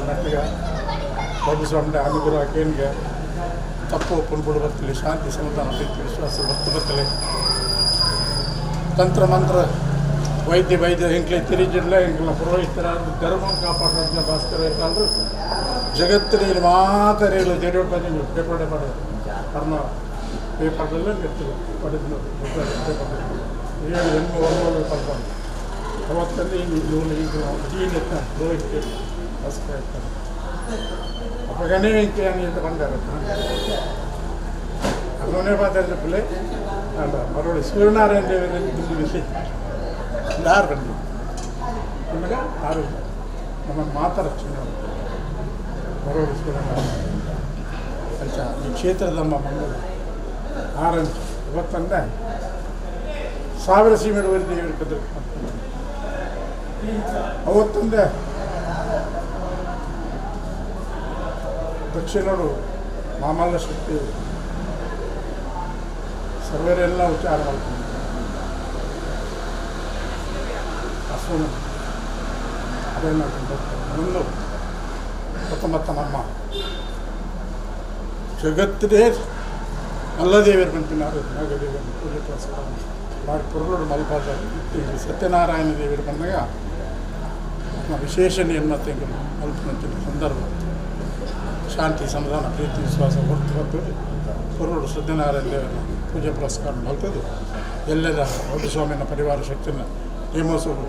ಮೆಟ್ಟಿಗೆ ಬಾಬು ಸ್ವಾಮಿ ಅನುಗ್ರಹ ಕೇನ್ಗೆ ತಪ್ಪು ಒಪ್ಪುಗಳು ಬರ್ತಲೆ ಶಾಂತಿ ಸಮಾಧಾನ ಪ್ರೀತಿ ವಿಶ್ವಾಸ ಬರ್ತಲೆ ತಂತ್ರ ಮಂತ್ರ ವೈದ್ಯ ಹಿಂಕ್ಲೆ ತಿರುಗಿಲ್ಲ ಹಿಂಕ್ಲ ಪುರೋಹಿತರ ಧರ್ಮ ಕಾಪಾಡೋದನ್ನ ಭಾಸ್ಕರ ಇರ್ತಾಳ್ರು ಜಗತ್ತಿನಲ್ಲಿ ಮಾತಾಡಿಲ್ಲ ದೇವ್ರ ಬಂದು ನೀವು ಪೇಪರ್ ಮಾಡೋದು ಕರ್ಮ ಪೇಪರ್ದಲ್ಲೇ ಇರ್ತದೆ ಪಡೆದು ಪೇಪರ್ ಏನು ಹೆಣ್ಣು ಒಂದು ಕಲ್ಕೊಂಡು ಅವತ್ತಲ್ಲಿ ಇವನು ಈಗ ಜೀನಿತ್ತ ಪುರೋಹಿತ ಭಾಸ್ಕರ ಇರ್ತಾರೆ ಅಪ್ಪಗನೇ ಇಂಕೆ ಅಂತ ಬಂದಾರ ಅದನ್ನೇ ಮಾತಾಡಿದ ಪಿಳ್ಳೆ ಅಲ್ಲ ಮರಳಿ ಸೂರ್ಯನಾರಾಯಣ ದೇವರಲ್ಲಿ ಒಂದು ವಿಷಯ ಯಾರು ಬಂದು ನಿಮಗೆ ಯಾರು ನಮ್ಮ ಮಾತಾಡ್ತೀನಿ ಮರಳಿ ಸೂರ್ಯನಾರಾಯಣ ಅಂಚ ಈ ಕ್ಷೇತ್ರದಮ್ಮ ಮಂಗಲ ಆರಂಚ ಇವತ್ತಂದ 1000 ಸೀಮೆವರೆಗೆ ದೇವರು ಕದ್ರು ಅವತ್ತಂದೆ ದಕ್ಷಿಣರು ಮಾಮಲ್ಲ ಶಕ್ತಿ ಸರ್ವರೆಲ್ಲ ಉಚ್ಚಾರ ಮಾಡ್ತಾರೆ ಅಸೋನ ಅದೇನು ಒಂದು ಮತ್ತು ನಮ್ಮ ಜಗತ್ತಿನೇ ಮಲ್ಲದೇವರು ಬಂತಿನಾರು ನಾಗದೇವರು ಪೂಜೆ ಪುರಸ್ಕಾರ ಮಾಡಿ ಪುರಲೋಡು ಮಲ್ಪಾದ ಸತ್ಯನಾರಾಯಣ ದೇವರು ಬಂದಾಗ ವಿಶೇಷ ನಿಯಮತೆ ಮಲ್ಪಂತಿನ ಸಂದರ್ಭ ಶಾಂತಿ ಸಮಾಧಾನ ಪ್ರೀತಿ ವಿಶ್ವಾಸ ಹೊತ್ತು ಪುರಲೋಡು ಸತ್ಯನಾರಾಯಣ ದೇವರ ಪೂಜೆ ಪುರಸ್ಕಾರ ಮಲ್ತದ್ದು ಎಲ್ಲರ ಸ್ವಾಮಿನ ಪರಿವಾರ ಶಕ್ತಿನ ನೇಮೋತ್ಸವ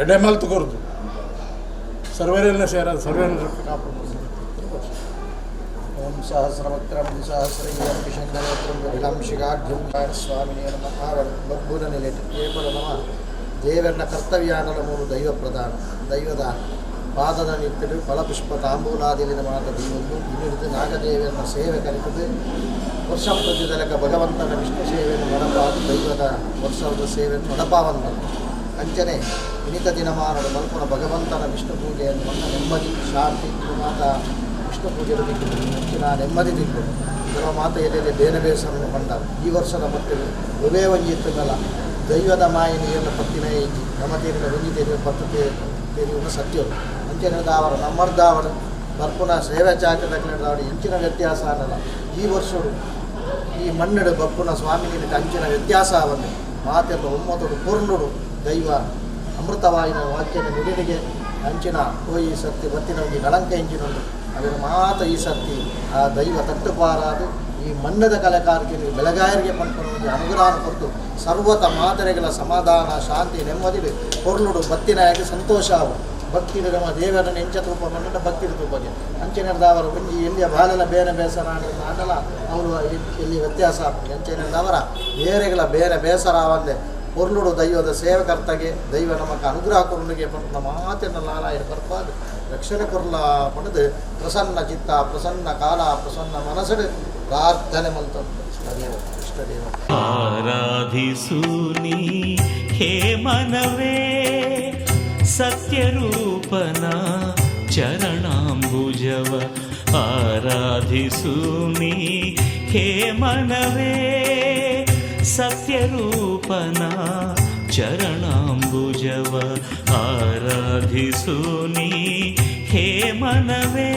ಎಡೆ ಮಲ್ತುಕೊರ್ದು ಸರ್ವರೆಲ್ಲ ಸೇರೋದು ಸರ್ವೇನ ಕಾಪಾಡ್ಬೋದು ಓಂ ಸಹಸ್ರವಕ್ರಂ ಸಹಸ್ರಂ ಶಂಕರವಕ್ರಂ ಶಿಖಾಢ್ಯಂ ಸ್ವಾಮಿನೇ ನಮಃ ಬಬ್ಬೂರ ನಿಲೆಟ್ಟು ಕೇವಲ ನಮ ದೇವರನ್ನ ಕರ್ತವ್ಯಾನಲ ಮೂರು ದೈವ ಪ್ರಧಾನ ದೈವದ ಪಾದದ ನಿತ್ತಲು ಫಲಪುಷ್ಪ ತಾಂಬೂಲಾದಿಲಿನ ಮಾತ ದೈವದ್ದು ಇನ್ನಿಡಿದು ನಾಗದೇವರನ್ನ ಸೇವೆ ಕಲಿತದು ವರ್ಷ ಪ್ರತಿದಲಕ ಭಗವಂತನ ವಿಷ್ಣು ಸೇವೆಯನ್ನು ನಡಪಾದು ದೈವದ ವರ್ಷದ ಸೇವೆಯನ್ನು ನಡಪಾವಂತ ಅಂಚನೆ ಇನಿತ ದಿನಮಾನದ ಮಲ್ಪುನ ಭಗವಂತನ ವಿಷ್ಣು ಪೂಜೆಯನ್ನು ನನ್ನ ನೆಮ್ಮದಿ ಶಾಂತಿ ಮಾತ ವಿಷ್ಣು ಪೂಜೆ ಹೆಚ್ಚಿನ ನೆಮ್ಮದಿ ತಿಂಗಳು ಕೆಲವು ಮಾತೆಯಲ್ಲಿ ಬೇರೆ ಬೇಸರನ್ನು ಕಂಡ ಈ ವರ್ಷದ ಮಟ್ಟಿಗೆ ಉಭಯ ವಂಜಿತ್ತಲ್ಲ ದೈವದ ಮಾಯಿನಿಯನ್ನು ಪತ್ತಿನ ಐತಿ ನಮತೇರಿನ ವಂಜಿ ತೆರೆಯುವ ಪತ್ತು ತೆರೆಯುವ ಸತ್ಯವು ಅಂಚೆನದಾವರ ನಮ್ಮರ್ದಾವರ ಬರ್ಪುನ ಸೇವೆ ಚಾಕದವರ ಹೆಂಚಿನ ವ್ಯತ್ಯಾಸ ಅನ್ನಲ್ಲ ಈ ವರ್ಷಡು ಈ ಮಣ್ಣಡು ಬಪ್ಪುನ ಸ್ವಾಮಿನಿನ ಅಂಚಿನ ವ್ಯತ್ಯಾಸ ಅವನ್ನೇ ಮಾತೆಲ್ಲ ಒಮ್ಮತೋಡು ಪೂರ್ಣುಡು ದೈವ ಅಮೃತವಾಯಿನ ವಾಕ್ಯನ ನುಡಿನಿಗೆ ಅಂಚಿನ ಹೋಯಿ ಸತ್ಯ ಬತ್ತಿನ ಒಂದು ಕಳಂಕ ಹೆಂಚಿನೊಂದು ಅದನ್ನು ಮಾತ ಈ ಸತ್ತಿ ಆ ದೈವ ತಟ್ಟುಪಾರಾದು ಈ ಮಣ್ಣದ ಕಲೆಕಾರಕ್ಕೆ ನೀವು ಬೆಳಗಾಯರಿಗೆ ಪಂಪನಿಗೆ ಅನುಗ್ರಹ ಕೊಟ್ಟು ಸರ್ವತ ಮಾತರೆಗಳ ಸಮಾಧಾನ ಶಾಂತಿ ನೆಮ್ಮದಿ ಪೊರ್ಲುಡು ಬತ್ತಿನಾಗಿ ಸಂತೋಷ ಅವು ಭಕ್ತಿ ನಮ್ಮ ದೇವರ ನೆಂಚ ತೂಪ ಮಣ್ಣಿನ ಭಕ್ತಿ ತೂಪಗೆ ಅಂಚೆನದವರ ಮುಂಜಿ ಎಲ್ಲಿಯ ಬಾಲೆಲ್ಲ ಬೇರೆ ಬೇಸರ ಅನ್ನಲ್ಲ ಅವರು ಎಲ್ಲಿ ವ್ಯತ್ಯಾಸ ಅಂಚೆನದವರ ಬೇರೆಗಳ ಬೇರೆ ಬೇಸರ ಒಂದೇ ಪೊರ್ಲುಡು ದೈವದ ಸೇವಕರ್ತಗೆ ದೈವ ನಮಕ್ಕೆ ಅನುಗ್ರಹ ಕೊರಲಿಗೆ ಪಂಡ ಮಾತಿನ ಲಾಲಾಯ ಬರ್ಪಾದು ರಕ್ಷಣೆ ಕೊರಲ ಪಡೆದು ಪ್ರಸನ್ನ ಚಿತ್ತ ಪ್ರಸನ್ನ ಕಾಲ ಪ್ರಸನ್ನ ಮನಸ್ಸು ಪ್ರಾರ್ಥನೆ ಮಲ್ತಂದು ಇಷ್ಟದೇವ ಆರಾಧಿಸೂನಿ ಹೇ ಮನವೇ ಸತ್ಯರೂಪನ ಚರಣಾಂಬುಜವ ಆರಾಧಿಸೂನಿ ಹೇ ಮನವೇ ಸತ್ಯರೂಪನ ಚರಣಾಂಬುಜವ ಆರಾಧಿಸೂನಿ ಹೇ ಮನವೇ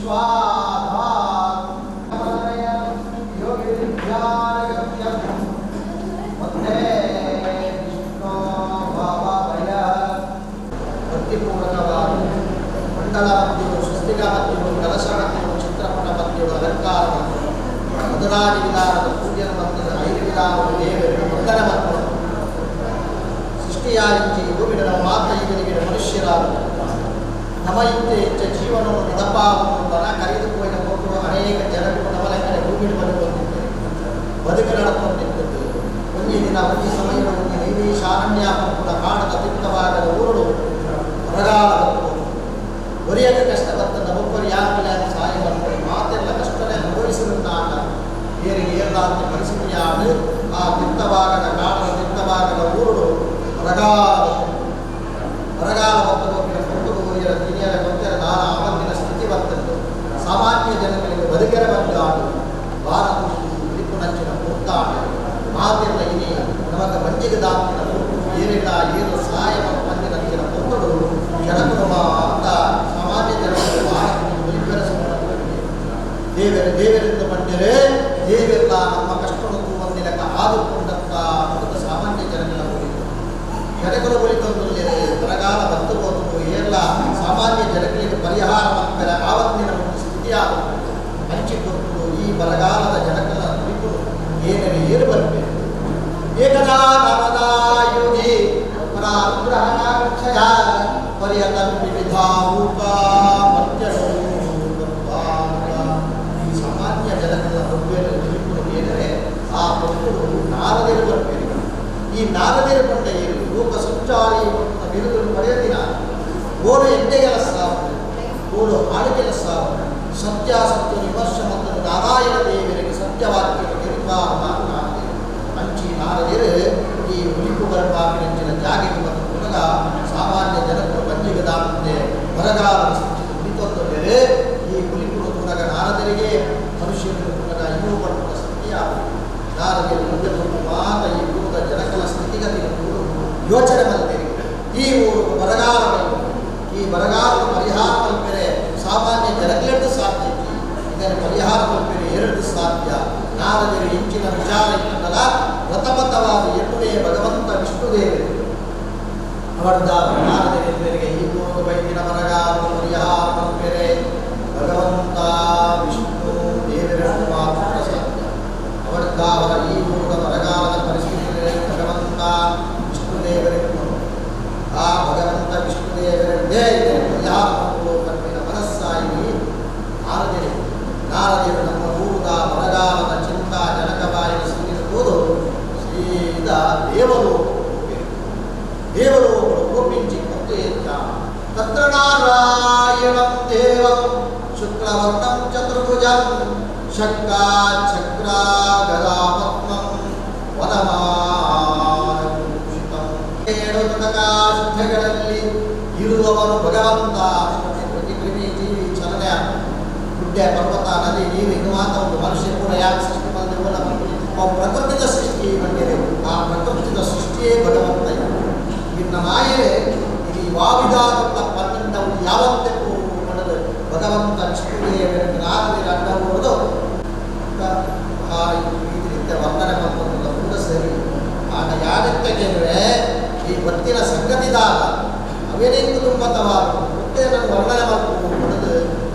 स्वाहा योगी विद्यागम्यं वन्दे विष्णो भावभय ಭಕ್ತಿಪೂರ್ವಕವಾದ ಮಂಡಲ ಮಧ್ಯವು ಸ್ವಸ್ತಿಕ ಮಧ್ಯವು ಕಲಶ ಮಧ್ಯವು ಚಿತ್ರಪಟ ಮಧ್ಯವು ಅಲಂಕಾರ ಮಧುರಾದಿ ವಿಧಾನದ ಪೂಜನ ಮಧ್ಯದ ಐದು ವಿಧಾನವು ದೇವರಿಗೆ ವಂದನ ಮಧ್ಯ ಸೃಷ್ಟಿಯಾಗಿ ಭೂಮಿಗಳ ಮಾತ ಇವರಿಗೆ ಮನುಷ್ಯರಾದ ನಮ ಇತ್ತೆ ಹೆಚ್ಚ ಜೀವನವನ್ನು ನಡಪಾವನ್ನು ದನ ಕರೆದುಕೊಂಡು ಹೋಗುವ ಅನೇಕ ಜನಗಳು ನಮಲ ಕಡೆ ಭೂಮಿ ಬಂದುಕೊಂಡಿದ್ದೇವೆ ಬದುಕು ನಡೆದುಕೊಂಡಿದ್ದೇವೆ ಒಂದೇ ದಿನ ಒಂದೇ ಸಮಯದಲ್ಲಿ ನೈವಿ ಶಾರಣ್ಯ ಕೂಡ ಕಾಡದ ತಿಕ್ತವಾಗದ ಊರುಳು ಹೊರಗಾಲ ಬಂದು ಒರಿಯಕ್ಕೆ ಕಷ್ಟ ಬರ್ತದ ಒಬ್ಬರು ಯಾರಿಲ್ಲ ಸಹಾಯ ಮಾಡ್ತಾರೆ ಮಾತೆಲ್ಲ ಕಷ್ಟನೇ ಅನುಭವಿಸಿರುತ್ತಾಗ ಏರಿಗೆ ಏರ್ಲಾಂತ ಪರಿಸ್ಥಿತಿಯಾದ ಆ ತಿಕ್ತವಾಗದ ಕಾಡದ ತಿಕ್ತವಾಗದ ಊರುಳು ಹೊರಗಾಲ ಬಂದು ಹಿರಿಯರ ಗೊತ್ತಿರ ದಾನ ಅವತ್ತಿನ ಸ್ಥಿತಿ ಬರ್ತದ್ದು ಸಾಮಾನ್ಯ ಜನಗಳಿಗೆ ಬದುಕರ ಬಂದಾಡು ಭಾರತ ಉಳಿಪು ನಂಚಿನ ಮುತ್ತಾಡು ಮಾತೆಲ್ಲ ಇನಿ ನಮಗೆ ಮಂಜಿಗೆ ದಾಪಿನ ಏರಿಲ್ಲ ಏನು ಸಹಾಯ ಮಂದಿ ನಂಚಿನ ಮುತ್ತಡು ಜನಕುರುಮ ಅಂತ ಸಾಮಾನ್ಯ ಜನರಿಗೆ ಭಾರತ ಉಳಿಪರ ದೇವರಿಂದ ಬಂದರೆ ದೇವೆಲ್ಲ ನಮ್ಮ ಕಷ್ಟವನ್ನು ಒಂದಿನಕ ಆದುಕೊಂಡಂತ ಮತ್ತು ಸಾಮಾನ್ಯ ಜನಗಳ ಜನಗಳು ಉಳಿತೊಂದು ಬರಗಾಲ ಬಂದು ಹೋದವು ಎಲ್ಲ ಸಾಮಾನ್ಯ ಜನಗಳಿಗೆ ಪರಿಹಾರ ಮಾಡ್ತಾರೆ ಆವತ್ತಿನ ಒಂದು ಸ್ಥಿತಿಯಾಗುತ್ತದೆ ಹಂಚಿಕೊಟ್ಟು ಈ ಬರಗಾಲದ ಜನಗಳ ಕುರಿತು ಏನೇನು ಏರು ಬರಬೇಕು ಏಕದಾ ನವದಾಯುಗಿ ಪರಾನುಗ್ರಹಣಾಕ್ಷಯ ಪರ್ಯಟನ ವಿವಿಧಾರೂಪ ಈ ಸಾಮಾನ್ಯ ಜನಗಳ ಬಗ್ಗೆ ಏನೆಂದರೆ ಆ ಭಕ್ತರು ನಾರದರು ಬರಬೇಕು ಈ ನಾರದರು ಬಂದ ಏನು ಲೋಕ ಸಂಚಾರಿ ಬಿರುದು ಪಡೆಯದಿನ ಓಡು ಎಣ್ಣೆಗೆಲ ಸಾವು ಓಡು ಹಾಡುಗೆಲ ಸಾವು ಸತ್ಯಾಸತ್ಯ ವಿಮರ್ಶ ಮತ್ತು ನಾರಾಯಣ ದೇವರಿಗೆ ಸತ್ಯವಾಕ್ಯ ಹಂಚಿ ನಾರದಿರು ಈ ಉಳಿಪು ಬರಪಾಪಿನಂಚಿನ ಜಾಗಿಗೆ ಬಂದ ಪುನಗ ಸಾಮಾನ್ಯ ಜನರು ಬಂಜಿಗದಾದಂತೆ ಬರಗಾಲದ ಸ್ಥಿತಿ ಉಳಿತೊಂದರೆ ಈ ಉಳಿಪು ಪುನಗ ನಾರದರಿಗೆ ಮನುಷ್ಯರಿಗೆ ಪುನಗ ಇನ್ನೂ ಬರುವ ಸ್ಥಿತಿಯ ನಾರದಿರು ಮುಂದೆ ಬಂದು ಮಾತ ಈ ಪೂರ್ವ ಜನಕಲ ಸ್ಥಿತಿಗತಿಗಳು ಯೋಚನೆ ಮಾಡ್ತೀರಿ ಈ ಊರು ಬರಗಾಲ ಈ ಬರಗಾಲದ ಪರಿಹಾರ ಕಲ್ಪನೆ ಸಾಮಾನ್ಯ ಜನಗಳೆರಡು ಸಾಧ್ಯ ಇದನ್ನು ಪರಿಹಾರ ಕಲ್ಪನೆ ಎರಡು ಸಾಧ್ಯ ನಾರದರು ಹೆಚ್ಚಿನ ವಿಚಾರ ಇಟ್ಟಲ್ಲ ವ್ರತಬದ್ಧವಾದ ಎನ್ನುವೇ ಭಗವಂತ ವಿಷ್ಣುದೇವರು ಅವರ್ದ ನಾರದರಿಗೆ ಈ ಊರು ಬೈದಿನ ಬರಗಾಲದ ಪರಿಹಾರ ಕಲ್ಪನೆ ಭಗವಂತ ವಿಷ್ಣು ದೇವರನ್ನು ಮಾತ್ರ ಸಾಧ್ಯ ಅವರ್ದ ಅವರ ಈ ಊರ ಬರಗಾಲದ ಪರಿಸ್ಥಿತಿಯಲ್ಲಿ ಭಗವಂತ ವಿಷ್ಣುದೇವರಿಗೆ ಆ ಭಗವಂತ ವಿಷ್ಣುದೇವರದ್ದೇ ಪರಿಹಾರ ಮನಸ್ಸಾಗಿ ನಾರದೇವರು ನಮ್ಮ ಊರದ ಬರಗಾಲದ ಚಿಂತಾ ಜನಕಬಾಯಿನ ಸಿಗಿರುವುದು ಸೀದಾ ದೇವರು ಗೋಪಿಂಚಿ ಮತ್ತು ಎತ್ತ ತತ್ರ ನಾರಾಯಣಂ ದೇವಂ ಶುಕ್ಲವರ್ಣಂ ಚತುರ್ಭುಜಂ ಶಂಕಾ ಚಕ್ರ ಗದಾ ಪದ್ಮಂ ವನಮಾನಭೂಷಿತಂ ಏಳು ಶುದ್ಧಗಳಲ್ಲಿ ಇರುವವನು ಭಗವಂತ ಪ್ರತಿಕ್ರಿಮಿ ಜೀವಿ ಚಲನೆ ಗುಡ್ಡ ಪರ್ವತ ನದಿ ನೀರು ಇದು ಮಾತ್ರ ಒಂದು ಮನುಷ್ಯ ಕೂಡ ಯಾಕೆ ಸೃಷ್ಟಿ ಮಾಡಿದೆವಲ್ಲ ಪ್ರಕೃತಿದ ಸೃಷ್ಟಿ ಬಂದಿದೆ ಆ ಪ್ರಕೃತಿದ ಸೃಷ್ಟಿಯೇ ಭಗವಂತ ಇನ್ನು ಮಾಯೆ ಇದು ವಾವಿದಾದ ಪನ್ನವು ಯಾವತ್ತೂ ಮಾಡಲು ಭಗವಂತ ವಿಷ್ಣುದೇವರಿಗೆ ನಾರದಿರ ಅನ್ನಬಹುದು ಈ ರೀತಿಯ ವರ್ಣನೆ ಮಾಡುವಂಥ ಕೂಡ ಸರಿ ಆಗ ಯಾಗಕ್ಕೆ ಈ ಭಕ್ತಿನ ಸಂಗತಿದಾಗ ಅವೇನೆಂದು ತುಂಬತವಾದ ಮುಕ್ತೆಯನ್ನು ವರ್ಣನೆ ಮಾಡಬಹುದು ಪಡೆದು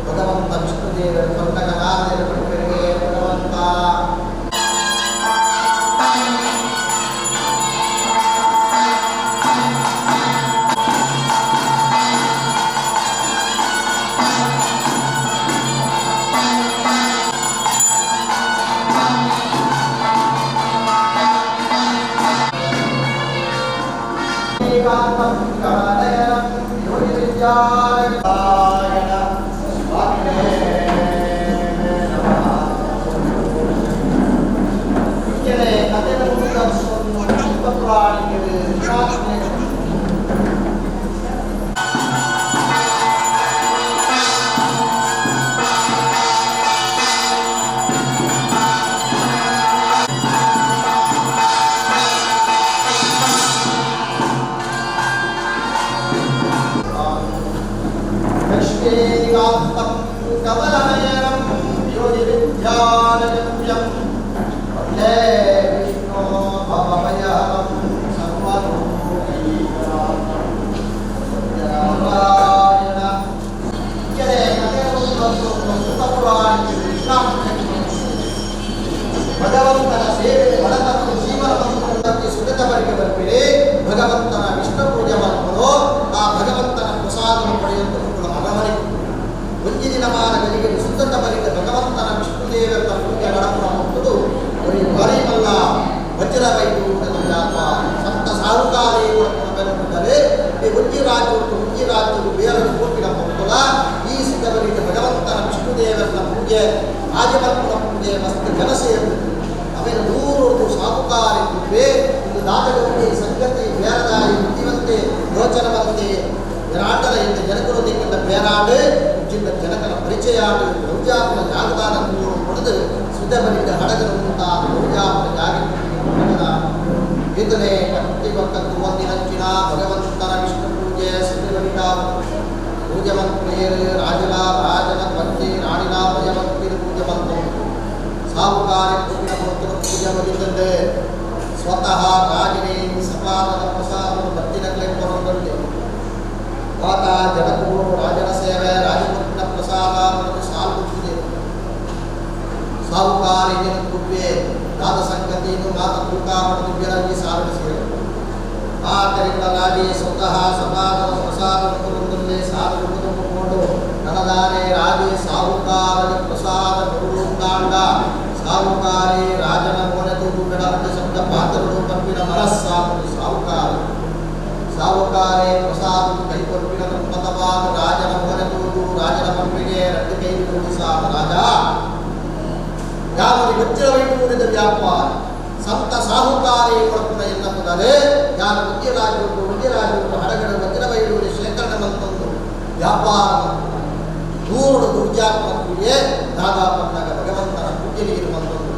ಭಗವಂತ ವಿಷ್ಣುದೇವರ ಪಂಡಗ ನಾರದಿರ ಪಂಡಗಳಿಗೆ ಭಗವಂತ ಯೋಗಿ ವಿದ್ಯಾಯ ಕಮಲಾಂಬಂ ಕಮಲನಯನಂ ಯೋಗಿವಿದ್ಯಾನಗಮ್ಯಂ ವಂದೇ ವಿಷ್ಣು ಭವಭಯಹರಂ ಸರ್ವಲೋಕೈಕನಾಥಂ ಸತ್ಯನಾರಾಯಣ. ಭಗವಂತನ ಸೇವೆ ಬಡತನ ಜೀವನಕ್ಕೆ ಸುಗತವರಿಗೆ ಬರ್ಬಿಡಿ. ಭಗವಂತನ ವಿಷ್ಣು ಪೂಜೆ ಮಾಡಿಕೊಂಡು ಆ ಭಗವಂತನ ಪ್ರಸಾದವನ್ನು ಪಡೆಯುವಂತಹ ಭಗವನಿಗೆ ಒಂದು ದಿನ ಮಾನಗಳಿಗೆ ಸುಗತ ಬರಿದ ಭಗವಂತನ ವಿಷ್ಣು ದೇವರ ಪೂಜೆ ನಡೆಸುವುದು ಬರೀಮಲ್ಲ ವಜ್ರ ವೈದ್ಯ ಸಂತ ಸಾಹುಕಾರಿಗಳು ಬೆಳೆದಿದ್ದಾರೆ. ಈ ಉಜ್ಜಿರಾಜ್ಯವು ಬೇರೆ ಕೋಟಿನ ಮಕ್ಕಳ ಈ ಸಿದ್ಧವರಿಗೆ ಭಗವಂತನ ವಿಷ್ಣು ದೇವರ ಪೂಜೆ ರಾಜಮಕ್ಕಳ ಪೂಜೆ ಮಸ್ತ್ ಜನಸೇವೆ ಆಮೇಲೆ ನೂರು ಸಾಹುಕಾರಿ ಪೂಜೆ ಇದು ನಾಟಕಕ್ಕೆ ಸಂಗತಿ ಬೇರದಾರಿ ಬುದ್ಧಿವಂತೆ ಯೋಚನವಂತೆ ವಿರಾಟರ ಇಂದ ಜನಕರು ದಿಕ್ಕಿಂದ ಬೇರಾಡು ಉಜ್ಜಿಂದ ಜನಕರ ಪರಿಚಯ ಆಡು ಗೌಜಾಪನ ಜಾಗದಾನ ಪಡೆದು ಸಿದ್ಧಬಲಿಂದ ಹಡಗರು ಮುಂತಾದ ಗೌಜಾಪನ ಜಾಗ ಇದನ್ನೇ ಪ್ರತಿಭಕ್ಕಂತೂ ಒಂದಿನಂಚಿನ ಭಗವಂತನ ವಿಷ್ಣು ಪೂಜೆ ಸಿದ್ಧಬಲಿಕ ಪೂಜೆ ಮಂತ್ರಿಯರು ರಾಜನ ಭಕ್ತಿ ರಾಣಿನ ಭಯಭಕ್ತಿ ಪೂಜೆ ಬಂತು ಸಾಹುಕಾರಿ ಪೂಜೆ ಭಕ್ತರು ಪೂಜೆ ಬಲಿತಂದೆ ಸ್ವತಃ ರಾಜನೇ ಸಪಾದನ ಪ್ರಸಾದ ಭಕ್ತಿನಗಲೆ ಕೊರದಲ್ಲಿ ಆತ ಜನಕರು ರಾಜನ ಸೇವೆ ರಾಜಭಕ್ತಿನ ಪ್ರಸಾದ ಮತ್ತು ಸಾಲ್ಪುತ್ತಿದೆ ಸಾಹುಕಾರಿ ಪೂಜೆ ನಾದ ಸಂಗತಿಯನ್ನು ಮಾತ ತೂಕ ಮತ್ತು ಬೆಳಗಿ ಸಾಧಿಸಿದರು. ಆದ್ದರಿಂದ ರಾಜೇ ಸ್ವತಃ ಸಮಾಜದ ಪ್ರಸಾದದಲ್ಲಿ ಸಾಧುಕೊಂಡು ನನದಾನೆ ರಾಜೇ ಸಾಹುಕಾರ ಪ್ರಸಾದ ಗುರುಂದಾಂಡ ಸಾಹುಕಾರಿ ರಾಜನ ಮೊನೆದು ಬೆಳಗ್ಗೆ ಶಬ್ದ ಪಾತ್ರಗಳು ಪಂಪಿನ ಮನಸ್ಸಾಗುವುದು ಸಾಹುಕಾರಿ ಪ್ರಸಾದ ಕೈಕೊಪ್ಪಿನ ಪದವಾದ ರಾಜನ ಮೊನೆದು ರಾಜನ ಪಂಪಿಗೆ ರಟ್ಟು ಕೈ ಕೂಡಿಸಾದ ರಾಜ ಯಾವನಿಗೆ ವಜ್ರ ವೈಡೂರ್ಯದ ವ್ಯಾಪಾರ ಸಂತ ಸಾಹುಕಾರಿ ಕೊಡುತ್ತ ಎನ್ನಬಹುದಾದರೆ ಯಾರ ಉದ್ಯರಾಜರು ಹಡಗಡ ವಜ್ರ ವೈಡೂರ್ಯ ಶೇಖರಣೆ ಮಂತೊಂದು ವ್ಯಾಪಾರ ನೂರು ದುರ್ಜಾತ್ಮಕ್ಕೆ ದಾದಾ ಬಂದಾಗ ಭಗವಂತನ ಪೂಜೆಗಿರುವಂತದ್ದು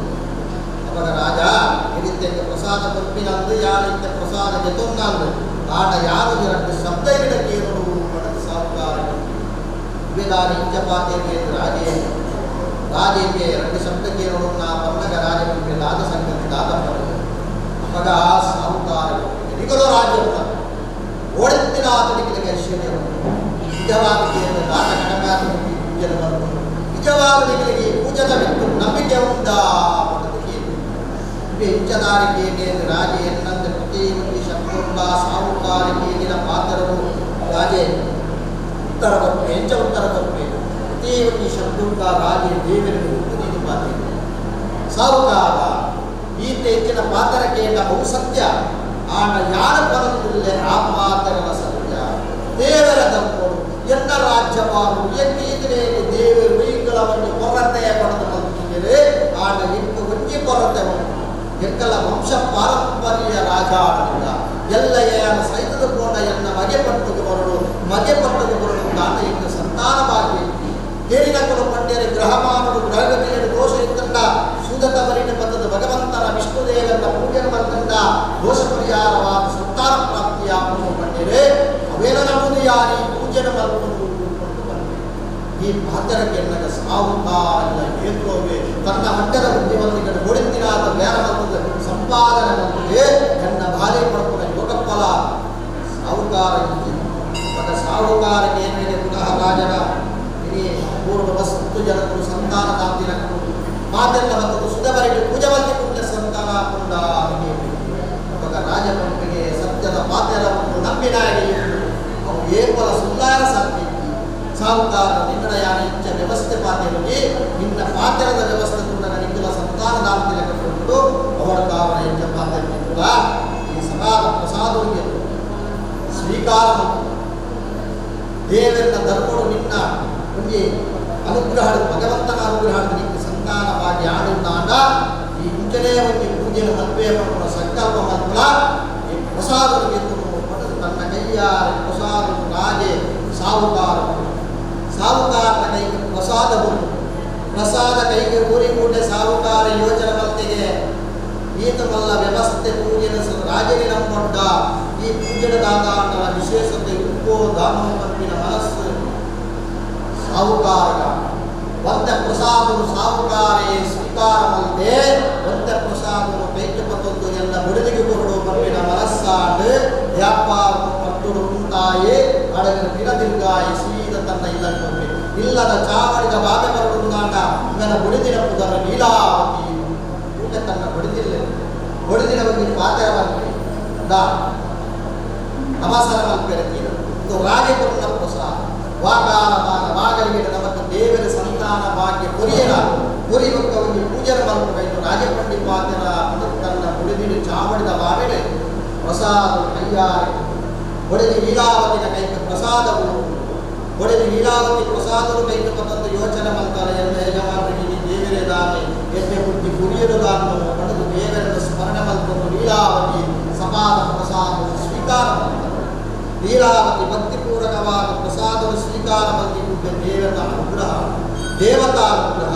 ಅವಾಗ ರಾಜ ಹಿಡಿತೆಗೆ ಪ್ರಸಾದ ತಪ್ಪಿನಂದು ಯಾರಿದ್ದ ಪ್ರಸಾದ ಜೊತ್ತೊಂದು ಆಟ ಯಾರು ಎರಡು ಶಬ್ದ ಗಿಡಕ್ಕೆ ಪಡೆದ ಸಾಹುಕಾರಿ ವಿಧಾನಿ ಇಂಜಪಾತಿಗೆ ರಾಜೇಗೆ ಎರಡು ಶಬ್ದಕ್ಕೆ ನಾ ಪನ್ನಗ ರಾಜನಿಗೆ ದಾದ ಸಂಗತಿ ದಾದ ಪಡೆದು ಮಗ ಸಾಹುಕಾರರು ನಿಗಲು ರಾಜ್ಯವನ್ನು ಓಡುತ್ತಿನ ಆತನಿಗೆ ಐಶ್ವರ್ಯ ನಿಜವಾಗಿ ದಾದ ಕಡಿಮೆ ಪೂಜನೆ ಬಂದು ನಿಜವಾಗಲಿಗೆ ಪೂಜದ ಬಿಟ್ಟು ನಂಬಿಕೆ ಉಂಟಾ ಇಂಚದಾರಿಕೆ ರಾಜೆ ಎನ್ನಂತೆ ಪ್ರತಿ ಶಬ್ದ ಸಾಹುಕಾರಿಕೆಯ ಪಾತ್ರರು ರಾಜೆ ಉತ್ತರ ಬರ್ಪೆ ಹೆಂಚ ಉತ್ತರ ಬರ್ಪೆ ಪ್ರತಿ ಶಬ್ದ ರಾಜೆ ದೇವರಿಗೆ ನೀನು ಪಾತ್ರ ಸಾಹುಕಾರ ಈತ ಹೆಚ್ಚಿನ ಪಾತ್ರಕ್ಕೆ ಬಹು ಸತ್ಯ ಆನ ಯಾರ ಪರದಿಲ್ಲ ಆ ಪಾತ್ರಗಳ ಸತ್ಯ ದೇವರ ದಂಪರು ಎಲ್ಲ ರಾಜ್ಯಪಾಲರು ಎನ್ನಿದ್ರೆ ದೇವರು ಈಗಳವನ್ನು ಕೊರತೆಯ ಪಡೆದು ಬಂದಿದ್ದರೆ ಆನ ಇನ್ನು ಒಂಜಿ ಕೊರತೆ ಎಕ್ಕಲ ವಂಶ ಪಾರಂಪರ್ಯ ರಾಜಾಡಳಿತ ಎಲ್ಲ ಸೈತದ ಕೋಣ ಎನ್ನ ಮಗೆ ಪಟ್ಟದು ಬರಲು ತಾನ ಇನ್ನು ಸಂತಾನವಾಗಿ ಕೇಳಿನಕ್ಕಲು ಪಂಡ್ಯರ ಗ್ರಹಮಾನರು ಗ್ರಹಗತಿಯನ್ನು ದೋಷ ಇತ್ತಂಡ ಸುಗತ ಬರಿಣ ಬಂದದ್ದು ಭಗವಂತನ ವಿಷ್ಣುದೇವರ ಪೂಜೆ ಬಂದಂಡ ದೋಷ ಪರಿಹಾರವಾದ ಸಂತಾನ ಪ್ರಾಪ್ತಿಯಾಗುವ ಪಂಡ್ಯರೇ ಅವೇನ ನಮ್ಮದು ಯಾರಿ ಪೂಜೆನ ಮಾಡಿಕೊಂಡು ಈ ಪಾತ್ರಕ್ಕೆ ಎನ್ನದ ಸಾಹುಕಾರ ಏತ್ರೋವೆ ತನ್ನ ಮಟ್ಟದ ಬುದ್ಧಿವಂತಿಗಳು ಗೋಡಿಂದಿನಾದ ಬೇರೆ ಬಂದದ ಸಂಪಾದನೆ ಬಂದಿದೆ ನನ್ನ ಭಾರಿ ಪಡ್ಕೊಂಡ ಯೋಗಫಲ ಸಾಹುಕಾರ ಸಾಹುಕಾರಕ್ಕೆ ಏನಿದೆ ಪುನಃ ರಾಜನ ಪೂರ್ವ ವಸ್ತು ಜನರು ಸಂತಾನ ತಾಂತಿನಕ್ಕೂ ಮಾತೆಲ್ಲ ಬಂದದ್ದು ಸುಧವರಿಗೆ ಪೂಜವಂತಿ ಪುಣ್ಯ ಸಂತಾನ ಕೊಂಡ ಇವಾಗ ರಾಜಪಂಪಿಗೆ ಸತ್ಯದ ಪಾತ್ರವನ್ನು ನಂಬಿನಾಗಿ ಅವು ಏಪಲ ಸುಂದರ ಸಾಧ್ಯ ಸಾಹುಕಾರ ನಿನ್ನ ಯಾನ ಇಚ್ಛೆ ವ್ಯವಸ್ಥೆ ಪಾತ್ರರಿಗೆ ನಿನ್ನ ಪಾತ್ರದ ವ್ಯವಸ್ಥೆ ಕೂಡ ನಿನ್ನ ಸಂತಾನ ತಾಂತಿನ ಕಟ್ಟಿಕೊಂಡು ಅವರ ಕಾವನ ಇಚ್ಛೆ ಪಾತ್ರ ಈ ಸಕಾಲ ಪ್ರಸಾದರಿಗೆ ಸ್ವೀಕಾರ ದೇವರ ಧರ್ಮಗಳು ನಿನ್ನ ಒಂದು ಅನುಗ್ರಹ ಭಗವಂತನ ಅನುಗ್ರಹ ನಿಮಗೆ ಸಂತಾನವಾಗಿ ಆಡುತ್ತಾಂಡ ಈ ಮುಂಚೆನೇ ಒಂದು ಪೂಜೆಯ ಮದುವೆ ಮಾಡುವ ಸಂಕಲ್ಪ ಮಂತ್ರ ಈ ಪ್ರಸಾದಕ್ಕೆ ಪಡೆದು ತನ್ನ ಕೈಯ ಪ್ರಸಾದ ರಾಜೆ ಸಾಹುಕಾರನ ಕೈಗೆ ಪ್ರಸಾದ ಬಂದು ಪ್ರಸಾದ ಕೈಗೆ ಊರಿಗೂಡೆ ಸಾಹುಕಾರ ಯೋಚನೆ ಮಲ್ತಿಗೆ ಈತ ಮಲ್ಲ ವ್ಯವಸ್ಥೆ ಪೂಜೆನ ರಾಜನೇ ನಂಬೊಂಡ ಈ ಪೂಜೆದಾದ ವಿಶೇಷತೆ ಉಪ್ಪೋ ದಾನೋ ಪಂಪಿನ ಮನಸ್ಸು ಸಾಹುಕಾರ ಒಂದೇ ಪ್ರಸಾದನು ಸಾಹುಕಾರೇ ಸ್ವೀಕಾರಮಲ್ಲದೆ ಒಂದೇ ಪ್ರಸಾದನು ಕೈಕಪತ್ತೊಂದು ಎಲ್ಲ ಬಡಿದಿಗೆ ಕೊರಡು ಮಣ್ಣಿನ ಮನಸ್ಸಾಡು ವ್ಯಾಪಾರ ಪಟ್ಟುಡು ಉಂಟಾಯಿ ಅಡಗಿನ ದಿನದಿರ್ಗಾಯಿ ಸೀದ ತನ್ನ ಇಲ್ಲೊಮ್ಮೆ ಇಲ್ಲದ ಚಾವಡಿದ ಭಾಗವರುಂದಾಂಡ ಇವನ ಬುಡಿದಿನ ಪುದರ ಲೀಲಾವತಿ ಊಟ ತನ್ನ ಬಡಿದಿಲ್ಲ ಬಡಿದಿನ ಒಂದು ಪಾತ್ರವಾಗಿ ಅವಸರ ಮಲ್ಪೆರತೀರ ಇದು ರಾಜಪುರನ ಪ್ರಸಾದ ವಾಗಾಲ ವಾಗಲಿಗೆ ನಮಗೆ ದೇವರ ಸಂತಾನ ಭಾಗ್ಯ ಕೊರಿಯರ ಕೊರಿಯಕ್ಕೆ ಒಂದು ಪೂಜೆ ಮಲ್ಪಬೇಕು ರಾಜಪಂಡಿ ಪಾತ್ರ ತನ್ನ ಬುಡಿದಿನ ಚಾವಡಿದ ಬಾವಿಡೆ ಪ್ರಸಾದ ಕೈಯಾರೆ ಒಡೆದು ಲೀಲಾವತಿನ ಕೈಗೆ ಪ್ರಸಾದವು ಒಡೆದು ಲೀಲಾವತಿ ಪ್ರಸಾದವು ಕೈಗೆ ಬಂದಂತ ಯೋಚನೆ ಮಾಡ್ತಾರೆ ಎಲ್ಲ ಯಜಮಾನರಿಗೆ ದೇವರೇ ದಾನೆ ಎಣ್ಣೆ ಬುದ್ಧಿ ಕುರಿಯರು ದಾನವು ಪಡೆದು ದೇವರನ್ನು ಸ್ಮರಣೆ ಮಾಡ್ಕೊಂಡು ಲೀಲಾವತಿ ಸಮಾನ ಪ್ರಸಾದ ಸ್ವೀಕಾರ ಮಾಡ್ತಾರೆ ಲೀಲಾವತಿ ಭಕ್ತಿಪೂರ್ವಕವಾದ ಪ್ರಸಾದವನ್ನು ಸ್ವೀಕಾರ ಮಾಡಿರುವುದೇ ದೇವರ ಅನುಗ್ರಹ ದೇವತಾ ಅನುಗ್ರಹ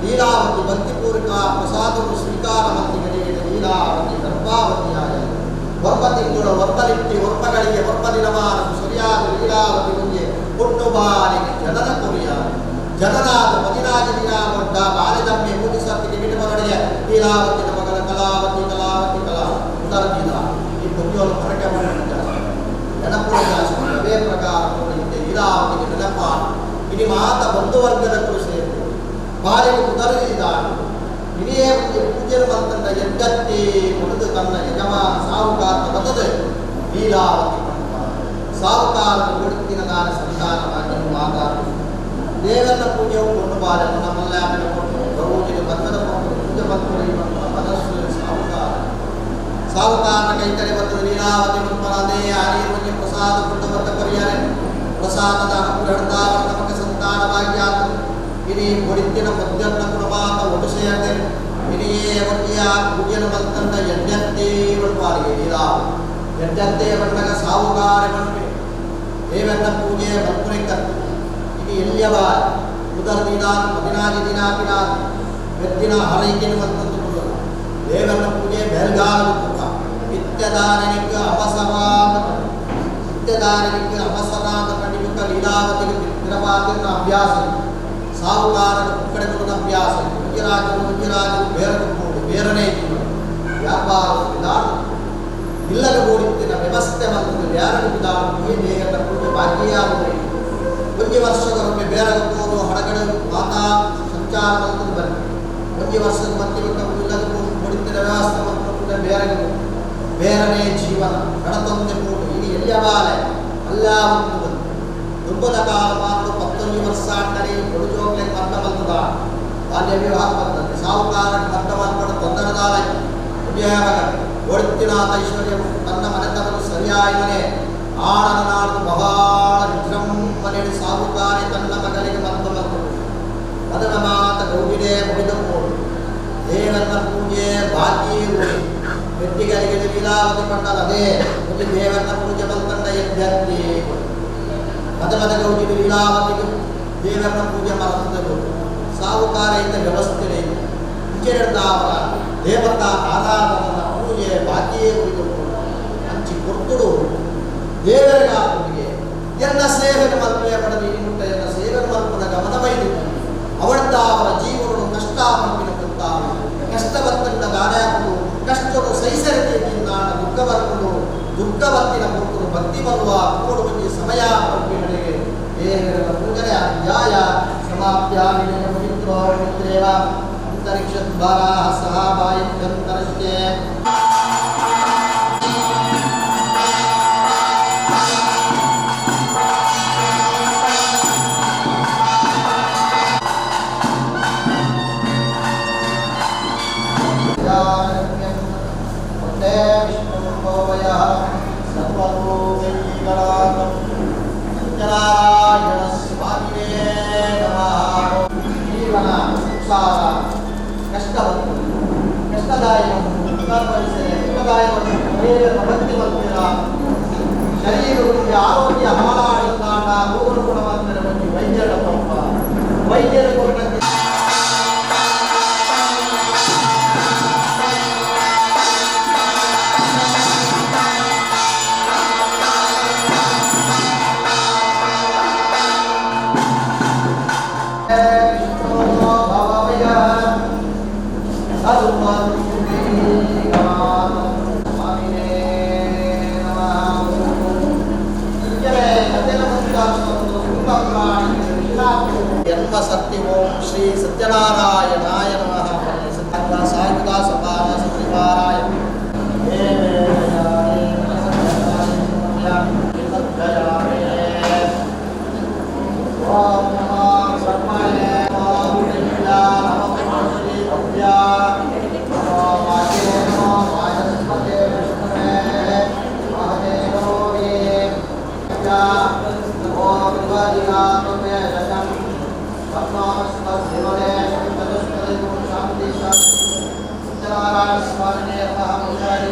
ಲೀಲಾವತಿ ಭಕ್ತಿಪೂರ್ವಕ ಪ್ರಸಾದವನ್ನು ಸ್ವೀಕಾರ ಮಾಡಿದರೆ ಲೀಲಾವತಿ ಗರ್ಭಾವತಿಯಾದ ಒಬ್ಬ ತಿಂಗಳು ಒಬ್ಬಲಿಟ್ಟಿ ಒಬ್ಬಗಳಿಗೆ ಒಬ್ಬ ದಿನಮಾನ ಸರಿಯಾದ ಲೀಲಾವತಿ ಮುಂದೆ ಹುಟ್ಟು ಬಾರಿಗೆ ಜನನ ಕೊರಿಯ ಜನನಾದ 14 ದಿನ ಒಡ್ಡ ಬಾಲ್ಯದಮ್ಮೆ ಮುಗಿಸತ್ತಿಗೆ ಬಿಡುವವರೆಗೆ ಲೀಲಾವತಿನ ಮಗಳ ಕಲಾವತಿ ಕಲಾವತಿ ಕಲಾ ಉದರದಿಲ್ಲ ಈ ಪುಣ್ಯವನ್ನು ಹೊರಗೆ ಮಾಡಿದ್ದಾರೆ ನೆನಪುರ ಜಾಸ್ತಿ ಅದೇ ಪ್ರಕಾರ ಲೀಲಾವತಿಗೆ ನೆನಪ ಇನಿ ಮಾತ ಬಂಧುವರ್ಗದ ಕೃಷಿ ಬಾಲಿಗೆ ಉದರದಿದ್ದಾನೆ ಇನಿಯೇ ಒಂದು ಪೂಜೆ ಬಂತಂದ ಎದ್ದತ್ತಿ ಹೊಡೆದು ತನ್ನ ಯಜಮಾನ ಸಾಹುಕಾರ ಬಂದದೆ ಲೀಲಾವತಿ ಸಾಹುಕಾರ ಬಿಡುತ್ತಿನ ನಾನು ಸಂತಾನವಾಗಿ ಮಾತಾಡು ದೇವರ ಪೂಜೆಯು ಕೊಂಡು ಬಾರ ನಮ್ಮಲ್ಲ ಕೊಟ್ಟು ಗೌರಿಗೆ ಬಂಧದ ಪೂಜೆ ಬಂದು ಮನಸ್ಸು ಸಾಹುಕಾರ ಕೈತರೆ ಬಂದು ಲೀಲಾವತಿ ಬಂದೇ ಆರ್ಯ ಪ್ರಸಾದ ಕೊಂಡು ಬಂದ ಪರಿಯಾರೆ ಪ್ರಸಾದದ ಅನುಗ್ರಹದ ನಮಗೆ ಸಂತಾನವಾಗಿ ಆತು ಇನಿ ಹೊಡಿತಿನ ಮಧ್ಯಾಹ್ನ ಕುಡಮಾತ ಒಡಿಸೆಯದೆ ಇನಿಯೇ ಒಟ್ಟಿಯ ಪೂಜೆನ ಬಂತಂದ ಯಜ್ಞತ್ತೇ ಬಳ್ಪಾರಿಗೆ ಲೀಲಾ ಯಜ್ಞತ್ತೇ ಬಂದಾಗ ಸಾಹುಕಾರ ಬಂದ್ಬಿಟ್ಟು ದೇವರ ಪೂಜೆ ಬಂಪುರಿಕ ಇನಿ ಎಲ್ಲಿಯವ ಉದರ ದಿನ 14 ದಿನ ಪಿನಾದ ವ್ಯಕ್ತಿನ ಹರೈಕೆನ ಬಂತಂದು ಕೊಡೋದು ದೇವರ ಪೂಜೆ ಬೆಲ್ಗಾಲ ಕೂಡ ನಿತ್ಯದಾನನಿಕ ಅವಸರಾದ ನಿತ್ಯದಾನನಿಕ ಅವಸರಾದ ಕಡಿಮುಖ ಲೀಲಾವತಿಗೆ ತಿರಪಾತಿನ ಅಭ್ಯಾಸ ಸಾಹುಕಾರ ಕಡೆಗಳ ಅಭ್ಯಾಸ ಗುಜರಾಜರು ಬೇರಬಹುದು ಬೇರನೇ ವ್ಯಾಪಾರ ವಿಧಾನ ಇಲ್ಲದ ಗೋಡಿತ್ತಿನ ವ್ಯವಸ್ಥೆ ಮತ್ತು ಯಾರನ್ನು ವಿಧಾನ ದೇಹದ ಪೂಜೆ ಭಾಗ್ಯಾಗುತ್ತದೆ ಒಂದು ವರ್ಷಗೊಮ್ಮೆ ಬೇರಬಹುದು ಹಡಗಡ ಮಾತಾ ಸಂಚಾರ ಮತ್ತು ಬನ್ನಿ ಒಂದು ವರ್ಷದ ಮಧ್ಯಕ್ಕೆ ಇಲ್ಲದ ಗೋಡಿತ್ತಿನ ವ್ಯವಸ್ಥೆ ಮತ್ತು ಬೇರನೇ ಜೀವನ ಗಣತಂತ್ರ ಮೂಟು ಇದು ಎಲ್ಲಿಯವಾಲೆ ಅಲ್ಲ ಒಂದು ದುರ್ಬಲ ಕಾಲ ಮಾತ್ರ 19 ವರ್ಷ ಅಂಟನೆ ಕೊಡುಜೋಗ್ಲೆ ಮರ್ದ ಬಂದದ ಬಾಲ್ಯ ವಿವಾಹ ಬಂದದ್ದು ಸಾಹುಕಾರ ಮರ್ದ ಮಾಡ್ಕೊಂಡು ತೊಂದರದಾಲ ಒಡುತ್ತಿನಾಥ ಐಶ್ವರ್ಯ ತನ್ನ ಮನೆತನವು ಸರಿಯಾಯಿದರೆ ಆಳನ ನಾಡು ಬಹಳ ವಿಜೃಂಭಣೆಯಲ್ಲಿ ಸಾಹುಕಾರಿ ತನ್ನ ಮಗನಿಗೆ ಮರ್ದ ಬಂದರು ಮದನ ಮಾತ ಗೌಡಿದೆ ಮುಡಿದಬಹುದು ದೇವರ ಪೂಜೆ ಬಾಕಿ ವ್ಯಕ್ತಿಗಳಿಗೆ ಲೀಲಾವತಿ ಕೊಂಡಲ್ಲ ಅದೇ ಒಂದು ದೇವರ ಪೂಜೆ ಬಂತಂಡ ಎಬ್ಬಿ ಮದ ಗೌಜಿಗೆ ಲೀಲಾವತಿಗೆ ದೇವರ ಪೂಜೆ ಮರೆತರು ಸಾಹುಕಾರ ಇದ್ದ ವ್ಯವಸ್ಥೆ ಮುಖ್ಯವಾದ ದೇವತಾ ಆರಾಧನ ಪೂಜೆ ಬಾಕಿಯೇ ಉಳಿದುಕೊಂಡು ಹಂಚಿ ಕೊರ್ತುಡು ದೇವರ ಪೂಜೆಗೆ ಎಲ್ಲ ಸೇವೆನ ಮಲ್ಪೆಯ ಪಡೆದು ಮುಟ್ಟ ಎಲ್ಲ ಸೇವೆನ ಮಲ್ಪದ ಗಮನವೈದು ಅವಳತ್ತ ಅವರ ಜೀವನಗಳು ಕಷ್ಟ ಮಲ್ಪಿನ ಕೊಡ್ತಾವ ಕಷ್ಟ ಬರ್ತಂಡ ದಾರ್ಯಾಪು ಕಷ್ಟವನ್ನು ಸಹಿಸರಿಕೆಯಿಂದ ದುಃಖ ಬರ್ಕೊಂಡು ದುಃಖ ಬರ್ತಿನ ಕೊಟ್ಟು ಭಕ್ತಿ ಬರುವ ಕೋಡು ಬಂದಿ ಸಮಯ ಪಂಪಿಗಳಿಗೆ ದೇವರ ಪೂಜನೆ ಅಧ್ಯಾಯ ಸಮಾಪ್ಯಾಮಿ ಪವಿತ್ರೋ ಪವಿತ್ರೇವ ಅಂತರಿಕ್ಷದ್ವಾರ ಸಹ ಬಾಯಿತ್ಯಂತರಕ್ಕೆ ಶರೀರಕ್ಕೆ ಆರೋಗ್ಯ ಹಾಳಾಡಿದಾಗ ರೋಗರು ಗುಣವಂತರ ಬಗ್ಗೆ ವೈದ್ಯರ ವೈದ್ಯರು ಕೊಟ್ಟಂತೆ ಶಕ್ತಿ ಓಂ ಶ್ರೀ ಸತ್ಯನಾರಾಯಣಾಯ ನಮಃ. ಸತ್ಯನಾರಾಯಣ ಸಾಯುಧ ಸಪಾನ ಸತ್ರಿವಾರಾಯ ಓಂ ನಮೋ ಸರ್ವಾಯ ಓಂ ವಿದ್ಯಾ ನಮೋ ಶ್ರೀ ಭವ್ಯ ನಮೋ ಮಾತೆ ನಮೋ ಮಾಯಸ್ಮತೆ ವಿಷ್ಣುವೇ ಮಹದೇವೋಯೇ ವಿದ್ಯಾ ಓಂ ವಿದ್ಯಾನಾಮೇ ಜಗಂ ಪದ್ಮಾಸ್ಮ ದೇವರೇ ಚತುಷ್ಪದಿ ಶಾಂತಿ ಶಾಂತಿ ಸತ್ಯನಾರಾಯಣ ಸ್ವಾಮಿನೇ ನಮಃ. ಮುರಾರಿ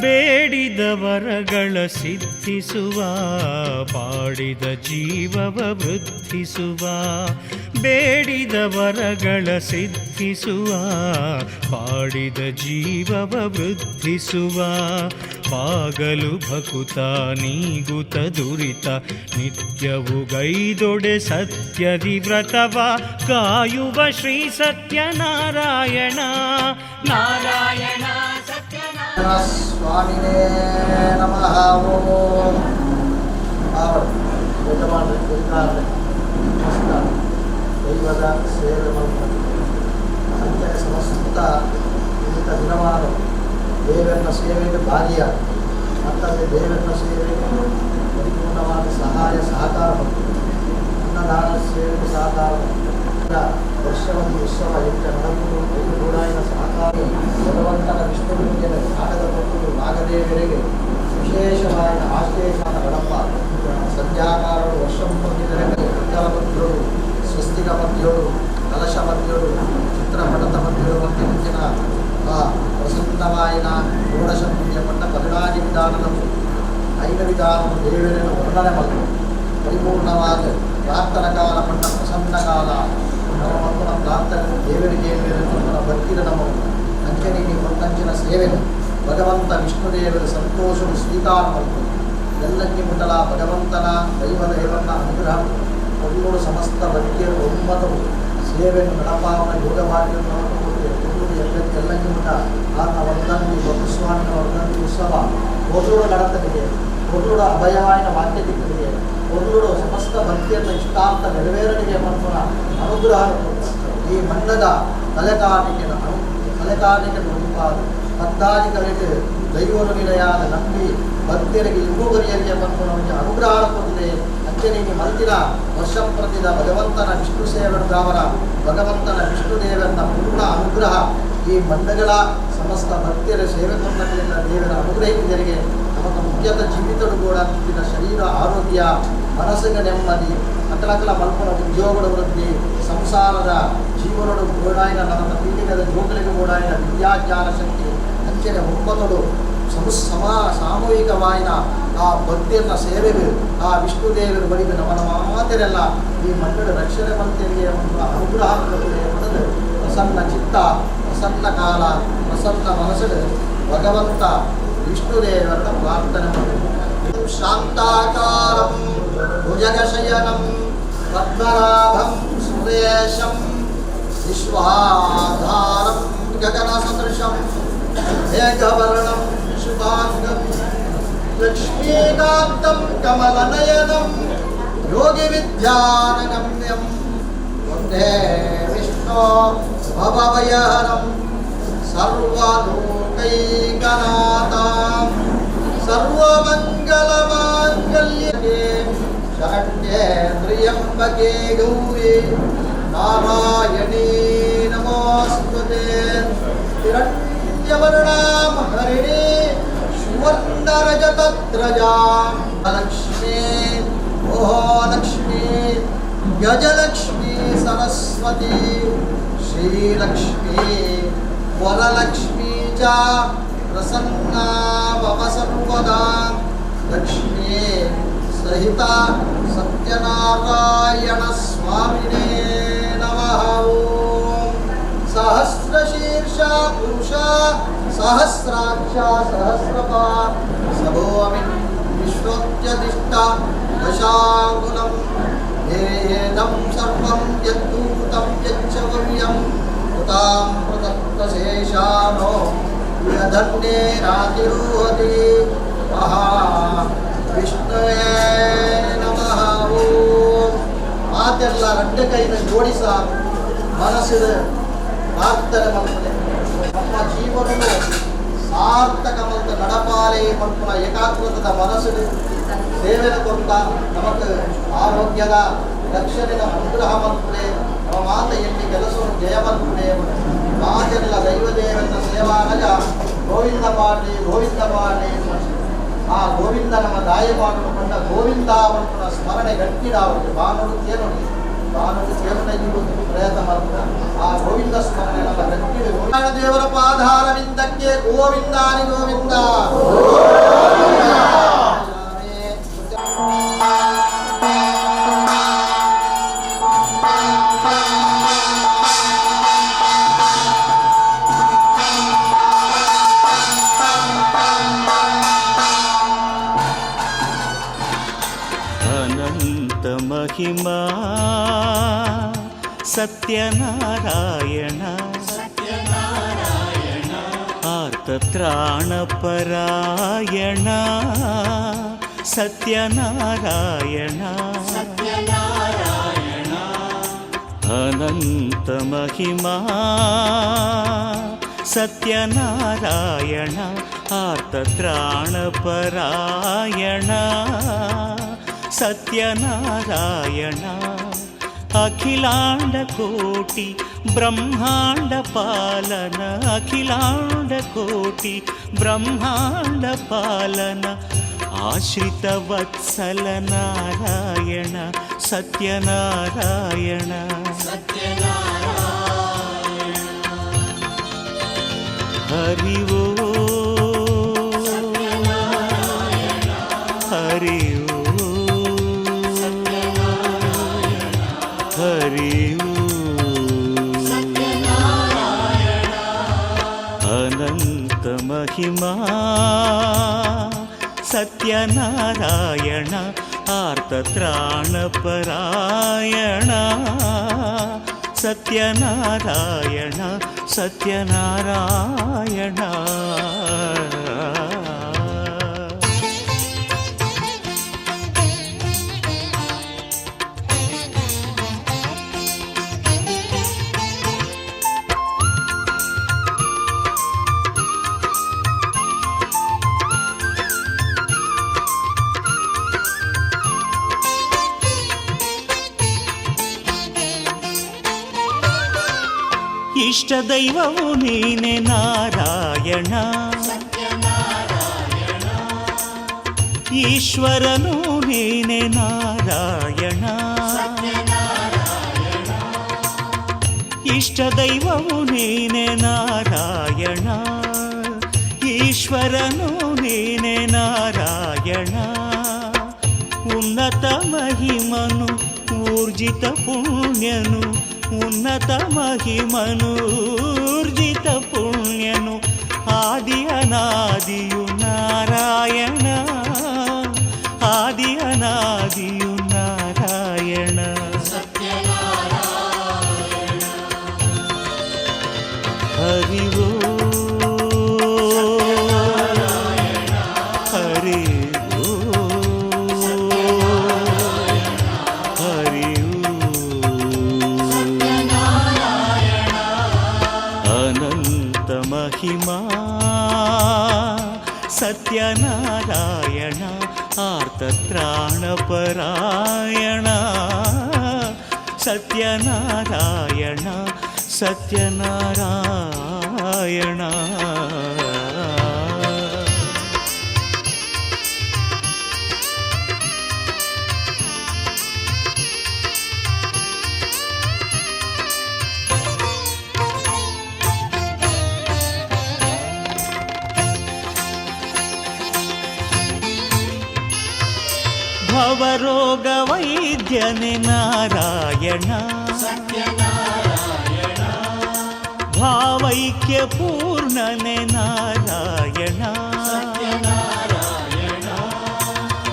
ಬೇಡಿದ ವರಗಳ ಸಿದ್ಧಿಸುವ ಪಾಡಿದ ಜೀವವ ವೃದ್ಧಿಸುವ ಬೇಡಿದ ವರಗಳ ಸಿದ್ಧಿಸುವ ಪಾಡಿದ ಜೀವವ ವೃದ್ಧಿಸುವ ಪಾಗಲು ಭಕುತ ನೀಗುತ ದುರಿತ ನಿತ್ಯವು ಗೈದೊಡೆ ಸತ್ಯದಿ ವ್ರತವ ಕಾಯುವ ಶ್ರೀ ಸತ್ಯನಾರಾಯಣ ನಾರಾಯಣ ಸ್ವಾಮಿನೇ ನಮಃ. ಓಂ ಯಜಮಾನರೇ ಕುರಿತಾರರೇ ದೈವದ ಸೇವೆ ಮಾಡುತ್ತಾರೆ. ಅಂತ್ಯ ಸಮಸ್ತ ಇಂಥ ದಿನವಾರು ದೇವರ ಸೇವೆಗೆ ಭಾಗಿಯಾಗಿ ಮತ್ತಲ್ಲಿ ದೇವರ ಸೇವೆಗೆ ಪರಿಪೂರ್ಣವಾದ ಸಹಾಯ ಸಹಕಾರ ಅನ್ನದಾನ ಸೇವೆಗೆ ಸಹಕಾರ ವರ್ಷವೊಂದು ಉತ್ಸವ ಎಂಟು ನಡಗುವುದು ಗೂಡಾಯಿನ ಸಹಕಾರ ಭಗವಂತನ ವಿಷ್ಣುವಿಗೆ ನಾಟಕ ಕೊಟ್ಟು ನಾಗದೇವರಿಗೆ ವಿಶೇಷವಾದ ಆಶ್ಲೇಷಾನ ಗಣಪ ಸಂಧ್ಯಾಕಾರರು ವರ್ಷಂ ಹೊಂದಿದರೆಗೆ ಮಂಗಲ ಮಧ್ಯರು ಸ್ವಸ್ತಿಕ ಮಧ್ಯರು ಕಲಶ ಮಧ್ಯರು ಚಿತ್ರಪಟದ ಮಧ್ಯರು ಮತ್ತು ಮುಂಚಿನ ಪ್ರಸನ್ನವಾಯಿನ ಷೋಡಶ ಪುಣ್ಯಪಟ್ಟ 14 ವಿಧಾನಗಳು 5 ವಿಧಾನವು ದೇವರನ್ನು ವರ್ಣನೆ ಮಾಡಿ ಪರಿಪೂರ್ಣವಾದ ಪ್ರಾರ್ಥನ ಕಾಲ ಪಟ್ಟ ಪ್ರಸನ್ನ ಕಾಲ ನಮ್ಮ ಮಕ್ಕಳ ಪ್ರಾರ್ಥನೆ ದೇವರಿಗೆ ನಮ್ಮ ಭಕ್ತಿರ ನಮ್ಮ ಅಂಚನಿಗೆ ಕೊಟ್ಟಂಚಿನ ಸೇವೆನು ಭಗವಂತ ವಿಷ್ಣುದೇವರ ಸಂತೋಷವು ಸ್ವೀಕಾರ ಮಾಡುತ್ತದೆ. ಎಲ್ಲಕ್ಕೆ ಮುಟ್ಟಲ ಭಗವಂತನ ದೈವದೇವನ ಅನುಗ್ರಹ ಕೊಲ್ಲೂರು ಸಮಸ್ತ ಭಕ್ತಿಯರು ಒಮ್ಮತವು ಸೇವೆಯನ್ನು ನಡಪಾವನ ಯೋಗವಾಗಿಯನ್ನು ಎಲ್ಲಕ್ಕೆ ಮುಟ್ಟ ಆತ ವರ್ಧಂತಿ ಬಕುಸ್ವಾಮಿನ ವರ್ಧಂತಿ ಉತ್ಸವ ಕೊಲ್ಲೂರು ನಡತನಿಗೆ ಕೊಲ್ಲೂರು ಅಭಯವಾಯಿನ ವಾಕ್ಯತಿಗಳಿಗೆ ಕೊಲ್ಲೂರು ಸಮಸ್ತ ಭಕ್ತಿಯನ್ನು ಇಷ್ಟಾರ್ಥ ನೆರವೇರಣಿಗೆ ಮನುಷ್ಯನ ಅನುಗ್ರಹ ಈ ಮಣ್ಣದ ತಲೆಕಾಣಿಕೆ ಉಂಟಾದ ಭಕ್ತಾದಿಗಳಿಗೆ ದೈವರ ನಿಲೆಯಾದ ನಂಬಿ ಭಕ್ತಿಯರಿಗೆ ಇಬ್ಬುಗರಿಯರಿಗೆ ಮನುಷ್ಯನಿಗೆ ಅನುಗ್ರಹ ಕೊಟ್ಟಿದೆ. ಅಂಚನಿಗೆ ಮಲ್ತಿನ ವರ್ಷಪ್ರತಿದ ಭಗವಂತನ ವಿಷ್ಣು ಸೇವನದವರ ಭಗವಂತನ ವಿಷ್ಣುದೇವನ ಪೂರ್ಣ ಅನುಗ್ರಹ ಈ ಮಂಡಗಳ ಸಮಸ್ತ ಭಕ್ತಿಯರ ಸೇವೆ ಕೊಂಡಗಳಿಂದ ದೇವರ ಅನುಗ್ರಹಿಸಿದರಿಗೆ ನಮಗೆ ಮುಖ್ಯತ ಜೀವಿತಗಳು ಕೂಡ ಮುಟ್ಟಿನ ಶರೀರ ಆರೋಗ್ಯ ಮನಸ್ಸಿಗೆ ನೆಮ್ಮದಿ ಅಕಲಕಲ ಮಲ್ಪನ ಉದ್ಯೋಗದ ವೃದ್ಧಿ ಸಂಸಾರದ ಜೀವನಗಳು ಗೋಡಾಯಿನ ನನ್ನ ಪೀಠಿಗದ ಜೋಕಲಿಗೆ ಗೋಡಾಯಿನ ವಿದ್ಯಾಜ್ಞಾನ ಶಕ್ತಿ ಅಂಚನೆ ಒಪ್ಪತೊಡು ಸಾಮೂಹಿಕವಾದ ಆ ಭಕ್ತಿಯನ್ನ ಸೇವೆಗೆ ಆ ವಿಷ್ಣು ದೇವರ ಬಳಿಗೆ ನಮನ ಮಾತೆರೆಲ್ಲ ಈ ಮಂಡಳ ರಕ್ಷಣೆ ಮಂತ್ರಿಗೆ ಒಂದು ಅನುಗ್ರಹ ಪಡೆದು ಪ್ರಸನ್ನ ಚಿತ್ತ ಪ್ರಸನ್ನ ಕಾಲ ಪ್ರಸನ್ನ ಮನಸ್ಸು ಭಗವಂತ ವಿಷ್ಣು ದೇವರ ಪ್ರಾರ್ಥನೆ ಮಾಡಿದರು. ಶಾಂತಾಕಾರಂ ಭುಜಗಶಯನಂ ಪದ್ಮನಾಭಂ ಸುರೇಶಂ ವಿಶ್ವಾಧಾರಂ ಗಗನ ಸದೃಶಂ ಮೇಘವರ್ಣಂ ಶುಭಾಂಗಂ ಲಕ್ಷ್ಮೀಕಾಂತಂ ಕಮಲನಯನಂ ಯೋಗಿ ವಿದ್ಯಾನಗಮ್ಯಂ ವಂದೇ ವಿಷ್ಣು ಭವಭಯಹರಂ ಸರ್ವಲೋಕೈಕನಾಥಂ ಸರ್ವಮಂಗಲಮಾಂಗಲ್ಯೇ ಶರಣ್ಯೇ ತ್ರ್ಯಂಬಕೆ ಗೌರಿ ನಾರಾಯಣೀ ನಮೋಸ್ತುತೇ. ಹಿರಣ್ಯವರ್ಣಾಂ ಹರಿಣೀ ಸುವರ್ಣರಜತತ್ರಜಾಂ ಲಕ್ಷ್ಮೀ ಓ ಲಕ್ಷ್ಮೀ ಗಜಲಕ್ಷ್ಮೀ ಸರಸ್ವತಿ ಶ್ರೀಲಕ್ಷ್ಮೀ ವರಲಕ್ಷ್ಮೀ ಚ ಪ್ರಸನ್ನಾ ಮಮ ಸರ್ವದಾ. ಲಕ್ಷ್ಮೀ ಸಹಿತ ಸತ್ಯನಾರಾಯಣ ಸ್ವಾಮಿನೇ ನಮಃ. ಓಂ ಸಹಸ್ರಶೀರ್ಷ ಪುರುಷ ಸಹಸ್ರಾಕ್ಷ ಸಹಸ್ರಪಾತ್ ಸಭೋಮಿ ವಿಶ್ವೋತ್ಯದಿಷ್ಟ ದಶಾಂಗುಲಂ ಏದಂ ಸರ್ವಂ ಯದ್ದೂತಂ ಯಚ್ಚವ್ಯಂ ಉತಾಂ ಪ್ರದತ್ತಶೇಷಾನೋ ಯಧನ್ನೇ ರಾತಿರೋಹತಿ ಮಹಾ ವಿಷ್ಣುವೇ ನಮಃ. ಓಂ ಮಾತೆಲ್ಲ ரெண்டு ಕೈನ ಜೋಡಿಸ ಮನಸ್ಸಿನ ಪ್ರಾರ್ಥನೆ ಮಾಡ್ತದೆ. ನಮ್ಮ ಜೀವನವು ಸಾರ್ಥಕವಂತ ನಡಪಾಲೆ ಮಲ್ಪನ ಏಕಾಗ್ರತದ ಮನಸ್ಸಿನ ಸೇವೆನ ಕೊಟ್ಟ ನಮಗೆ ಆರೋಗ್ಯದ ರಕ್ಷಣೆಯ ಅನುಗ್ರಹ ಮಲ್ಪನೆ ನಮ್ಮ ಮಾತೆ ಎಲ್ಲಿ ಕೆಲಸವನ್ನು ಜಯ ಮಲ್ಪನೆ ಮಾತೆಲ್ಲ ದೈವದೇವನ ಸೇವಾನಗ ಗೋವಿಂದ ಪಾಡಿ ಗೋವಿಂದ ಪಾಡಿ ಆ ಗೋವಿಂದ ನಮ್ಮ ದಾಯ ಮಾಡಿಕೊಂಡ ಗೋವಿಂದ ಮಲ್ಪನ ಸ್ಮರಣೆ ಗಟ್ಟಿಡ ಅವರಿಗೆ ಬಾನುಡು ತೇನುಡಿ ಬಾನುಡು ತೇನುಡಿ ಪ್ರಯತ್ನ ಮಾಡ್ತಾರೆ. ಆ ಗೋವಿಂದ ಸ್ಮರಣೆ ನಮ್ಮ ಗಟ್ಟಿಡಿ ಗೋವಿಂದ ದೇವರ ಪಾದಾರವಿಂದಕ್ಕೆ ಗೋವಿಂದಾನಿ ಗೋವಿಂದ. ಅನಂತ ಮಹಿಮಾ ಸತ್ಯನಾರಾಯಣ ಆರ್ತತ್ರಾಣಪರಾಯಣ ಸತ್ಯನಾರಾಯಣ ಅನಂತ ಮಹಿಮಾ ಸತ್ಯನಾರಾಯಣ ಆರ್ತತ್ರಾಣಪರಾಯಣ ಸತ್ಯನಾರಾಯಣ ಅಖಿಲಾಂಡ ಕೋಟಿ ಬ್ರಹ್ಮಾಂಡ ಪಾಲನ ಅಖಿಲಾಂಡ ಕೋಟಿ ಬ್ರಹ್ಮಾಂಡ ಪಾಲನ ಆಶ್ರಿತ ವತ್ಸಲ ನಾರಾಯಣ ಸತ್ಯನಾರಾಯಣ ಹರಿ ಓ ಹರಿ ಓ ಹರಿ ಅನಂತ ಮಹಿಮಾ ಸತ್ಯನಾರಾಯಣ ಆರ್ತತ್ರಾಣಪರಾಯಣ ಸತ್ಯನಾರಾಯಣ ಸತ್ಯನಾರಾಯಣ. ಇಷ್ಟ ದೈವವು ನೀನೆ ನಾರಾಯಣ ಈಶ್ವರನು ನೀನೆ ನಾರಾಯಣ ಇಷ್ಟ ದೈವವು ನೀನೆ ನಾರಾಯಣ ಈಶ್ವರನು ನೀನೆ ನಾರಾಯಣ ಉನ್ನತ ಮಹಿಮನು ಊರ್ಜಿತ ಪುಣ್ಯನು ಉನ್ನತ ಮಹಿಮನು ಊರ್ಜಿತ ಪುಣ್ಯನು ಆದಿ ಅನಾದಿಯು ನಾರಾಯಣ ಆದಿ ಅನಾದಿಯು ನಾರಾಯಣ ಹರಿವೋ ಹರಿವೋ ಹರಿವೋ ಅನಂತ ಮಹಿಮಾ ಸತ್ಯನಾರಾಯಣ ಆರ್ತತ್ರಾಣಪರಾಯಣ ಸತ್ಯನಾರಾಯಣ ಸತ್ಯನಾರಾಯಣ ಭವರೋಗ ವೈದ್ಯನೆ ನಾರಾಯಣ ಭಾವೈಕ್ಯ ಪೂರ್ಣನೆ ನಾರಾಯಣ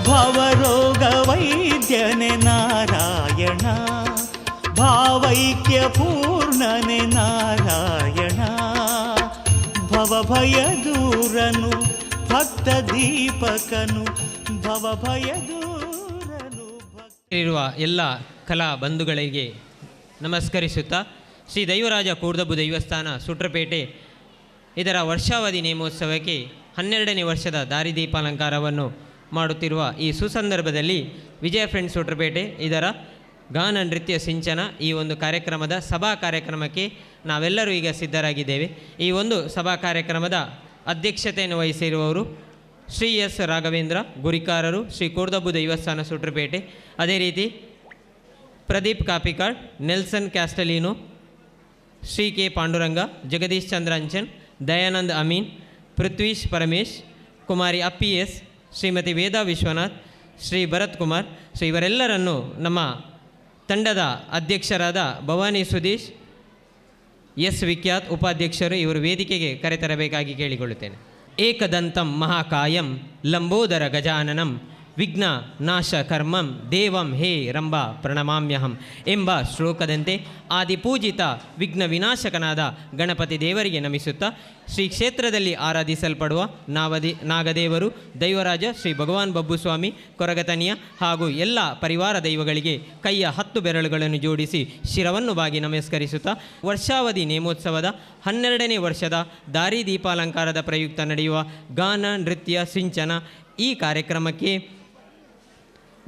ಭವರೋಗ ವೈದ್ಯನೆ ನಾರಾಯಣ ಭಾವೈಕ್ಯ ಪೂರ್ಣನೆ ನಾರಾಯಣ ಭವಭಯ ದೂರನು ಭಕ್ತ ದೀಪಕನು ಭವಭಯ ದೂರನು ಇರುವ ಎಲ್ಲ ಕಲಾ ಬಂಧುಗಳಿಗೆ ನಮಸ್ಕರಿಸುತ್ತಾ ಶ್ರೀ ದೈವರಾಜ ಕೂರ್ದಬ್ಬು ದೈವಸ್ಥಾನ ಸುಟ್ರಪೇಟೆ ಇದರ ವರ್ಷಾವಧಿ ನೇಮೋತ್ಸವಕ್ಕೆ 12ನೇ ವರ್ಷದ ದಾರಿದೀಪಾಲಂಕಾರವನ್ನು ಮಾಡುತ್ತಿರುವ ಈ ಸುಸಂದರ್ಭದಲ್ಲಿ ವಿಜಯ ಫ್ರೆಂಡ್ಸ್ ಸುಟ್ರಪೇಟೆ ಇದರ ಗಾನ ನೃತ್ಯ ಸಿಂಚನ ಈ ಒಂದು ಕಾರ್ಯಕ್ರಮದ ಸಭಾ ಕಾರ್ಯಕ್ರಮಕ್ಕೆ ನಾವೆಲ್ಲರೂ ಈಗ ಸಿದ್ಧರಾಗಿದ್ದೇವೆ. ಈ ಒಂದು ಸಭಾ ಕಾರ್ಯಕ್ರಮದ ಅಧ್ಯಕ್ಷತೆಯನ್ನು ವಹಿಸಿರುವವರು ಶ್ರೀ ಎಸ್ ರಾಘವೇಂದ್ರ ಗುರಿಕಾರರು, ಶ್ರೀ ಕೂರ್ದಬ್ಬು ದೈವಸ್ಥಾನ ಸುಟ್ರಪೇಟೆ. ಅದೇ ರೀತಿ ಪ್ರದೀಪ್ ಕಾಪಿಕಾಡ್, ನೆಲ್ಸನ್ ಕ್ಯಾಸ್ಟಲಿನೋ, ಶ್ರೀ ಕೆ ಪಾಂಡುರಂಗ, ಜಗದೀಶ್ ಚಂದ್ರ ಅಂಚನ್, ದಯಾನಂದ್ ಅಮೀನ್, ಪೃಥ್ವೀಶ್ ಪರಮೇಶ್, ಕುಮಾರಿ ಅಪ್ಪಿ ಎಸ್, ಶ್ರೀಮತಿ ವೇದಾ ವಿಶ್ವನಾಥ್, ಶ್ರೀ ಭರತ್ ಕುಮಾರ್. ಸೊ ಇವರೆಲ್ಲರನ್ನು ನಮ್ಮ ತಂಡದ ಅಧ್ಯಕ್ಷರಾದ ಭವಾನಿ ಸುದೀಶ್ ಎಸ್ ವಿಖ್ಯಾತ್ ಉಪಾಧ್ಯಕ್ಷರು ಇವರು ವೇದಿಕೆಗೆ ಕರೆತರಬೇಕಾಗಿ ಕೇಳಿಕೊಳ್ಳುತ್ತೇನೆ. ಏಕದಂತಂ ಮಹಾಕಾಯಂ ಲಂಬೋದರ ಗಜಾನನಂ ವಿಘ್ನ ನಾಶ ಕರ್ಮಂ ದೇವಂ ಹೇ ರಂಭ ಪ್ರಣಮಾಮ್ಯಹಂ ಎಂಬ ಶ್ಲೋಕದಂತೆ ಆದಿಪೂಜಿತ ವಿಘ್ನ ವಿನಾಶಕನಾದ ಗಣಪತಿ ದೇವರಿಗೆ ನಮಿಸುತ್ತಾ ಶ್ರೀ ಕ್ಷೇತ್ರದಲ್ಲಿ ಆರಾಧಿಸಲ್ಪಡುವ ನಾಗದೇವರು ದೈವರಾಜ ಶ್ರೀ ಭಗವಾನ್ ಬಬ್ಬುಸ್ವಾಮಿ ಕೊರಗತನಿಯ ಹಾಗೂ ಎಲ್ಲ ಪರಿವಾರ ದೈವಗಳಿಗೆ ಕೈಯ 10 ಬೆರಳುಗಳನ್ನು ಜೋಡಿಸಿ ಶಿರವನ್ನು ಬಾಗಿ ನಮಸ್ಕರಿಸುತ್ತಾ ವರ್ಷಾವಧಿ ನೇಮೋತ್ಸವದ 12ನೇ ವರ್ಷದ ದಾರಿದೀಪಾಲಂಕಾರದ ಪ್ರಯುಕ್ತ ನಡೆಯುವ ಗಾನ ನೃತ್ಯ ಸಿಂಚನ ಈ ಕಾರ್ಯಕ್ರಮಕ್ಕೆ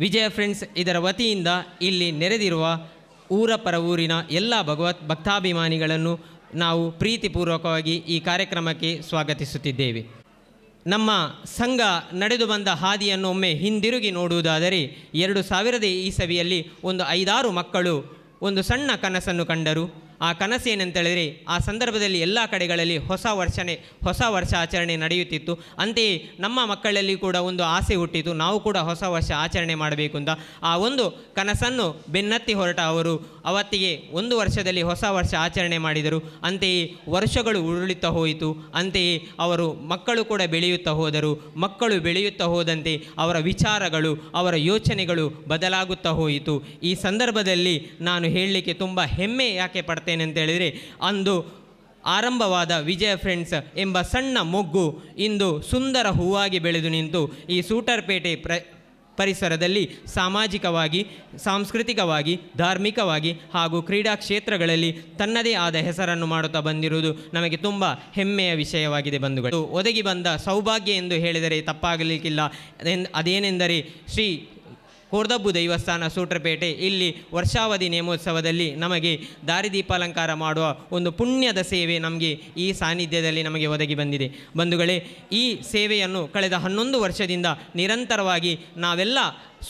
ವಿಜಯ ಫ್ರೆಂಡ್ಸ್ ಇದರ ವತಿಯಿಂದ ಇಲ್ಲಿ ನೆರೆದಿರುವ ಊರ ಪರ ಊರಿನ ಎಲ್ಲ ಭಕ್ತಾಭಿಮಾನಿಗಳನ್ನು ನಾವು ಪ್ರೀತಿಪೂರ್ವಕವಾಗಿ ಈ ಕಾರ್ಯಕ್ರಮಕ್ಕೆ ಸ್ವಾಗತಿಸುತ್ತಿದ್ದೇವೆ. ನಮ್ಮ ಸಂಘ ನಡೆದು ಬಂದ ಹಾದಿಯನ್ನು ಒಮ್ಮೆ ಹಿಂದಿರುಗಿ ನೋಡುವುದಾದರೆ 2000 ಇಸವಿಯಲ್ಲಿ ಒಂದು 5-6 ಮಕ್ಕಳು ಒಂದು ಸಣ್ಣ ಕನಸನ್ನು ಕಂಡರು. ಆ ಕನಸೇನೆಂತೇಳಿದರೆ ಆ ಸಂದರ್ಭದಲ್ಲಿ ಎಲ್ಲ ಕಡೆಗಳಲ್ಲಿ ಹೊಸ ವರ್ಷ ಆಚರಣೆ ನಡೆಯುತ್ತಿತ್ತು. ಅಂತೆಯೇ ನಮ್ಮ ಮಕ್ಕಳಲ್ಲಿ ಕೂಡ ಒಂದು ಆಸೆ ಹುಟ್ಟಿತು, ನಾವು ಕೂಡ ಹೊಸ ವರ್ಷ ಆಚರಣೆ ಮಾಡಬೇಕು ಅಂತ. ಆ ಒಂದು ಕನಸನ್ನು ಬೆನ್ನತ್ತಿ ಹೊರಟ ಅವರು ಅವತ್ತಿಗೆ 1 ವರ್ಷದಲ್ಲಿ ಹೊಸ ವರ್ಷ ಆಚರಣೆ ಮಾಡಿದರು. ಅಂತೆಯೇ ವರ್ಷಗಳು ಉರುಳುತ್ತಾ ಹೋಯಿತು. ಅಂತೆಯೇ ಅವರು ಮಕ್ಕಳು ಕೂಡ ಬೆಳೆಯುತ್ತಾ ಹೋದರು. ಮಕ್ಕಳು ಬೆಳೆಯುತ್ತಾ ಹೋದಂತೆ ಅವರ ವಿಚಾರಗಳು, ಅವರ ಯೋಚನೆಗಳು ಬದಲಾಗುತ್ತಾ ಹೋಯಿತು. ಈ ಸಂದರ್ಭದಲ್ಲಿ ನಾನು ಹೇಳಲಿಕ್ಕೆ ತುಂಬ ಹೆಮ್ಮೆ ಯಾಕೆ ಪಡ್ತೇನೆ ಅಂತೇಳಿದರೆ, ಅಂದು ಆರಂಭವಾದ ವಿಜಯ ಫ್ರೆಂಡ್ಸ್ ಎಂಬ ಸಣ್ಣ ಮೊಗ್ಗು ಇಂದು ಸುಂದರ ಹೂವಾಗಿ ಬೆಳೆದು ನಿಂತು ಈ ಸೂಟರ್ಪೇಟೆ ಪರಿಸರದಲ್ಲಿ ಸಾಮಾಜಿಕವಾಗಿ, ಸಾಂಸ್ಕೃತಿಕವಾಗಿ, ಧಾರ್ಮಿಕವಾಗಿ ಹಾಗೂ ಕ್ರೀಡಾ ಕ್ಷೇತ್ರಗಳಲ್ಲಿ ತನ್ನದೇ ಆದ ಹೆಸರನ್ನು ಮಾಡುತ್ತಾ ಬಂದಿರುವುದು ನಮಗೆ ತುಂಬ ಹೆಮ್ಮೆಯ ವಿಷಯವಾಗಿದೆ ಬಂಧುಗಳು. ಒದಗಿ ಬಂದ ಸೌಭಾಗ್ಯ ಎಂದು ಹೇಳಿದರೆ ತಪ್ಪಾಗಲಿಕ್ಕಿಲ್ಲ. ಅದೇನೆಂದರೆ ಶ್ರೀ ಕೂರ್ದಬ್ಬು ದೈವಸ್ಥಾನ ಸೂಟ್ರಪೇಟೆ ಇಲ್ಲಿ ವರ್ಷಾವಧಿ ನೇಮೋತ್ಸವದಲ್ಲಿ ನಮಗೆ ದಾರಿದೀಪಾಲಂಕಾರ ಮಾಡುವ ಒಂದು ಪುಣ್ಯದ ಸೇವೆ ನಮಗೆ ಈ ಸಾನ್ನಿಧ್ಯದಲ್ಲಿ ನಮಗೆ ಒದಗಿ ಬಂದಿದೆ. ಬಂಧುಗಳೇ, ಈ ಸೇವೆಯನ್ನು ಕಳೆದ 11 ವರ್ಷದಿಂದ ನಿರಂತರವಾಗಿ ನಾವೆಲ್ಲ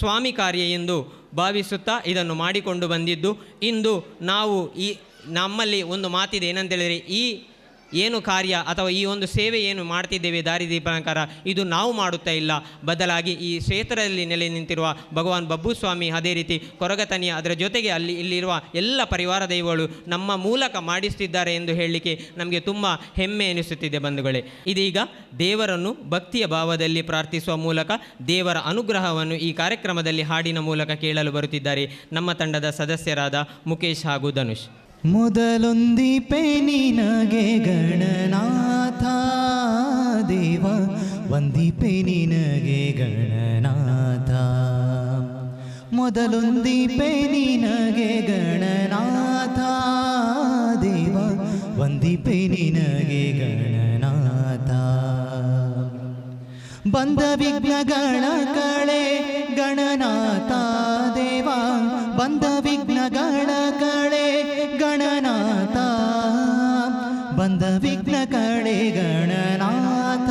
ಸ್ವಾಮಿ ಕಾರ್ಯ ಎಂದು ಭಾವಿಸುತ್ತಾ ಇದನ್ನು ಮಾಡಿಕೊಂಡು ಬಂದಿದ್ದು, ಇಂದು ನಾವು ನಮ್ಮಲ್ಲಿ ಒಂದು ಮಾತಿದೆ ಏನಂತೇಳಿದರೆ, ಈ ಏನು ಕಾರ್ಯ ಅಥವಾ ಈ ಒಂದು ಸೇವೆ ಏನು ಮಾಡ್ತಿದ್ದೇವೆ ದಾರಿದೀಪನಕಾರ, ಇದು ನಾವು ಮಾಡುತ್ತಾ ಇಲ್ಲ, ಬದಲಾಗಿ ಈ ಕ್ಷೇತ್ರದಲ್ಲಿ ನೆಲೆ ನಿಂತಿರುವ ಭಗವಾನ್ ಬಬ್ಬು ಸ್ವಾಮಿ, ಅದೇ ರೀತಿ ಕೊರಗತನಿಯ, ಅದರ ಜೊತೆಗೆ ಇಲ್ಲಿರುವ ಎಲ್ಲ ಪರಿವಾರ ದೈವಗಳು ನಮ್ಮ ಮೂಲಕ ಮಾಡಿಸ್ತಿದ್ದಾರೆ ಎಂದು ಹೇಳಲಿಕ್ಕೆ ನಮಗೆ ತುಂಬ ಹೆಮ್ಮೆ ಎನಿಸುತ್ತಿದೆ ಬಂಧುಗಳೇ. ಇದೀಗ ದೇವರನ್ನು ಭಕ್ತಿಯ ಭಾವದಲ್ಲಿ ಪ್ರಾರ್ಥಿಸುವ ಮೂಲಕ ದೇವರ ಅನುಗ್ರಹವನ್ನು ಈ ಕಾರ್ಯಕ್ರಮದಲ್ಲಿ ಹಾಡಿನ ಮೂಲಕ ಕೇಳಲು ಬರುತ್ತಿದ್ದಾರೆ ನಮ್ಮ ತಂಡದ ಸದಸ್ಯರಾದ ಮುಖೇಶ್ ಹಾಗೂ ಧನುಷ್. ಮೊದಲೊಂದಿಪೆ ನಿನಗೆ ಗಣನಾಥ ದೇವ, ವಂದಿಪೆ ನಿನಗೆ ಗಣನಾಥ. ಮೊದಲೊಂದಿಪೆ ನಿನಗೆ ಗಣನಾಥ ದೇವ, ವಂದಿಪೆ ನಿನಗೆ ಗಣನಾಥ. ಬಂದ ವಿಘ್ನಗಳ ಕಳೆ ಗಣನಾಥ ದೇವ, ಬಂದ ವಿಘ್ನಗಳ ಕಳೆ ಗಣನಾಥ, ಬಂದ ವಿಘ್ನ ಕಳೆ ಗಣನಾಥ,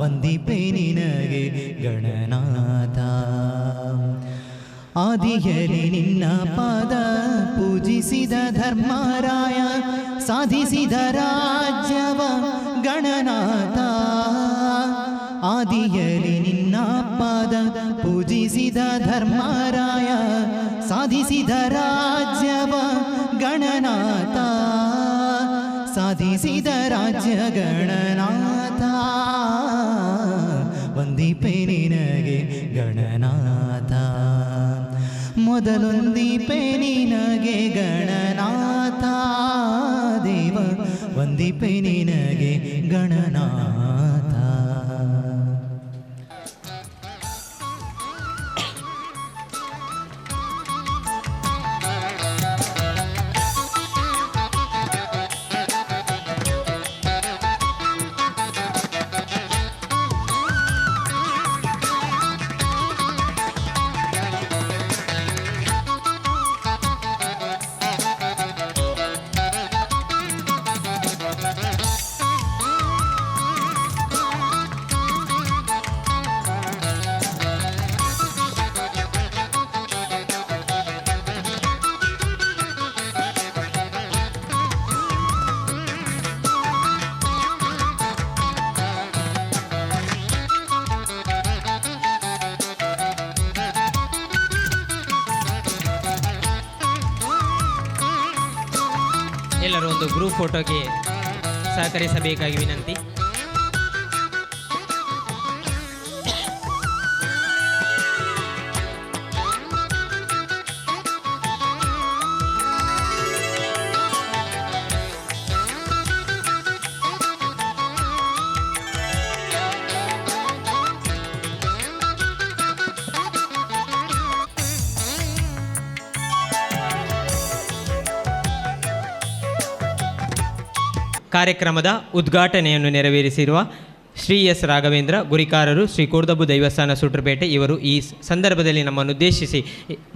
ವಂದಿಪೆ ನಿನಗೆ ಗಣನಾಥ. ಆದಿಯಲ್ಲಿ ನಿನ್ನ ಪಾದ ಪೂಜಿಸಿದ ಧರ್ಮರಾಯ, ಸಾಧಿಸಿದ ರಾಜ್ಯವ ಗಣನಾಥ. ಆದಿಯಲ್ಲಿ ನಿನ್ನ ಪಾದ ಪೂಜಿಸಿದ ಧರ್ಮರಾಯ, ಸಾಧಿಸಿದ ರಾಜ್ಯವ ಗಣನಾಥ, ಸಾಧಿಸಿದ ರಾಜ್ಯ ಗಣನಾಥ, ವಂದಿಪೆ ನಿನಗೆ ಗಣನಾಥ. ಮೊದಲೊಂದಿಪೆ ನಿನಗೆ ಗಣನಾಥ ದೇವ, ವಂದಿಪೆ ನಿನಗೆ ಗಣನಾಥ. ಎಲ್ಲರೂ ಒಂದು ಗ್ರೂಪ್ ಫೋಟೋಗೆ ಸಹಕರಿಸಬೇಕಾಗಿ ವಿನಂತಿ. ಕಾರ್ಯಕ್ರಮದ ಉದ್ಘಾಟನೆಯನ್ನು ನೆರವೇರಿಸಿರುವ ಶ್ರೀ ಎಸ್ ರಾಘವೇಂದ್ರ ಗುರಿಕಾರರು, ಶ್ರೀ ಕೂರ್ದಬ್ಬು ದೈವಸ್ಥಾನ ಸುಟ್ರಪೇಟೆ, ಇವರು ಈ ಸಂದರ್ಭದಲ್ಲಿ ನಮ್ಮನ್ನು ಉದ್ದೇಶಿಸಿ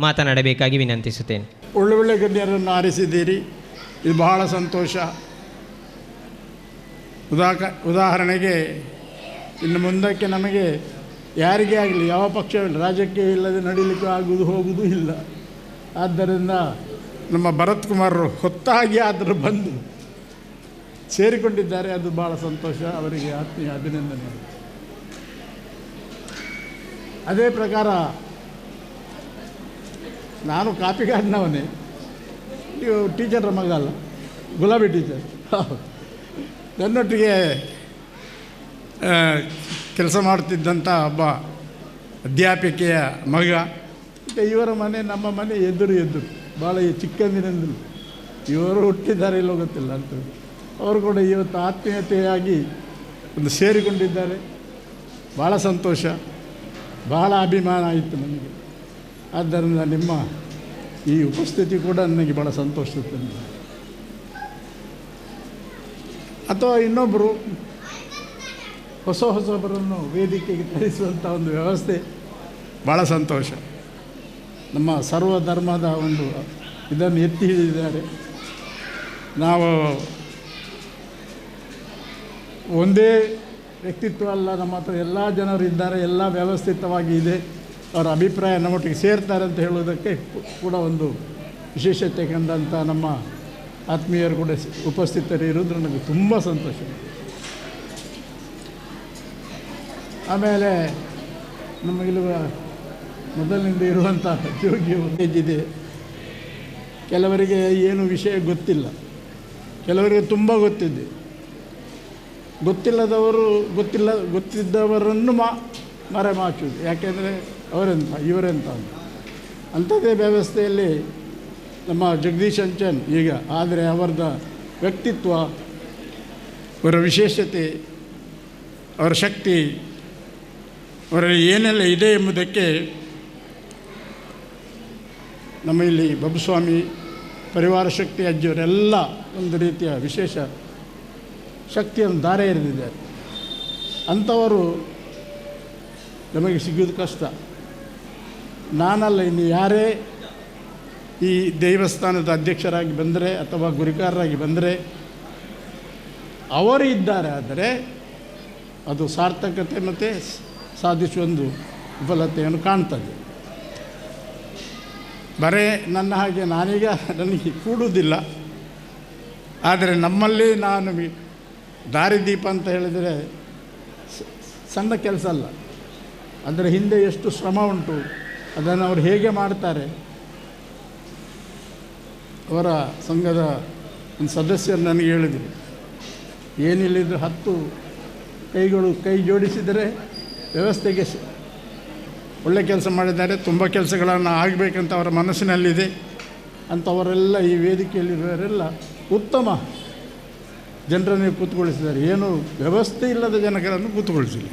ಮಾತನಾಡಬೇಕಾಗಿ ವಿನಂತಿಸುತ್ತೇನೆ. ಒಳ್ಳೊಳ್ಳೆ ಗಣ್ಯರನ್ನು ಆರಿಸಿದ್ದೀರಿ, ಇದು ಬಹಳ ಸಂತೋಷ. ಉದಾಹರಣೆಗೆ ಇನ್ನು ಮುಂದಕ್ಕೆ ನಮಗೆ ಯಾರಿಗೇ ಆಗಲಿ, ಯಾವ ಪಕ್ಷವಿಲ್ಲ, ರಾಜಕೀಯ ಇಲ್ಲದೆ ನಡೀಲಿಕ್ಕೆ ಆಗುವುದು ಹೋಗುವುದೂ ಇಲ್ಲ. ಆದ್ದರಿಂದ ನಮ್ಮ ಭರತ್ ಕುಮಾರರು ಹೊತ್ತಾಗಿ ಆದರೂ ಬಂದು ಸೇರಿಕೊಂಡಿದ್ದಾರೆ, ಅದು ಭಾಳ ಸಂತೋಷ. ಅವರಿಗೆ ಆತ್ಮೀಯ ಅಭಿನಂದನೆ. ಅದೇ ಪ್ರಕಾರ ನಾನು ಕಾಪಿಗಾರನವನೇ, ನೀವು ಟೀಚರ್ ಮಗ ಅಲ್ಲ, ಗುಲಾಬಿ ಟೀಚರ್. ನನ್ನೊಟ್ಟಿಗೆ ಕೆಲಸ ಮಾಡ್ತಿದ್ದಂಥ ಒಬ್ಬ ಅಧ್ಯಾಪಿಕೆಯ ಮಗ. ಇವರ ಮನೆ ನಮ್ಮ ಮನೆ ಎದುರು ಭಾಳ ಚಿಕ್ಕಂದಿನಿಂದಲೂ ಇವರು ಹುಟ್ಟಿದ್ದಾರೆ ಇಲ್ಲೋ ಗೊತ್ತಿಲ್ಲ ಅಂತ. ಅವರು ಕೂಡ ಇವತ್ತು ಆತ್ಮೀಯತೆಯಾಗಿ ಒಂದು ಸೇರಿಕೊಂಡಿದ್ದಾರೆ. ಭಾಳ ಸಂತೋಷ, ಬಹಳ ಅಭಿಮಾನ ಆಯಿತು ನನಗೆ. ಆದ್ದರಿಂದ ನಿಮ್ಮ ಈ ಉಪಸ್ಥಿತಿ ಕೂಡ ನನಗೆ ಭಾಳ ಸಂತೋಷ ತಂದಿದೆ. ಅಥವಾ ಇನ್ನೊಬ್ಬರು ಹೊಸಬರನ್ನು ವೇದಿಕೆಗೆ ತರಿಸುವಂಥ ಒಂದು ವ್ಯವಸ್ಥೆ ಭಾಳ ಸಂತೋಷ. ನಮ್ಮ ಸರ್ವಧರ್ಮದ ಒಂದು ಇದನ್ನು ಎತ್ತಿ ಹಿಡಿದಿದ್ದಾರೆ. ನಾವು ಒಂದೇ ವ್ಯಕ್ತಿತ್ವ ಅಲ್ಲ, ನಮ್ಮ ಹತ್ರ ಎಲ್ಲ ಜನರು ಇದ್ದಾರೆ, ಎಲ್ಲ ವ್ಯವಸ್ಥಿತವಾಗಿ ಇದೆ. ಅವರ ಅಭಿಪ್ರಾಯ ನಮ್ಮೊಟ್ಟಿಗೆ ಸೇರ್ತಾರೆ ಅಂತ ಹೇಳೋದಕ್ಕೆ ಕೂಡ ಒಂದು ವಿಶೇಷತೆ ಕಂಡಂಥ ನಮ್ಮ ಆತ್ಮೀಯರು ಕೂಡ ಉಪಸ್ಥಿತರಿರುವುದು ನನಗೆ ತುಂಬ ಸಂತೋಷ. ಆಮೇಲೆ ನಮಗಿರುವ ಮೊದಲಿನಿಂದ ಇರುವಂಥ ಜೋಗಿ ಇದೆ. ಕೆಲವರಿಗೆ ಏನು ವಿಷಯ ಗೊತ್ತಿಲ್ಲ, ಕೆಲವರಿಗೆ ತುಂಬ ಗೊತ್ತಿದೆ. ಗೊತ್ತಿಲ್ಲದವರು ಗೊತ್ತಿದ್ದವರನ್ನು ಮರೆಮಾಚುವುದು. ಯಾಕೆಂದರೆ ಅವರೆಂತ ಇವರೆಂತ ಅಂತ. ಅಂಥದ್ದೇ ವ್ಯವಸ್ಥೆಯಲ್ಲಿ ನಮ್ಮ ಜಗದೀಶ್ ಅಂಚನ್ ಈಗ. ಆದರೆ ಅವರದ ವ್ಯಕ್ತಿತ್ವ, ಅವರ ವಿಶೇಷತೆ, ಅವರ ಶಕ್ತಿ, ಅವರಲ್ಲಿ ಏನೆಲ್ಲ ಇದೆ ಎಂಬುದಕ್ಕೆ ನಮ್ಮ ಇಲ್ಲಿ ಬಬ್ಬುಸ್ವಾಮಿ, ಪರಿವಾರ ಶಕ್ತಿ ಅಜ್ಜಿಯವರೆಲ್ಲ ಒಂದು ರೀತಿಯ ವಿಶೇಷ ಶಕ್ತಿಯನ್ನು ಧಾರೆ ಎರೆದಿದ್ದಾರೆ. ಅಂಥವರು ನಮಗೆ ಸಿಗೋದು ಕಷ್ಟ. ನಾನಲ್ಲ, ಇನ್ನು ಯಾರೇ ಈ ದೇವಸ್ಥಾನದ ಅಧ್ಯಕ್ಷರಾಗಿ ಬಂದರೆ ಅಥವಾ ಗುರಿಕಾರರಾಗಿ ಬಂದರೆ ಅವರು ಇದ್ದಾರೆ. ಆದರೆ ಅದು ಸಾರ್ಥಕತೆ ಮತ್ತು ಸಾಧಿಸುವೊಂದು ವಿಫಲತೆಯನ್ನು ಕಾಣ್ತದೆ. ಬರೇ ನನ್ನ ಹಾಗೆ ನಾನೀಗ ನನಗೆ ಕೂಡುವುದಿಲ್ಲ. ಆದರೆ ನಮ್ಮಲ್ಲಿ ನಾನು ದಾರಿದೀಪ ಅಂತ ಹೇಳಿದರೆ ಸಣ್ಣ ಕೆಲಸ ಅಲ್ಲ. ಅದರ ಹಿಂದೆ ಎಷ್ಟು ಶ್ರಮ ಉಂಟು, ಅದನ್ನು ಅವರು ಹೇಗೆ ಮಾಡ್ತಾರೆ. ಅವರ ಸಂಘದ ಒಂದು ಸದಸ್ಯರು ನನಗೆ ಹೇಳಿದರು, ಏನಿಲ್ಲಿದ್ರು 10 ಕೈಗಳು ಕೈ ಜೋಡಿಸಿದರೆ ವ್ಯವಸ್ಥೆಗೆ ಒಳ್ಳೆ ಕೆಲಸ ಮಾಡಿದ್ದಾರೆ. ತುಂಬ ಕೆಲಸಗಳನ್ನು ಆಗಬೇಕಂತ ಅವರ ಮನಸ್ಸಿನಲ್ಲಿದೆ. ಅಂಥವರೆಲ್ಲ ಈ ವೇದಿಕೆಯಲ್ಲಿರುವವರೆಲ್ಲ ಉತ್ತಮ ಜನರನ್ನು ಕೂತ್ಕೊಳಿಸಿದ್ದಾರೆ. ಏನು ವ್ಯವಸ್ಥೆ ಇಲ್ಲದ ಜನಗಳನ್ನು ಕೂತ್ಕೊಳಿಸಿಲ್ಲ.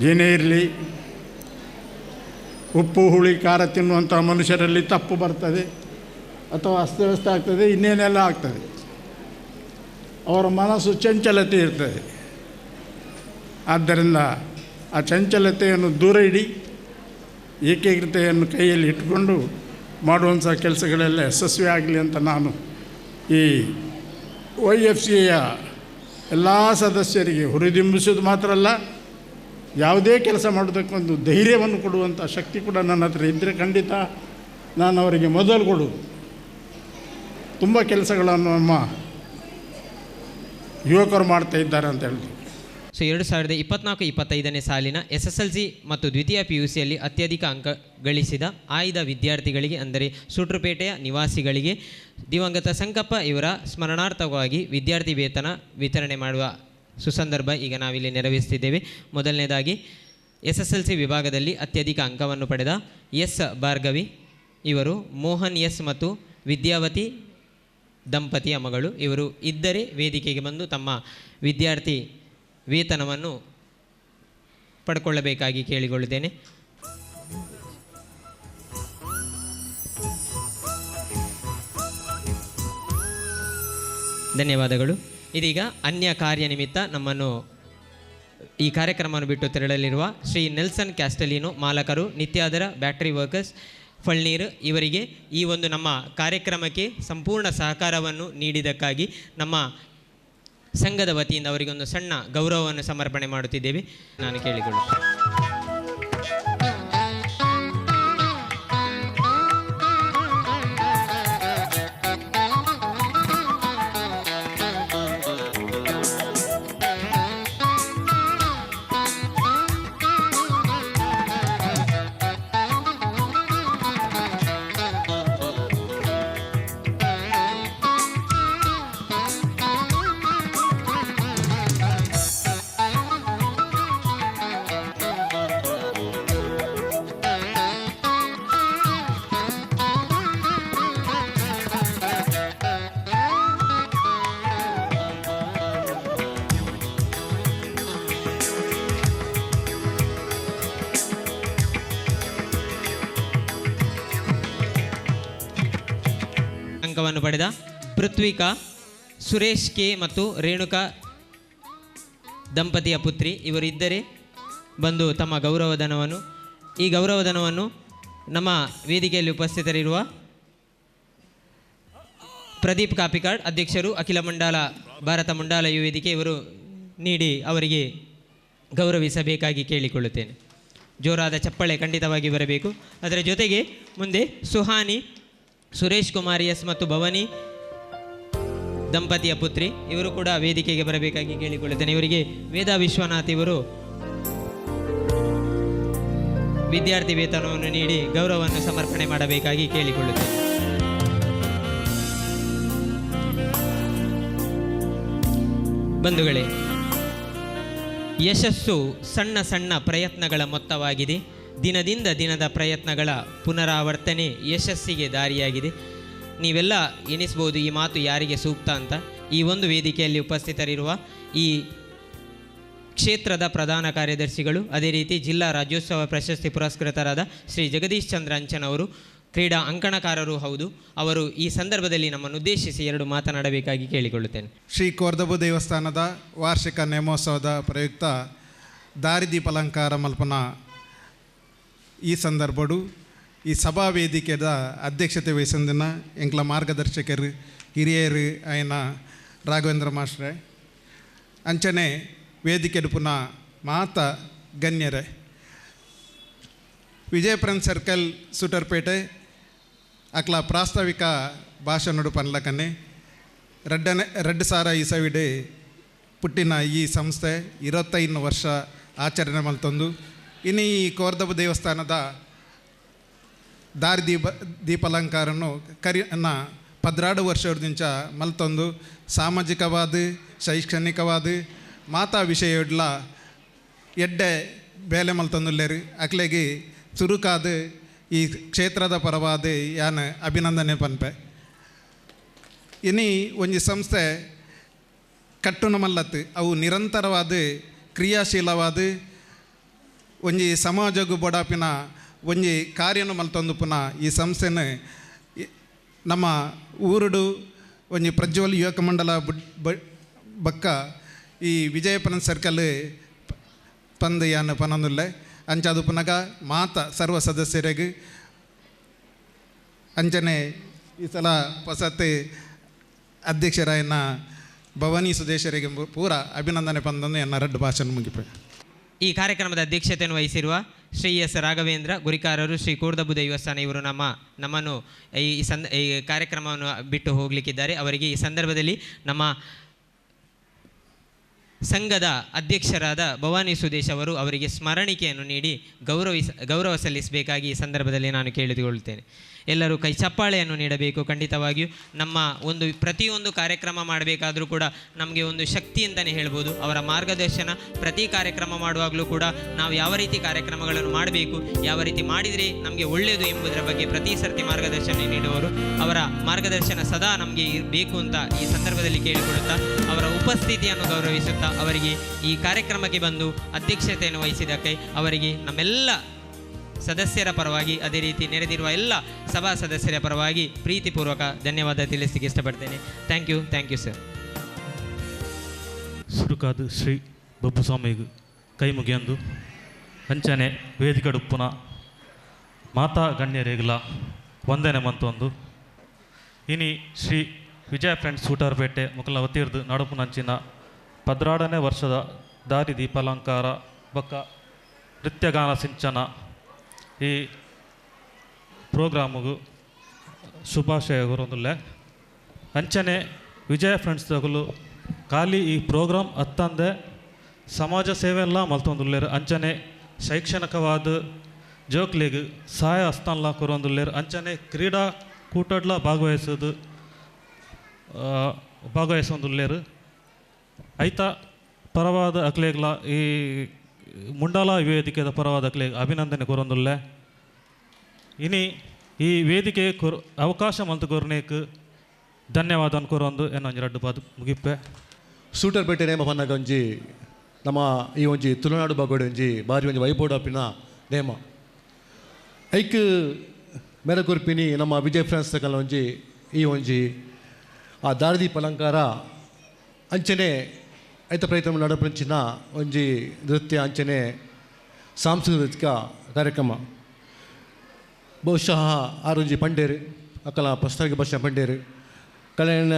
ಏನೇ ಇರಲಿ, ಉಪ್ಪು ಹುಳಿ ಖಾರ ತಿನ್ನುವಂಥ ಮನುಷ್ಯರಲ್ಲಿ ತಪ್ಪು ಬರ್ತದೆ ಅಥವಾ ಅಸ್ತವ್ಯಸ್ತ ಆಗ್ತದೆ, ಇನ್ನೇನೆಲ್ಲ ಆಗ್ತದೆ. ಅವರ ಮನಸ್ಸು ಚಂಚಲತೆ ಇರ್ತದೆ. ಆದ್ದರಿಂದ ಆ ಚಂಚಲತೆಯನ್ನು ದೂರ ಇಡಿ, ಏಕೀಕೃತೆಯನ್ನು ಕೈಯಲ್ಲಿ ಇಟ್ಟುಕೊಂಡು ಮಾಡುವಂಥ ಕೆಲಸಗಳೆಲ್ಲ ಯಶಸ್ವಿ ಆಗಲಿ ಅಂತ ನಾನು ಈ YFCಯ ಎಲ್ಲ ಸದಸ್ಯರಿಗೆ ಹುರಿದುಂಬಿಸೋದು ಮಾತ್ರ ಅಲ್ಲ, ಯಾವುದೇ ಕೆಲಸ ಮಾಡೋದಕ್ಕೊಂದು ಧೈರ್ಯವನ್ನು ಕೊಡುವಂಥ ಶಕ್ತಿ ಕೂಡ ನನ್ನ ಹತ್ರ ಇದ್ದರೆ ಖಂಡಿತ ನಾನು ಅವರಿಗೆ ಮೊದಲು ಕೊಡುವುದು. ತುಂಬ ಕೆಲಸಗಳನ್ನು ನಮ್ಮ ಯುವಕರು ಮಾಡ್ತಾ ಇದ್ದಾರೆ ಅಂತ ಹೇಳ್ತೀವಿ. ಸೊ 2024-25ನೇ ಸಾಲಿನ SSLC ಮತ್ತು ದ್ವಿತೀಯ PUCಯಲ್ಲಿ ಅತ್ಯಧಿಕ ಅಂಕ ಗಳಿಸಿದ ಆಯ್ದ ವಿದ್ಯಾರ್ಥಿಗಳಿಗೆ, ಅಂದರೆ ಸುಟ್ರುಪೇಟೆಯ ನಿವಾಸಿಗಳಿಗೆ ದಿವಂಗತ ಸಂಕಪ್ಪ ಇವರ ಸ್ಮರಣಾರ್ಥವಾಗಿ ವಿದ್ಯಾರ್ಥಿ ವೇತನ ವಿತರಣೆ ಮಾಡುವ ಸುಸಂದರ್ಭ ಈಗ ನಾವಿಲ್ಲಿ ನೆರವೇರಿಸ್ತಿದ್ದೇವೆ. ಮೊದಲನೇದಾಗಿ SSLC ವಿಭಾಗದಲ್ಲಿ ಅತ್ಯಧಿಕ ಅಂಕವನ್ನು ಪಡೆದ S ಭಾರ್ಗವಿ ಇವರು ಮೋಹನ್ S ಮತ್ತು ವಿದ್ಯಾವತಿ ದಂಪತಿಯ ಮಗಳು. ಇವರು ಇದ್ದರೆ ವೇದಿಕೆಗೆ ಬಂದು ತಮ್ಮ ವಿದ್ಯಾರ್ಥಿ ವೇತನವನ್ನು ಪಡ್ಕೊಳ್ಳಬೇಕಾಗಿ ಕೇಳಿಕೊಳ್ಳುತ್ತೇನೆ. ಧನ್ಯವಾದಗಳು. ಇದೀಗ ಅನ್ಯ ಕಾರ್ಯ ನಿಮಿತ್ತ ನಮ್ಮನ್ನು ಈ ಕಾರ್ಯಕ್ರಮವನ್ನು ಬಿಟ್ಟು ತೆರಳಲಿರುವ Shri Nelson Castelino ಮಾಲಕರು, ನಿತ್ಯಾದರ battery workers ಫಳ್ನೀರು ಇವರಿಗೆ ಈ ಒಂದು ನಮ್ಮ ಕಾರ್ಯಕ್ರಮಕ್ಕೆ ಸಂಪೂರ್ಣ ಸಹಕಾರವನ್ನು ನೀಡಿದ್ದಕ್ಕಾಗಿ ನಮ್ಮ ಸಂಘದ ವತಿಯಿಂದ ಅವರಿಗೊಂದು ಸಣ್ಣ ಗೌರವವನ್ನು ಸಮರ್ಪಣೆ ಮಾಡುತ್ತಿದ್ದೇವೆ. ನಾನು ಕೇಳಿಕೊಳ್ಳುತ್ತೇನೆ. ಅಂಕವನ್ನು ಪಡೆದ ಪೃಥ್ವಿಕಾ, ಸುರೇಶ್ ಕೆ ಮತ್ತು ರೇಣುಕಾ ದಂಪತಿಯ ಪುತ್ರಿ ಇವರಿದ್ದರೆ ಬಂದು ತಮ್ಮ ಈ ಗೌರವಧನವನ್ನು ನಮ್ಮ ವೇದಿಕೆಯಲ್ಲಿ ಉಪಸ್ಥಿತರಿರುವ ಪ್ರದೀಪ್ ಕಾಪಿಕಾಡ್ ಅಧ್ಯಕ್ಷರು, ಅಖಿಲ ಮಂಡಲ ಭಾರತ ಮುಂಡಾಲ ಯುವ ವೇದಿಕೆ ಇವರು ನೀಡಿ ಅವರಿಗೆ ಗೌರವಿಸಬೇಕಾಗಿ ಕೇಳಿಕೊಳ್ಳುತ್ತೇನೆ. ಜೋರಾದ ಚಪ್ಪಳೆ ಖಂಡಿತವಾಗಿ ಬರಬೇಕು. ಅದರ ಜೊತೆಗೆ ಮುಂದೆ ಸುಹಾನಿ ಸುರೇಶ್ ಕುಮಾರ್ ಎಸ್ ಮತ್ತು ಭವಾನಿ ದಂಪತಿಯ ಪುತ್ರಿ, ಇವರು ಕೂಡ ವೇದಿಕೆಗೆ ಬರಬೇಕಾಗಿ ಕೇಳಿಕೊಳ್ಳುತ್ತೇನೆ. ಇವರಿಗೆ ವೇದಾ ವಿಶ್ವನಾಥ್ ಇವರು ವಿದ್ಯಾರ್ಥಿ ವೇತನವನ್ನು ನೀಡಿ ಗೌರವವನ್ನು ಸಮರ್ಪಣೆ ಮಾಡಬೇಕಾಗಿ ಕೇಳಿಕೊಳ್ಳುತ್ತೇನೆ. ಬಂಧುಗಳೇ, ಯಶಸ್ಸು ಸಣ್ಣ ಸಣ್ಣ ಪ್ರಯತ್ನಗಳ ಮೊತ್ತವಾಗಿದೆ. ದಿನದಿಂದ ದಿನದ ಪ್ರಯತ್ನಗಳ ಪುನರಾವರ್ತನೆ ಯಶಸ್ಸಿಗೆ ದಾರಿಯಾಗಿದೆ. ನೀವೆಲ್ಲ ಎನಿಸ್ಬೋದು ಈ ಮಾತು ಯಾರಿಗೆ ಸೂಕ್ತ ಅಂತ. ಈ ಒಂದು ವೇದಿಕೆಯಲ್ಲಿ ಉಪಸ್ಥಿತರಿರುವ ಈ ಕ್ಷೇತ್ರದ ಪ್ರಧಾನ ಕಾರ್ಯದರ್ಶಿಗಳು, ಅದೇ ರೀತಿ ಜಿಲ್ಲಾ ರಾಜ್ಯೋತ್ಸವ ಪ್ರಶಸ್ತಿ ಪುರಸ್ಕೃತರಾದ ಶ್ರೀ ಜಗದೀಶ್ ಚಂದ್ರ ಅಂಚನ್ ಅವರು ಕ್ರೀಡಾ ಅಂಕಣಕಾರರು ಹೌದು. ಅವರು ಈ ಸಂದರ್ಭದಲ್ಲಿ ನಮ್ಮನ್ನು ಉದ್ದೇಶಿಸಿ 2 ಮಾತನಾಡಬೇಕಾಗಿ ಕೇಳಿಕೊಳ್ಳುತ್ತೇನೆ. ಶ್ರೀ ಕೋರ್ದಬ್ಬು ದೇವಸ್ಥಾನದ ವಾರ್ಷಿಕ ನೇಮೋತ್ಸವದ ಪ್ರಯುಕ್ತ ದಾರಿದೀಪಾಲಂಕಾರ ಮಲ್ಪನ ಈ ಸಂದರ್ಭಡು ಈ ಸಭಾ ವೇದಿಕೆದ ಅಧ್ಯಕ್ಷತೆ ವಹಿಸಿದ ಎಂಕ್ಲ ಮಾರ್ಗದರ್ಶಕರು ಹಿರಿಯರು ಆಯ್ನ ರಾಘವೇಂದ್ರ ಮಾಸ್ಟ್ರೆ, ಅಂಚನೆ ವೇದಿಕೆ ಪುನಃ ಮಾತ ಗಣ್ಯರೇ, ವಿಜಯಪುರಂ ಸರ್ಕಲ್ ಸುಟರ್ಪೇಟೆ ಅಕ್ಲ ಪ್ರಾಸ್ತಾವಿಕ ಭಾಷಣ ಪನ್ಲಕನ್ನೇ 2000 ಪುಟ್ಟಿನ ಈ ಸಂಸ್ಥೆ 25 ವರ್ಷ ಆಚರಣೆ ಮಲ್ತೊಂದು ಇನ್ನು ಈ ಕೋರ್ದಬ್ಬು ದೇವಸ್ಥಾನದ ದೀಪಾಲಂಕಾರನು ಕರಿನ 16 ವರ್ಷದಿಂದ ಮಲ್ತೊಂದು ಸಾಮಾಜಿಕವಾದ ಶೈಕ್ಷಣಿಕವಾದ ಮಾತಾ ವಿಷಯಡ್ಲ ಎಡ್ಡೆ ಬೇಲೆ ಮಲ್ತೊಂದುಲ್ಲೇರು ಅಕ್ಲೆಗೆ ಚುರುಕಾದ ಈ ಕ್ಷೇತ್ರದ ಪರವಾದ ಯಾನು ಅಭಿನಂದನೆ ಪನ್ಪೆ. ಇನಿ ಒಂಜಿ ಸಂಸ್ಥೆ ಕಟ್ಟುನ ಮಲ್ಲತ್ತು ಅವು ನಿರಂತರವಾದ ಕ್ರಿಯಾಶೀಲವಾದ ಒಂಜಿ ಸಮಾಜಗೂ ಬೊಡಾಪಿನ ಒಂಜಿ ಕಾರ್ಯನು ಮಲ್ತೊಂದು ಪುನಃ ಈ ಸಂಸ್ಥೆನ ನಮ್ಮ ಊರುಡು ಒಂಜಿ ಪ್ರಜ್ವಲ್ ಯುವಕ ಮಂಡಲ ಬಕ್ಕ ಈ ವಿಜಯಪುರಂ ಸರ್ಕಲ್ ಪಂದು ಯಾನು ಪನೊಂದುಲ್ಲೆ ಅಂಚದು ಪುನಗ ಮಾತ ಸರ್ವ ಸದಸ್ಯರಿಗೆ ಅಂಚನೆ ಈ ಸಲ ಹೊಸತ್ ಅಧ್ಯಕ್ಷರಾಯನ ಭವಾನಿ ಸುದೇಶರಿಗೆ ಪೂರ ಅಭಿನಂದನೆ ಪಂದೊಂದು ಎನ್ನ 2 ಭಾಷಣ ಮುಗಿಪೆ. ಈ ಕಾರ್ಯಕ್ರಮದ ಅಧ್ಯಕ್ಷತೆಯನ್ನು ವಹಿಸಿರುವ ಶ್ರೀ ಎಸ್ ರಾಘವೇಂದ್ರ ಗುರಿಕಾರರು, ಶ್ರೀ ಕೋರ್ದಬ್ಬು ದೇವಸ್ಥಾನ ಇವರು ನಮ್ಮನ್ನು ಈ ಕಾರ್ಯಕ್ರಮವನ್ನು ಬಿಟ್ಟು ಹೋಗಲಿಕ್ಕಿದ್ದಾರೆ. ಅವರಿಗೆ ಈ ಸಂದರ್ಭದಲ್ಲಿ ನಮ್ಮ ಸಂಘದ ಅಧ್ಯಕ್ಷರಾದ ಭವಾನಿ ಸುದೇಶ್ ಅವರು ಅವರಿಗೆ ಸ್ಮರಣಿಕೆಯನ್ನು ನೀಡಿ ಗೌರವ ಸಲ್ಲಿಸಬೇಕಾಗಿ ಈ ಸಂದರ್ಭದಲ್ಲಿ ನಾನು ಕೇಳಿಕೊಳ್ಳುತ್ತೇನೆ. ಎಲ್ಲರೂ ಕೈ ಚಪ್ಪಾಳೆಯನ್ನು ನೀಡಬೇಕು. ಖಂಡಿತವಾಗಿಯೂ ನಮ್ಮ ಪ್ರತಿಯೊಂದು ಕಾರ್ಯಕ್ರಮ ಮಾಡಬೇಕಾದರೂ ಕೂಡ ನಮಗೆ ಒಂದು ಶಕ್ತಿ ಅಂತಲೇ ಹೇಳ್ಬೋದು. ಅವರ ಮಾರ್ಗದರ್ಶನ ಪ್ರತಿ ಕಾರ್ಯಕ್ರಮ ಮಾಡುವಾಗಲೂ ಕೂಡ ನಾವು ಯಾವ ರೀತಿ ಕಾರ್ಯಕ್ರಮಗಳನ್ನು ಮಾಡಬೇಕು, ಯಾವ ರೀತಿ ಮಾಡಿದರೆ ನಮಗೆ ಒಳ್ಳೆಯದು ಎಂಬುದರ ಬಗ್ಗೆ ಪ್ರತಿ ಸರ್ತಿ ಮಾರ್ಗದರ್ಶನ ನೀಡುವವರು. ಅವರ ಮಾರ್ಗದರ್ಶನ ಸದಾ ನಮಗೆ ಬೇಕು ಅಂತ ಈ ಸಂದರ್ಭದಲ್ಲಿ ಕೇಳಿಕೊಳ್ಳುತ್ತಾ, ಅವರ ಉಪಸ್ಥಿತಿಯನ್ನು ಗೌರವಿಸುತ್ತಾ, ಅವರಿಗೆ ಈ ಕಾರ್ಯಕ್ರಮಕ್ಕೆ ಬಂದು ಅಧ್ಯಕ್ಷತೆಯನ್ನು ವಹಿಸಿದ್ದಕ್ಕೆ ಅವರಿಗೆ ನಮ್ಮೆಲ್ಲ ಸದಸ್ಯರ ಪರವಾಗಿ, ಅದೇ ರೀತಿ ನೆರೆದಿರುವ ಎಲ್ಲ ಸಭಾ ಸದಸ್ಯರ ಪರವಾಗಿ ಪ್ರೀತಿಪೂರ್ವಕ ಧನ್ಯವಾದ ತಿಳಿಸಲಿಕ್ಕೆ ಇಷ್ಟಪಡ್ತೇನೆ. Thank you sir. ಸುಡುಕಾದ ಶ್ರೀ ಬಬ್ಬುಸ್ವಾಮಿಗೂ ಕೈ ಮುಗಿಯಂದು ಅಂಚನೆ ವೇದಿಕಡುಪ್ಪುನ ಮಾತಾ ಗಣ್ಯರೇಗಲ ವಂದನೆ ಮಂತೊಂದು ಇನಿ ಶ್ರೀ ವಿಜಯ ಫ್ರೆಂಡ್ಸ್ ಸೂಟಾರ್ಪೇಟೆ ಮುಕಲ ಒತ್ತಿರ್ದು ನಡುಪುನಂಚಿನ 12ನೇ ವರ್ಷದ ದಾರಿ ದೀಪಾಲಂಕಾರ ಬೊಕ್ಕ ನೃತ್ಯಗಾನ ಸಿಂಚನ ಈ ಪ್ರೋಗ್ರಾಮಿಗೂ ಶುಭಾಶಯ ಕೋರೊಂದುಲ್ಲೆ. ಅಂಚನೆ ವಿಜಯ ಫ್ರೆಂಡ್ಸ್ ತಗಲು ಖಾಲಿ ಈ ಪ್ರೋಗ್ರಾಮ್ ಅತ್ತಂದೆ ಸಮಾಜ ಸೇವೆ ಎಲ್ಲ ಮಲ್ತೊಂದುಲ್ಲೇರು. ಅಂಚನೆ ಶೈಕ್ಷಣಿಕವಾದ ಜೋಕ್ಲಿಗೆ ಸಹಾಯ ಹಸ್ತಲ್ಲ ಕೊರೊಂದುಲ್ಲೇರು. ಅಂಚನೆ ಕ್ರೀಡಾಕೂಟಡ್ಲ ಭಾಗವಹಿಸೊಂದುಲ್ಲೇರು. ಐತ ಪರವಾದ ಅಕ್ಲೇಗ್ಲ ಈ ಮುಂಡಾಲ ವೇದಿಕೆದ ಪರವಾದ ಅಕ್ಲೇಗ್ ಅಭಿನಂದನೆ ಕೊರೊಂದುಲ್ಲೆ. ಇನಿ ಈ ವೇದಿಕೆ ಅವಕಾಶ ಮಲ್ತು ಕೊರ್ನೇಕ್ ಧನ್ಯವಾದ ಅನ್ಕೊರೊಂದು ಏನೊಂಜಿ 2 ಪಾದ ಮುಗಿಪ್ಪೆ. ಸೂಟರ್ಪೇಟೆ ನೇಮ ಪನ್ನಾಗ ಒಂಜಿ ನಮ್ಮ ಈ ಒಂಜಿ ತುಳುನಾಡು ಭಾಗಡ್ ಒಂಜಿ ಬಾರಿ ಒಂಜಿ ವೈಪೋಡಾಪಿನ ನೇಮ ಐಕ್ ಮೆರಕುರ್ಪಿನಿ ನಮ್ಮ ವಿಜಯ್ ಫ್ರೆಂಡ್ಸ್ ತಕಲ್ ಒಂಜಿ ಈ ಒಂಜಿ ಆ ದಾರಿದೀಪ ಅಲಂಕಾರ ಅಂಚನೆ ಐತ ಪ್ರಯತ್ನ ನಡಪಂಚಿನ ಒಂಜಿ ನೃತ್ಯ ಅಂಚನೆ ಸಾಂಸ್ಕೃತಿಕ ಕಾರ್ಯಕ್ರಮ ಬಹುಶಃ ಆರೊಂಜಿ ಪಂಡೇರು ಅಕ್ಕಲ ಪ್ರಸ್ತಾವಿಕ ಭಾಷಣ ಪಂಡೇರು ಕಳೆನ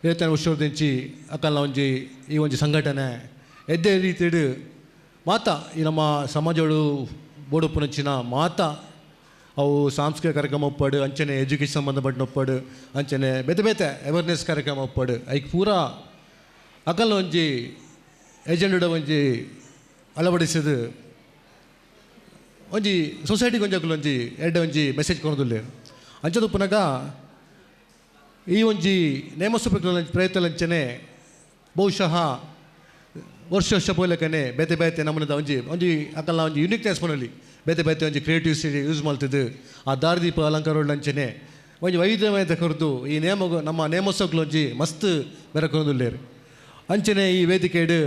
25 ವರ್ಷದಿಂಚಿ ಅಕ್ಕಲ್ನ ಒಂಜಿ ಈ ಒಂಜಿ ಸಂಘಟನೆ ಎದ್ದೇ ರೀತಿಡು ಮಾತ ಈ ನಮ್ಮ ಸಮಾಜಗಳು ಬೋಡುಪುನಂಚಿನ ಮಾತ ಅವು ಸಾಂಸ್ಕೃತಿಕ ಕಾರ್ಯಕ್ರಮ ಒಪ್ಪಾಡು ಅಂಚನೆ ಎಜುಕೇಷನ್ ಸಂಬಂಧಪಟ್ಟ ಒಪ್ಪಾಡು ಅಂಚನೆ ಬೇತೆ ಬೇತೆ ಅವೇರ್ನೆಸ್ ಕಾರ್ಯಕ್ರಮ ಒಪ್ಪಾಡು ಐಕ್ ಪೂರಾ ಅಕಲ್ ಒಂಜಿ ಏಜೆಂಡ್ ಒಂಜಿ ಅಳವಡಿಸಿದ ಒಂಜಿ ಸೊಸೈಟಿಗೆ ಒಂಜಿ ಒಂಜಿ ಎಡ್ಡೆ ಒಂಜಿ ಮೆಸೇಜ್ ಕೊಡೋದಿಲ್ಲ ಅಂಚದು ಪುನಗ ಈ ಒಂಜಿ ನೇಮೋತ್ಸವ ಪ್ರಯತ್ನಲಂಚನೆ ಬಹುಶಃ ವರ್ಷ ಪೋಲಕನೆ ಬೇತೆ ಬೇತೆ ನಮ್ಮನದ ಒಂಜಿ ಅಕಲ್ನ ಒಂಜಿ ಯುನಿಕ್ನೆಸ್ ಪನೊಲಿ ಬೇತೆ ಬೇತೆ ಒಂಜಿ ಕ್ರಿಯೇಟಿವಿಟಿ ಯೂಸ್ ಮಾಡ್ತಿದ್ದು ಆ ದಾರಿದೀಪ ಅಲಂಕಾರಗಳಂಚನೆ ಒಂಜಿ ವೈದ್ಯಮಯತೆ ಕೊರದು ಈ ನಮ್ಮ ನೇಮೋತ್ಸವಗಳೊಂಜಿ ಮಸ್ತ್ ಬೇರೆ ಕೊರದುಲ್ಲೇರು ಅಂಚನೆ ಈ ವೇದಿಕೆಡು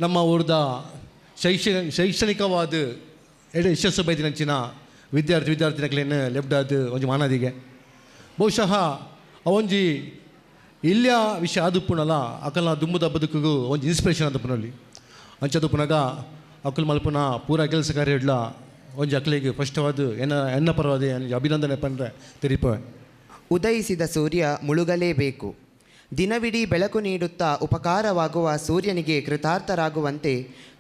ನಮ್ಮ ಊರ್ದ ಶೈಕ್ಷಣಿಕವಾದ ಎಡೆ ಯಶಸ್ಸು ಬೈದಿನಂಚಿನ ವಿದ್ಯಾರ್ಥಿನಿಗಳೇನು ಲೆಬ್ಡಾದ ಒಂಜಿ ಮಾನದಿಗೆ ಬಹುಶಃ ಅವೊಂಜಿ ಇಲ್ಯ ವಿಷಯ ಆದುಪ್ಪುನಲ್ಲ ಅಕಲ್ನ ದುಮ್ಮದ ಬದುಕಿಗೂ ಒಂಜಿ ಇನ್ಸ್ಪಿರೇಷನ್ ಆದುಪ್ಪುನಲ್ಲಿ ಅಂಚದು ಪುನಗ ಅಕಲ್ ಮಲ್ಪುನ ಪೂರ ಕೆಲಸ ಕಾರ್ಯ ಇಡ್ಲ ಒಂಜಿ ಅಕ್ಲಿಗೆ ಫಸ್ಟವಾದ ಎನ್ನ ಪರವಾದ ಅಭಿನಂದನೆ ಪಂಡ್ರೆ ತೆರಿಪ. ಉದಯಿಸಿದ ಸೂರ್ಯ ಮುಳುಗಲೇಬೇಕು. ದಿನವಿಡೀ ಬೆಳಕು ನೀಡುತ್ತಾ ಉಪಕಾರವಾಗುವ ಸೂರ್ಯನಿಗೆ ಕೃತಾರ್ಥರಾಗುವಂತೆ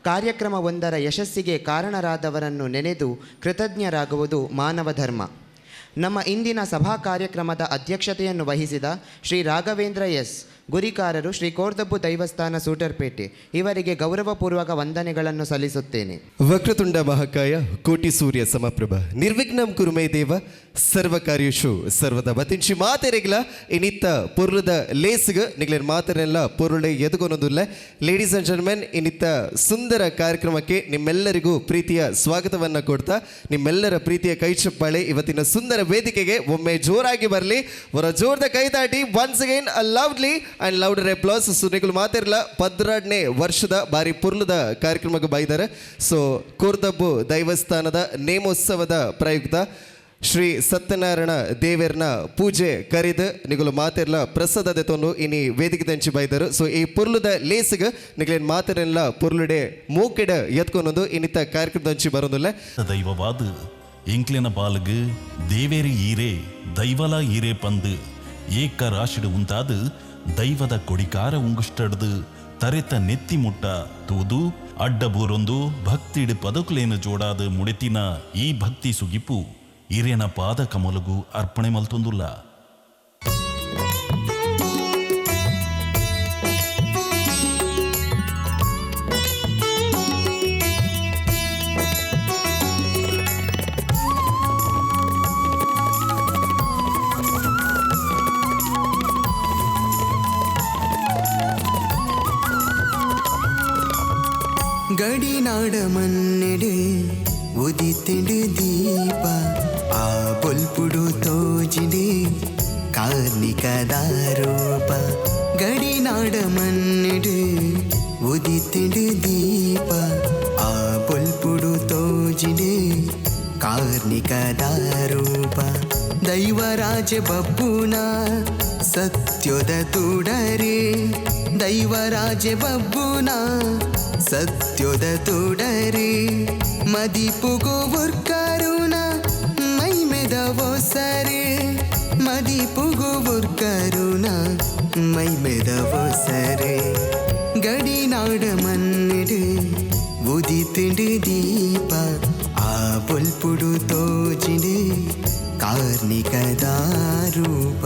ಕಾರ್ಯಕ್ರಮವೊಂದರ ಯಶಸ್ಸಿಗೆ ಕಾರಣರಾದವರನ್ನು ನೆನೆದು ಕೃತಜ್ಞರಾಗುವುದು ಮಾನವ ಧರ್ಮ. ನಮ್ಮ ಇಂದಿನ ಸಭಾ ಕಾರ್ಯಕ್ರಮದ ಅಧ್ಯಕ್ಷತೆಯನ್ನು ವಹಿಸಿದ ಶ್ರೀ ರಾಘವೇಂದ್ರ ಎಸ್, ಗುರಿಕಾರರು, ಶ್ರೀ ಕೋರ್ದಬ್ಬು ದೈವಸ್ಥಾನ ಸೂಟರ್ಪೇಟೆ ಇವರಿಗೆ ಗೌರವಪೂರ್ವಕ ವಂದನೆಗಳನ್ನು ಸಲ್ಲಿಸುತ್ತೇನೆ. ವಕ್ರತುಂಡ ಮಹಾಕಾಯ ಕೋಟಿ ಸೂರ್ಯ ಸಮಪ್ರಭ ನಿರ್ವಿಘ್ನಂ ಕುರುಮೇ ದೇವ ಸರ್ವಕಾರ್ಯಶು ಸರ್ವದ ಬತಿಂಚಿ ಮಾತೆರೆಗ್ಲ ಇನ್ನಿತ್ತ ಪೊರ್ಲದ ಲೇಸ್ಗ ನಿಗ್ಲೇರ್ ಮಾತೆರೆಲ್ಲ ಪೊರುಳೆ ಎದುಗೊನೊಂದುಲ್ಲ. ಲೇಡೀಸ್ ಆ್ಯಂಡ್ ಜೆಂಟಲ್ಮೆನ್, ಇನ್ನಿತ್ತ ಸುಂದರ ಕಾರ್ಯಕ್ರಮಕ್ಕೆ ನಿಮ್ಮೆಲ್ಲರಿಗೂ ಪ್ರೀತಿಯ ಸ್ವಾಗತವನ್ನು ಕೊಡ್ತಾ ನಿಮ್ಮೆಲ್ಲರ ಪ್ರೀತಿಯ ಕೈ ಚಪ್ಪಾಳೆ ಇವತ್ತಿನ ಸುಂದರ ವೇದಿಕೆಗೆ ಒಮ್ಮೆ ಜೋರಾಗಿ ಬರಲಿ. ಅವರ ಜೋರದ ಕೈ ದಾಟಿ once again a lovely and louder applause. ಸುನಿಗಳು ಮಾತಿರಲ್ಲ 12ನೇ ವರ್ಷದ ಬಾರಿ ಪುರ್ಲದ ಕಾರ್ಯಕ್ರಮಕ್ಕೆ ಬೈದಾರೆ. ಸೊ ಕೋರ್ದಬ್ಬು ದೈವಸ್ಥಾನದ ನೇಮೋತ್ಸವದ ಪ್ರಯುಕ್ತ ಶ್ರೀ ಸತ್ಯನಾರಾಯಣ ದೇವೇರ್ನ ಪೂಜೆ ಕರೆದು ನಿಗಲು ಮಾತಿರಲ್ಲ ಪ್ರಸಾದ ತೊಂದು ಇನಿ ವೇದಿಕೆ ತಂಚಿ ಬೈದರು. ಸೊ ಈ ಪುರ್ಲದ ಲೇಸಿಗೆ ನಿಗಲೇನು ಮಾತಿರಲ್ಲ ಪುರ್ಲುಡೆ ಮೂಕೆಡ ಎತ್ಕೊಂಡೊಂದು ಇನ್ನಿತ ಕಾರ್ಯಕ್ರಮದಂಚಿ ಬರೋದಿಲ್ಲ. ದೈವವಾದ ಎಂಕ್ಲೆನ ಬಾಲಗ್ ದೇವೇರಿ ಈರೆ ದೈವಲ ಈರೆ ಪಂದು ಏಕ ರಾಶಿಡು ಉಂತಾದು ದೈವದ ಕೊಡಿಕಾರ ಉಂಗುಷ್ಟಡ್ದು ತರೆತ ನೆತ್ತಿ ಮುಟ್ಟ ತೂದು ಅಡ್ಡಬೂರೊಂದು ಭಕ್ತಿಡ್ ಪದಕುಲೇನು ಜೋಡಾದ ಮುಡಿತಿನ ಈ ಭಕ್ತಿ ಸುಗಿಪು ಹಿರಿಯನ ಪಾದ ಕಮಲಗೂ ಅರ್ಪಣೆ ಮಲ್ತೊಂದುಲ್ಲ. ಗಡಿನಾಡ ಮನ್ನೆಡು ಉದಿತಿಡು ದೀಪ ಆ ಬೊಲ್ಪುಡು ತೋಜಿಡು ಕಾರ್ಣಿಕದ ರೂಪ. ಗಡಿನಾಡ ಮನ್ನೆಡು ಉದಿತಿಡು ದೀಪ ಆ ಬೊಲ್ಪುಡು ತೋಜಿಡು ಕಾರ್ಣಿಕದ ರೂಪ. ದೈವರಾಜ ಬಬ್ಬುನ ಸತ್ಯದ ತುಡರೆ ದೈವರಾಜ ಬಬ್ಬುನ ಸತ್ಯದ ತುಡರೆ ಮದಿಪುಗೋ ಕರುಣ ಮೈಮೆದವೋ ಸರೆ ಮದಿಪುಗೋ ಕರುಣ ಮೈಮೆದವೋ ಸರೆ. ಗಡಿನಾಡ ಮನ್ನೆಡು ಉದಿತಿಡು ದೀಪ ಆ ಬೊಲ್ಪುಡು ತೋಜಿಡು ಕಾರ್ಣಿಕದ ರೂಪ.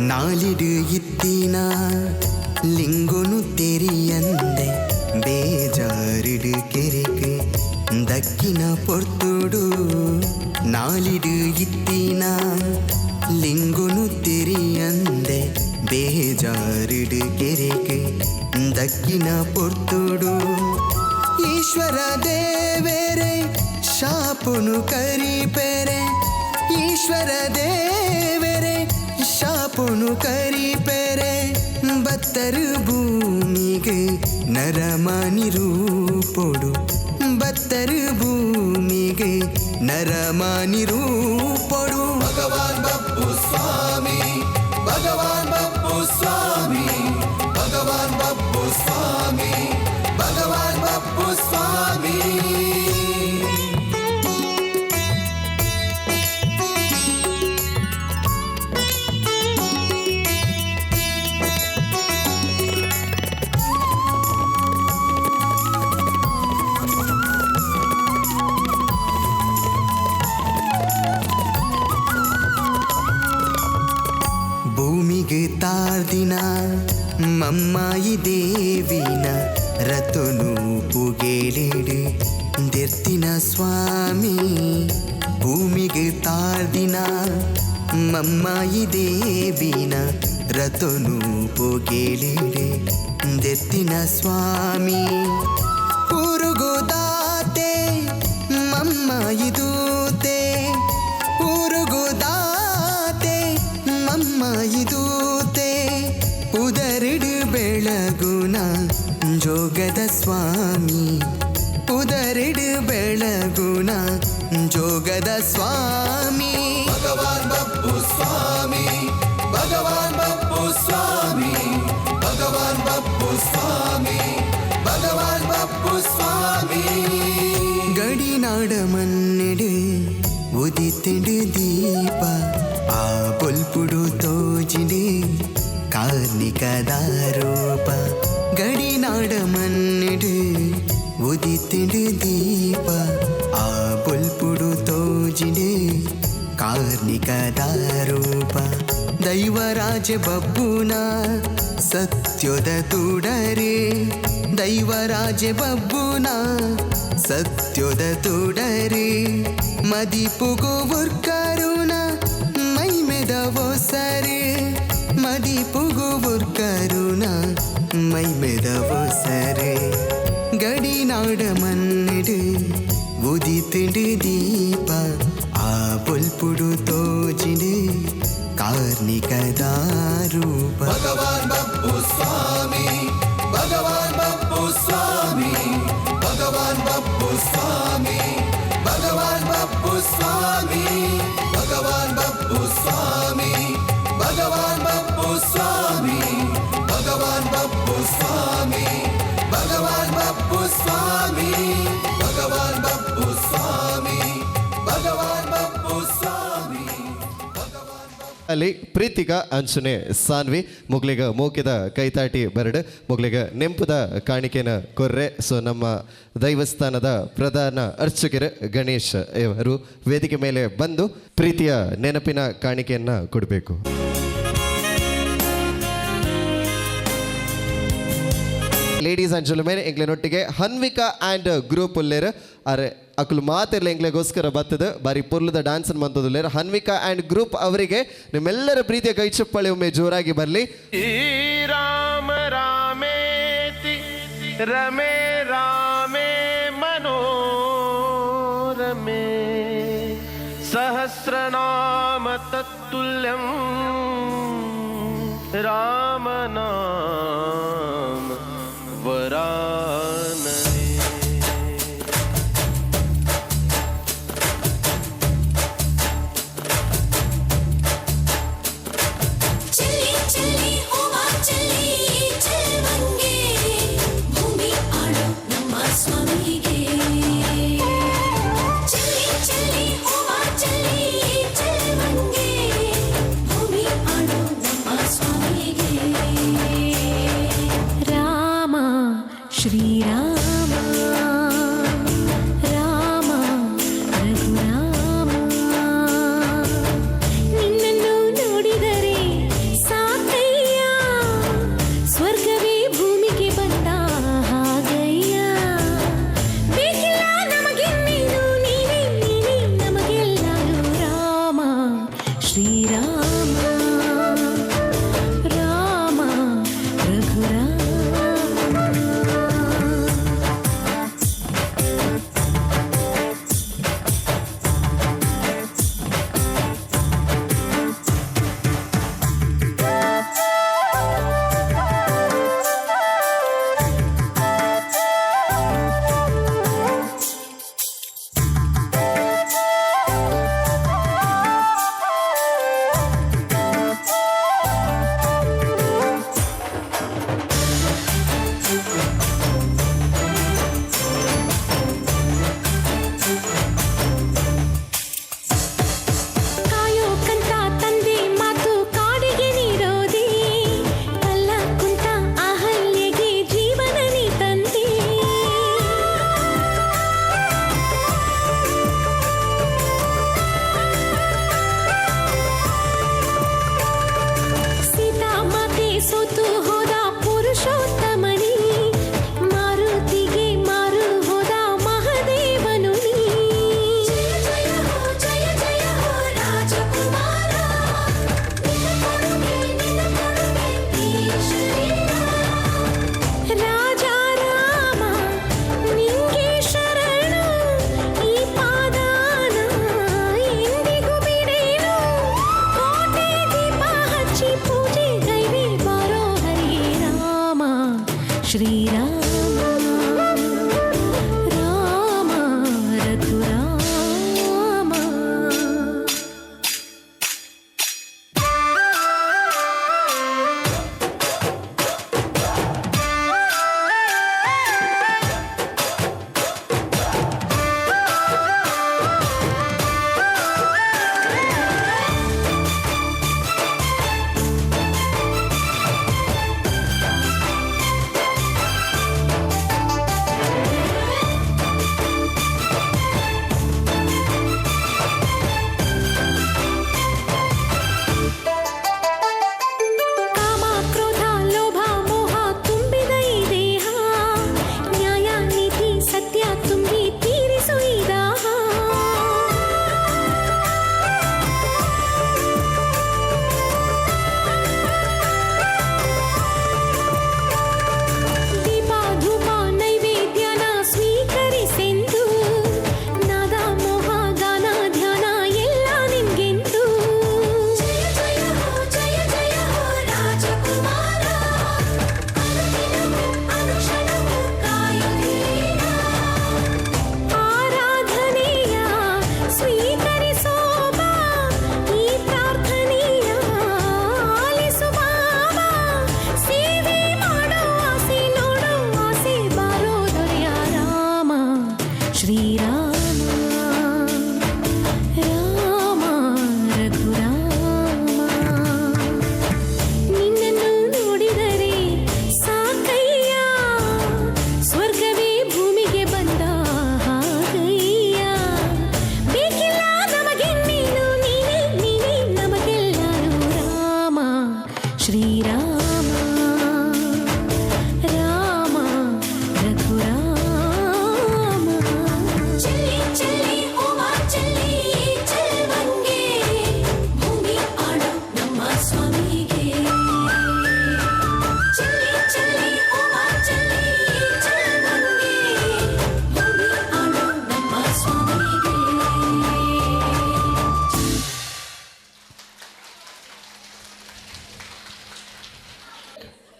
ನಾಲಿಡು ಇತ್ತಿನ ಲಿಂಗುನು ತೆರಿಯಂದೆ ಬೇಜಾರಿಡು ಕೆರೆಗೆ ದಕ್ಕಿನ ಪೊರ್ತುಡು. ನಾಲಿಡು ಇತ್ತಿನ ಲಿಂಗುನು ತೆರಿಯಂದೆ ಬೇಜಾರಿಡು ಕೆರೆಗೆ ದಕ್ಕಿನ ಪೊರ್ತುಡು. ಈಶ್ವರ ದೇವರೇ ಶಾಪುನು ಕರಿಪೆರೆ ಈಶ್ವರ ದೇವರೇ ಶಾಪುನು ಕರಿಪೆರೆ. ಬತ್ತರು ಭೂಮಿಗೆ ನರಮಾನಿ ರೂಪೊಡು ಬತ್ತರು ಭೂಮಿಗೆ ನರಮಾನಿ ರೂಪೊಡು. ಭಗವಾನ್ ಬಪ್ಪು ಸ್ವಾಮಿ ಭಗವಾನ್ ಬಪ್ಪು ಸ್ವಾಮಿ ಭಗವಾನ್ ಬಪ್ಪು ಸ್ವಾಮಿ ಬಪ್ಪು ಸ್ವಾಮಿ. ಭೂಮಿಗೆ ತಾರ್ದಿನ ಮಮ್ಮಾಯಿ ದೇವಿನ ರತನು ಪುಗೇಳಿಡು ದೆರ್ತಿನ ಸ್ವಾಮಿ. ಭೂಮಿಗೆ ತಾರ್ದಿನ ಮಮ್ಮಾಯಿ ದೇವಿನ ರತನು ಪುಗೇಳಿಡು ದೆರ್ತಿನ ಸ್ವಾಮಿ. ಉರುಗುದಾತೆ ಮಮ್ಮಾಯಿ ದೂತೆ, ಉರುಗುದಾತೆ ಮಮ್ಮಾಯಿ ದೂತೆ, ಉದರಿಡು ಬೆಳಗುನ ಜೋಗದ ಸ್ವಾಮಿ. ಉದರಿಡು ಬೆಳಗುನ ಜೋಗದ ಸ್ವಾಮಿ. ಭಗವಾನ್ ಬಪ್ಪು ಸ್ವಾಮಿ, ಭಗವಾನ್ ಬಪ್ಪು ಸ್ವಾಮಿ, ಭಗವಾನ್ ಬಪ್ಪು ಸ್ವಾಮಿ, ಭಗವಾನ್ ಬಪ್ಪು ಸ್ವಾಮಿ. ಗಡಿನಾಡ ಮನ್ನೆಡು ಉದಿತಿಡು ದೀಪ, ಆ ಬೊಲ್ಪುಡು ತೋಜಿಡು ಕಾರ್ಣಿಕದ ರೂಪ. ಗಡಿನಾಡ ಮನ್ನೆಡು ಉದಿತಿಡು ದೀಪ, ಆ ಬೊಲ್ಪುಡು ತೋಜಿಡು ಕಾರ್ಣಿಕದ ರೂಪ. ದೈವರಾಜ ಬಬ್ಬುನ ಸತ್ಯದ ತುಡರೆ, ದೈವರಾಜ ಬಬ್ಬುನ ಸತ್ಯದ ತುಡರೆ. ಮದಿಪುಗೋ ಕರುಣ ಮೈಮೆದವೋ ಸರೆ, ಮದಿಪುಗೋ ಕರುಣ ಮೈಮೆದವೋ ಸರೆ. ಗಡಿನಾಡ ಮನ್ನೆಡು ಉದಿತಿಡು ದೀಪ, ಆ ಬೊಲ್ಪುಡು ತೋಜಿಡು ಕಾರ್ಣಿಕದ ರೂಪ. ಭಗವಾನ್ ಬಪ್ಪು ಸ್ವಾಮಿ, ಭಗವಾನ್ ಬಪ್ಪು ಸ್ವಾಮಿ, ಭಗವಾನ್ ಬಪ್ಪು ಸ್ವಾಮಿ, ಭಗವಾನ್ ಬಪ್ಪು ಸ್ವಾಮಿ, ಭಗವಾನ್ ಬಪ್ಪು ಸ್ವಾಮಿ, ಭಗವಾನ್ ಬಪ್ಪು ಸ್ವಾಮಿ, ಭಗವಾನ್ ಬಪ್ಪು ಸ್ವಾಮಿ, ಭಗವಾನ್ ಬಪ್ಪು ಸ್ವಾಮಿ, ಭಗವಾನ್ ಬಪ್ಪು ಸ್ವಾಮಿ, ಭಗವಾನ್ ಬಪ್ಪು ಸ್ವಾಮಿ. ಅಲ್ಲಿ ಪ್ರೀತಿಗ ಅಂಚನೆ ಸಾನ್ವಿ ಮುಗ್ಲಿಗ ಮೂಕಿದ ಕೈತಾಟಿ ಬರಡು ಮುಗ್ಲಿಗ ನೆಂಪುದ ಕಾಣಿಕೆನ ಕೊರ್ರೆ. ಸೊ ನಮ್ಮ ದೈವಸ್ಥಾನದ ಪ್ರಧಾನ ಅರ್ಚಕರು ಗಣೇಶ್ ಇವರು ವೇದಿಕೆ ಮೇಲೆ ಬಂದು ಪ್ರೀತಿಯ ನೆನಪಿನ ಕಾಣಿಕೆಯನ್ನು ಕೊಡಬೇಕು. ಲೇಡೀಸ್ ಆ್ಯಂಡ್ ಜೆಂಟಲ್ಮೆನ್ ಎಂಗ್ಲೆನೊಟ್ಟಿಗೆ ಹನ್ವಿಕಾ ಆ್ಯಂಡ್ ಗ್ರೂಪ್ ಉಲ್ಲೇರು ಅರೆ ಅಕಲು ಮಾತಿರ್ಲ ಎಂಗ್ಲೆಗೋಸ್ಕರ ಬರ್ತದೆ ಬಾರಿ ಪೊರ್ಲದ ಡ್ಯಾನ್ಸನ್ನು ಬಂತದುಲ್ಲೇರು. ಹನ್ವಿಕಾ ಆ್ಯಂಡ್ ಗ್ರೂಪ್ ಅವರಿಗೆ ನಿಮ್ಮೆಲ್ಲರ ಪ್ರೀತಿಯ ಕೈ ಚಪ್ಪಾಳೆ ಒಮ್ಮೆ ಜೋರಾಗಿ ಬರಲಿ. ರಾಮ ರಾಮೇತಿ ರಮೇ ರಾಮೇ ಮನೋರಮೇ ಸಹಸ್ರನಾಮ ತತ್ತುಲ್ಯಂ ರಾಮನಾಮ ವರಾನನೆ.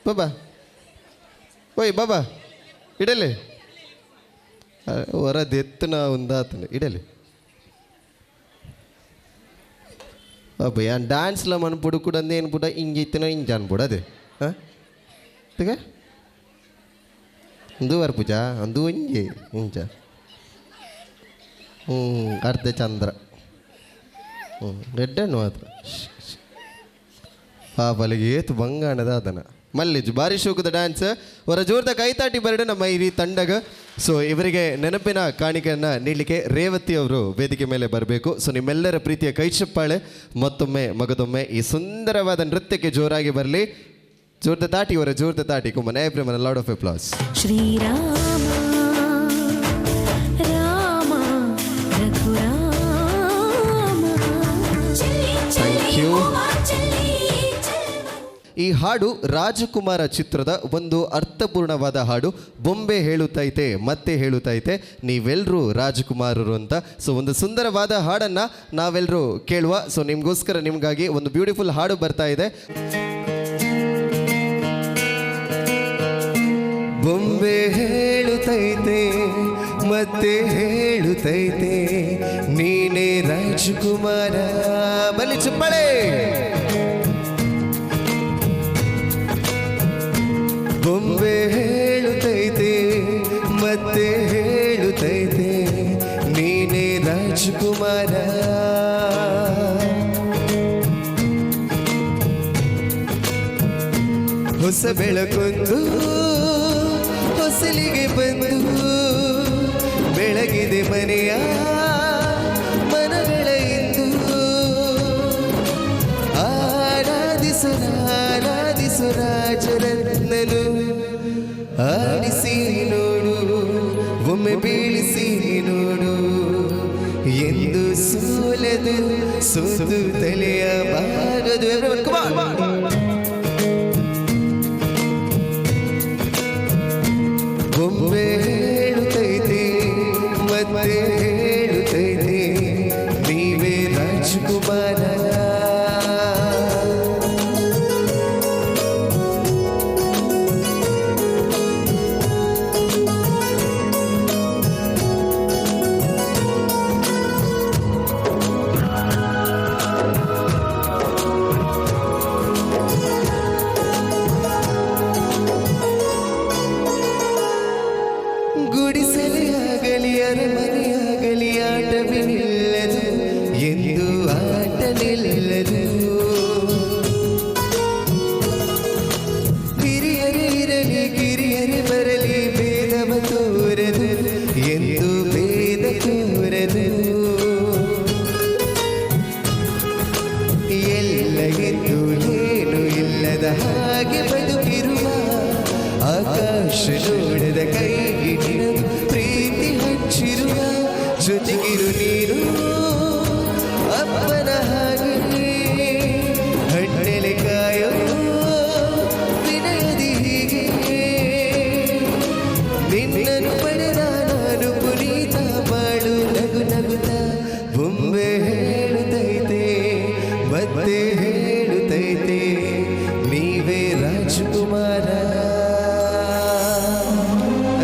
ಬಾಬಾ ಓಯ್ ಬಾಬಾ ಇಡಲಿ ಹೊರದೆತ್ತನ ಒಂದಾತನ ಇಡಲಿ ಅಬ್ಬ ಯಾನ್ ಡ್ಯಾನ್ಸ್ಲ ಮನ್ಪುಡು ಕೂಡ ಅಂದೇನು ಬಿಡ ಹಿಂಗಿತ್ತನ ಹಿಂಗೆ ಅನ್ಬಿಡ ಅದೇ ಹಾಂ ತಗ ಒಂದು ವರ ಪೂಜಾ ಒಂದು ಹಿಂಗೆ ಹಿಂಚ ಅರ್ಧ ಚಂದ್ರ ರೆಡ್ಡಣ್ಣು ಮಾತ್ರ ಪಾಪಲಿಗೆ ಏತು ಬಂಗಾಣದ ಅದನ್ನ ಮಲ್ಲಿಜ್ ಭಾರಿ ಶೋಕದ ಡ್ಯಾನ್ಸ್ ಅವರ ಜೋರ್ದ ಕೈತಾಟಿ ಬರಡು ನಮ್ಮ ಈ ತಂಡಗ ಸೊ ಇವರಿಗೆ ನೆನಪಿನ ಕಾಣಿಕೆಯನ್ನು ನೀಡಲಿಕ್ಕೆ ರೇವತಿ ಅವರು ವೇದಿಕೆ ಮೇಲೆ ಬರಬೇಕು. ಸೊ ನಿಮ್ಮೆಲ್ಲರ ಪ್ರೀತಿಯ ಕೈ ಚಪ್ಪಾಳೆ ಮತ್ತೊಮ್ಮೆ ಮಗದೊಮ್ಮೆ ಈ ಸುಂದರವಾದ ನೃತ್ಯಕ್ಕೆ ಜೋರಾಗಿ ಬರಲಿ. ಜೋರ್ದ ತಾಟಿ ಅವರ ಜೋರ್ದ ತಾಟಿ come on everyone round of applause. Shri Rama Rama Raghurama thank you. ಈ ಹಾಡು ರಾಜಕುಮಾರ ಚಿತ್ರದ ಒಂದು ಅರ್ಥಪೂರ್ಣವಾದ ಹಾಡು. ಬೊಂಬೆ ಹೇಳುತ್ತೈತೆ ಮತ್ತೆ ಹೇಳುತ್ತೈತೆ ನೀವೆಲ್ಲರೂ ರಾಜಕುಮಾರರು ಅಂತ. ಸೊ ಒಂದು ಸುಂದರವಾದ ಹಾಡನ್ನು ನಾವೆಲ್ಲರೂ ಕೇಳುವ. ಸೊ ನಿಮಗೋಸ್ಕರ ನಿಮಗಾಗಿ ಒಂದು ಬ್ಯೂಟಿಫುಲ್ ಹಾಡು ಬರ್ತಾ ಇದೆ. ಬೊಂಬೆ ಹೇಳುತ್ತೈತೆ ಮತ್ತೆ ಹೇಳುತ್ತೈತೆ ನೀನೇ ರಾಜಕುಮಾರ. ಬಲಿ ಚಪ್ಪಳೆ. ಬೊಂಬೆ ಹೇಳುತ್ತೈತೆ ಮತ್ತೆ ಹೇಳುತ್ತೈತೆ ನೀನೇ ರಾಜಕುಮಾರ. ಹೊಸ ಬೆಳಕೊಂದು ಹೊಸಲಿಗೆ ಬಂದು ಬೆಳಗಿದೆ ಮನೆಯ ಮನಗಳ ಇಂದು. ಆರಾಧಿಸು ರಾಜರತ್ನನು ಆಡಿಸಿ ನೋಡು ಒಮ್ಮೆ ಬೀಳಿಸಿ ನೋಡು ಎಂದು ಸೋಲದು ಸೋತು ತಲೆಯ ಬಾಗದು. ಬೊಂಬೆ ಹೇಳುತ್ತೈತೆ ಮತ್ತೆ ಹೇಳುತ್ತೈತೆ ನೀವೇ ರಾಜಕುಮಾರ. ಗುಡಿಸಲೇ ಆಗಲಿ ಅರಮನೆಯಾಗಲಿ ಆಟವೇ ನಿಲ್ಲದು ಎಂದು ಆಟ ನಿಲ್ಲದು. ಹಿರಿಯರೇ ಇರಲಿ ಕಿರಿಯರೇ ಬರಲಿ ಭೇದವ ತೋರದು ಎಂದು ಭೇದ ತೋರದು. ಎಲ್ಲ ಎಂದು ಏನು ಇಲ್ಲದ ಹಾಗೆ ಬದುಕಿರುವ ಆಕಾಶ ನೋಡದ ಕೈಗೆ ಪ್ರೀತಿ ಹಚ್ಚಿರುವ ಜೊತೆಗಿರು ನೀರು ಅಪ್ಪನ ಹಾಗೆ ಹಣ್ಣೆಲೆ ಕಾಯೋ ವಿನಯದಿ ಹೀಗೆ ನಿನ್ನನ್ನು ಪಡೆದ ನಾನು ಪುನೀತ ಬಾಳು ನಗು ನಗುತ್ತ. ಬೊಂಬೆ ಹೇಳುತ್ತೈತೆ ಮತ್ತೆ ಹೇಳುತ್ತೈತೆ ನೀವೇ ರಾಜಕುಮಾರ.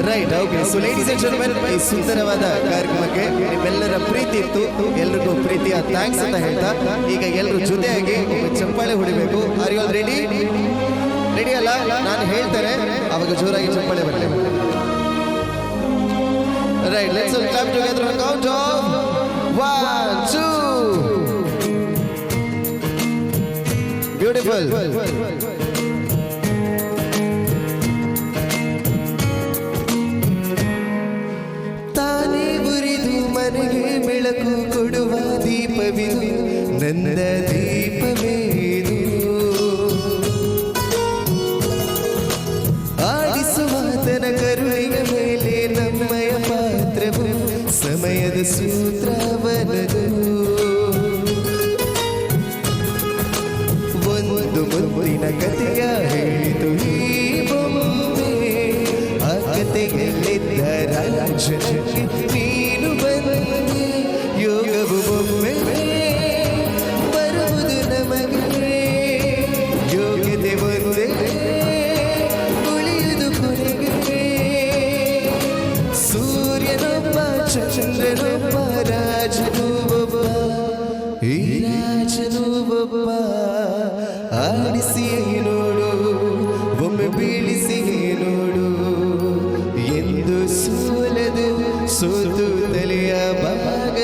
Right, okay. So ladies and gentlemen, ಈ ಸುಂದರವಾದ ಕಾರ್ಯಕ್ರಮಕ್ಕೆ ನಿಮ್ಮೆಲ್ಲರ ಪ್ರೀತಿ ಇತ್ತು. ಎಲ್ರಿಗೂ ಪ್ರೀತಿಯ ಥ್ಯಾಂಕ್ಸ್ ಅಂತ ಹೇಳ್ತಾ ಈಗ ಎಲ್ಲರೂ ಜೊತೆಯಾಗಿ ಚಪ್ಪಾಳೆ ಹೊಡಿಬೇಕು. Are you all ready? Ready ಅಲ್ಲ? ನಾನು ಹೇಳ್ತಾರೆ ಅವಾಗ ಜೋರಾಗಿ ಚಪ್ಪಾಳೆ ಬರಲಿ. Right, let's all clap together on count of 1 2. Beautiful. ತಾನೇ ಉರಿದು ಮನೆಗೆ ಬೆಳಕು ಕೊಡುವ ದೀಪವಿದು ನನ್ನ ದೀಪವೇದು. ಆಡಿಸುವಾತನ ಕರುಣೆಯ ಮೇಲೆ ನಮ್ಮಯ ಪಾತ್ರವು ಸಮಯದ ಸೂತ್ರವನದು. ಒಂದು ಮುಂದಿನ ಕಥೆಯ ಹೇಳಿತು ಈ ಬೊಂಬೆ. ಆ ಕಥೆಯಲ್ಲಿದ್ದ ರಾಜನಿಗೆ ನೀನು ಬಂದೆ. ಯೋಗವು ಒಮ್ಮೆ ಬರುವುದು ನಮಗೆ ಯೋಗ್ಯತೆ ಒಂದೇ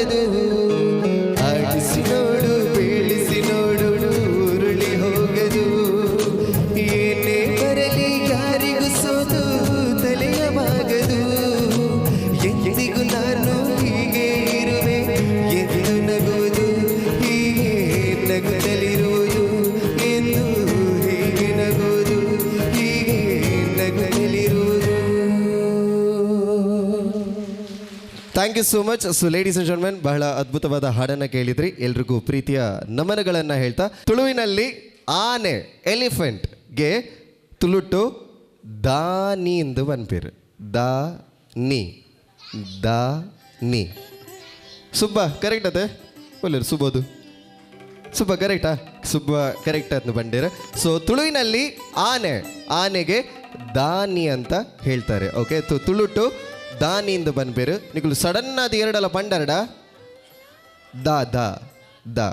ಹೋಗದು ಆಡಿಸಿ ನೋಡು ಬೀಳಿಸಿ ನೋಡು ಉರುಳಿ ಹೋಗದು ಏನೇ ಬರಲಿ ಯಾರಿಗೂ ಸೋತು ತಲೆಯವಾಗದು ಎಂದಿಗೂ ನಾನು ಹೀಗೆ ಇರುವೆ ಎಂದು ನಗುವುದು ಹೀಗೆ ನಗುತ್ತಲಿರುವುದು ಎಂದು ಹೀಗೆ ನಗುವುದು ಹೀಗೆ ನಗುತ್ತಲಿರುವುದು. Thank you so much. So ladies and gentlemen, ಬಹಳ ಅದ್ಭುತವಾದ ಹಾಡನ್ನು ಕೇಳಿದ್ರಿ. ಎಲ್ರಿಗೂ ಪ್ರೀತಿಯ ನಮನಗಳನ್ನು ಹೇಳ್ತಾ, ತುಳುವಿನಲ್ಲಿ ಆನೆ ಎಲಿಫೆಂಟ್ಗೆ ತುಳುಟು ದಾನಿ ಎಂದು ಬನ್ಪೇರು. ದಾನಿ ದಾನಿ ಸುಬ್ಬ ಕರೆಕ್ಟ್ ಅದೇ ಒಳ್ಳೆಯರು ಸುಬೋದು ಸುಬ್ಬ ಕರೆಕ್ಟಾ ಸುಬ್ಬ ಕರೆಕ್ಟ್ ಅಂತ ಬಂದಿರ. ಸೊ ತುಳುವಿನಲ್ಲಿ ಆನೆಗೆ ದಾನಿ ಅಂತ ಹೇಳ್ತಾರೆ. ಓಕೆ, ತುಳುಟು ದಾನಿಯಿಂದ ಬಂದ್ಬೇರು. ನಿಗಳು ಸಡನ್ ಅದು ಎರಡಲ್ಲ ಪಂಡರಡ ದಾ ದಾ ದಾ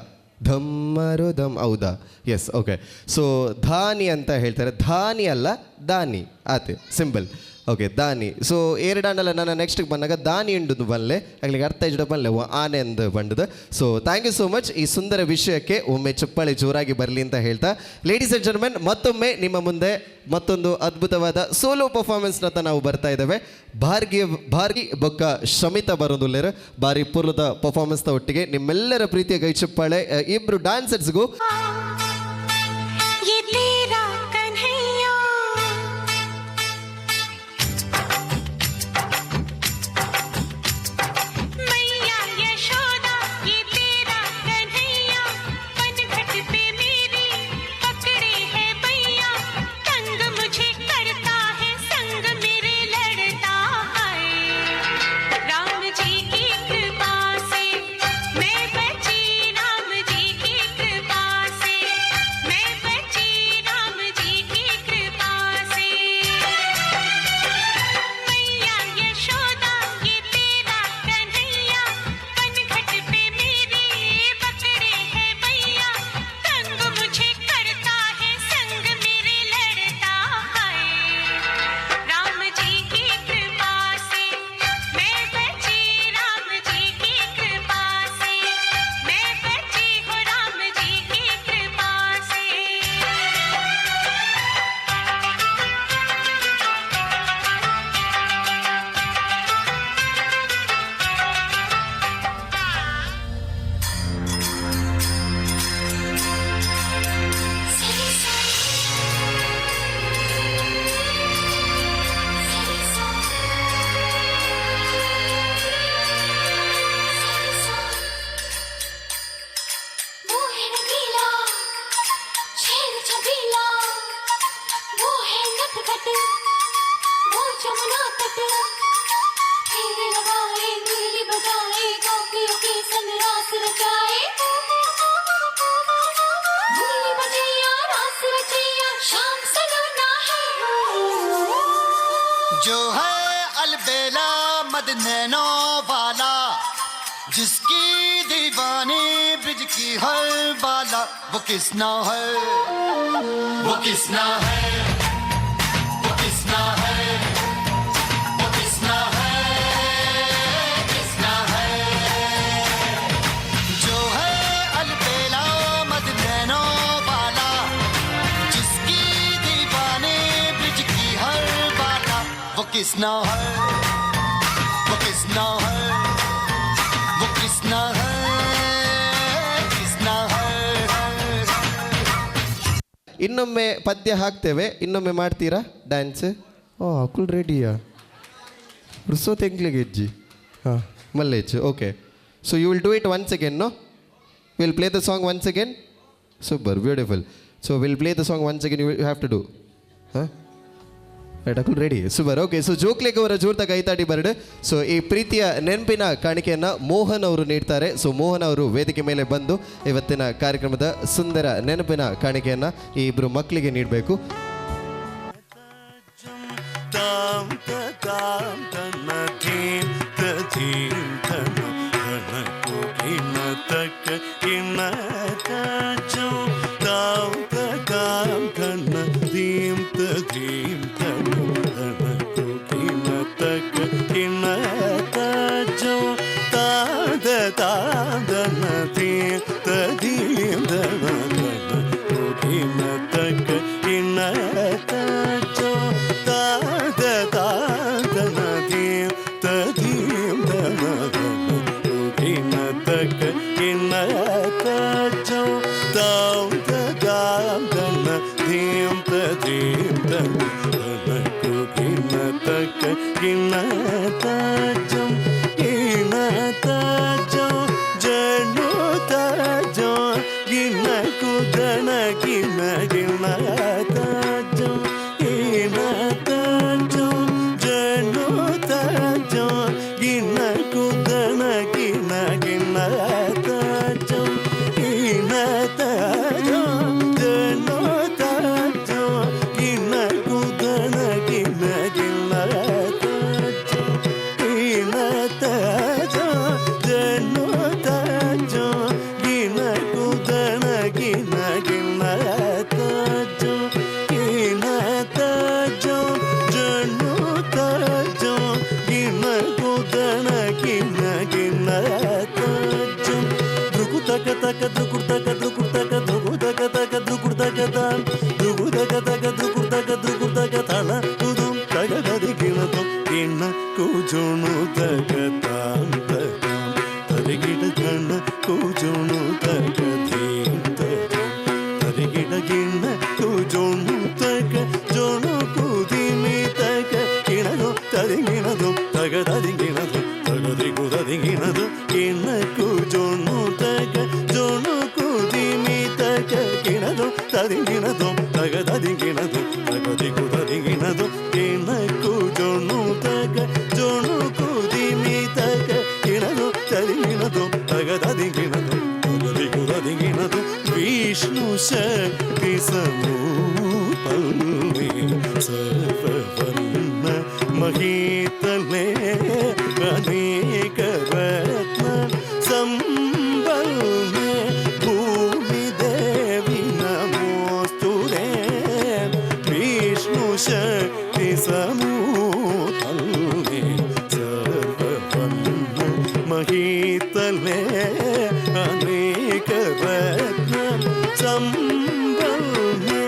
ಧಮ್ಮರು ಧಮ್ ಹೌದಾ? S, okay. ಸೊ ಧಾನಿ ಅಂತ ಹೇಳ್ತಾರೆ. ಧಾನಿ ಅಲ್ಲ ದಾನಿ ಆತೆ ಸಿಂಪಲ್. ಓಕೆ, ದಾನಿ. ಸೊ ಎರಡಾಂಡಲ್ಲ ನಾನು ನೆಕ್ಸ್ಟ್ಗೆ ಬಂದಾಗ ದಾನಿ ಉಂಡು ಬಲ್ಲೆ ಆಗ್ಲಿಕ್ಕೆ ಅರ್ಥ ಇಷ್ಟ ಬಲ್ಲೆ ಆನೆ ಎಂದು ಬಂಡದು. So thank you so much. ಈ ಸುಂದರ ವಿಷಯಕ್ಕೆ ಒಮ್ಮೆ ಚಪ್ಪಾಳೆ ಜೋರಾಗಿ ಬರಲಿ ಅಂತ ಹೇಳ್ತಾ, ಲೇಡೀಸ್ ಆ್ಯಂಡ್ ಜೆಂಟಲ್ಮೆನ್, ಮತ್ತೊಮ್ಮೆ ನಿಮ್ಮ ಮುಂದೆ ಮತ್ತೊಂದು ಅದ್ಭುತವಾದ ಸೋಲೋ ಪರ್ಫಾರ್ಮೆನ್ಸ್ನತ್ತ ನಾವು ಬರ್ತಾ ಇದ್ದೇವೆ. ಭಾರ್ಗಿ ಬೊಕ್ಕ ಶಮಿತಾ ಬರೋದುಲ್ಲೇರು ಬಾರಿ ಪೂರ್ವದ ಪರ್ಫಾರ್ಮೆನ್ಸ್ನ ಒಟ್ಟಿಗೆ ನಿಮ್ಮೆಲ್ಲರ ಪ್ರೀತಿಯ ಕೈ ಚಪ್ಪಾಳೆ ಇಬ್ಬರು ಡ್ಯಾನ್ಸರ್ಸ್ಗೂ. जो है अलबेला मद नैनो वाला, जिसकी दीवानी ब्रिज की हर बाला, वो किसना है, वो किसना है, वो किसना है, वो किसना है, किसना है। जो है अलबेला मद नैनो वाला, जिसकी दीवानी ब्रिज की हर बाला, वो किसना है, वो किसना है, वो किसना है, किसना है। ಇನ್ನೊಮ್ಮೆ ಪದ್ಯ ಹಾಕ್ತೇವೆ, ಇನ್ನೊಮ್ಮೆ ಮಾಡ್ತೀರಾ ಡ್ಯಾನ್ಸ್? ಓ ಅಕುಲ್ ರೆಡಿಯಾ? ರುಸೋತ್ ಎಂಕ್ಲಿಗೆ ಹೆಜ್ಜಿ ಹಾಂ ಮಲ್ಲೇಜ್. Okay, so you will do it once again. No, will play the song once again. Super, beautiful. So will play the song once again. You have to do. ಹಾಂ right, Akul ready, super. Okay, so ಜೋಕ್ಲೇಕ್ ಅವರ ಜೋರ್ತ ಕೈತಾಡಿ bird. So ಈ ಪ್ರೀತಿಯ ನೆನಪಿನ ಕಾಣಿಕೆಯನ್ನು ಮೋಹನ್ ಅವರು ನೀಡ್ತಾರೆ. ಸೊ ಮೋಹನ್ ಅವರು ವೇದಿಕೆ ಮೇಲೆ ಬಂದು ಇವತ್ತಿನ ಕಾರ್ಯಕ್ರಮದ ಸುಂದರ ನೆನಪಿನ ಕಾಣಿಕೆಯನ್ನು ಈ ಇಬ್ಬರು ಮಕ್ಕಳಿಗೆ ನೀಡಬೇಕು. ता ತಾದನ ತದೀಂದನ ಕುಗಿನ ತಕ ಇನ್ನ ತಜೋ ತಾದ ತಾದನ ತದೀಂದನ ಕುಗಿನ ತಕ ಇನ್ನ ತಜೋ ತಾದ ತಾದನ ಧೀಂ ತದೀಂದನ ಕುಗಿನ ತಕ ಇನ್ನ ತಜೋ ಇನ್ನ ತಜೋ ಜನು ತಜೋ ಗಿನ್ನ ಕುದನ ಗಿನ್ನ ಗಿನ್ನ ತಜೋ ಇನ್ನ ತಜೋ ಜನು ತಜೋ ಗಿನ್ನ ಕುದನ ಗಿನ್ನ ಗಿನ್ನ ತಜೋ ಇನ್ನ ತಜೋ ಜನು ತಜೋ ಗಿನ್ನ ಕುದನ ಗಿನ್ನ ಗಿನ್ನ ತಜೋ ಇನ್ನ ತಜೋ ಜನು ತಜೋ ಗಿನ್ನ ಕುದನ ಗಿನ್ನ ಗಿನ್ನ ತಜೋ ಇನ್ನ ತಜೋ ಜನು ತಜೋ ಗಿನ್ನ ಕುದನ ಗಿನ್ನ ಗಿನ್ನ ತಜೋ ದ್ರುಕು ತಕ ತಕ ದ್ರುಕು ತಕ ದ್ರುಕು ತಕ ದ್ರುಕು ತಕ ತಕ ದ್ರುಕು ತಕ ತಾಂ ದ್ರುಕು ತಕ ತಕ ದ್ರುಕು ತಕ ದ್ರುಕು ತಕ ತಾನ ತುದುಂ ತಕ ದದಿ ಗಿಣತೋ ಗಿನ್ನ ಕೂಜೋಣು ತಕ ತಾಂ ತಕಾಂ ತರಿಗಿಡ ಗಣ್ಣ ಕೂಜೋಣು ತಕ ಧೀಂ ತಕಾಂ ತರಿಗಿಡ ಗಿಣ್ಣ ಕೂಜೋಣು ತಕ ಜೋಣು ಕೂದಿಮಿ ತಕ ಗಿಣದು ತದಿಗಿಣದು ತಗ ದದಿಗಿಣದು ತಗದಿಗು ದದಿಗಿಣದು ಗಿಣ್ಣ ಕೂಜೋಣು ತಕ ಜೋಣು ಕೂದಿಮಿ ತಕ ಗಿಣದು ತದಿಗಿಣದು ತಗ ದದಿಗಿಣದು ತಗದಿಗು ದದಿಗಿಣದು ಗಿಣ್ಣ ಕೂಜೋಣು ತಕ ಜೋಣು ಕೂದಿಮಿ ತಕ ಗಿಣದು ತದಿಗಿಣದು ತಗ ದದಿಗಿಣದು ತಗದಿಗು ದದಿಗಿಣದು ವಿಷ್ಣು ಶಕ್ತಿ ಸಮೂಪಲ್ಲೆ ಸರ್ವವರ್ಣ ಮಹೀತಲೆ ಅನೇಕ ರತ್ನ ಸಂಬಲ್ಲೆ ಭೂಮಿ ದೇವಿ ನಮೋಸ್ತುರೇ ವಿಷ್ಣು ಶಕ್ತಿ ಸಮೂಪಲ್ಲೆ ಸರ್ವವರ್ಣ ಮಹೀತಲೆ ಅನೇಕ ರತ್ನ ಸಂಬಲ್ಲೆ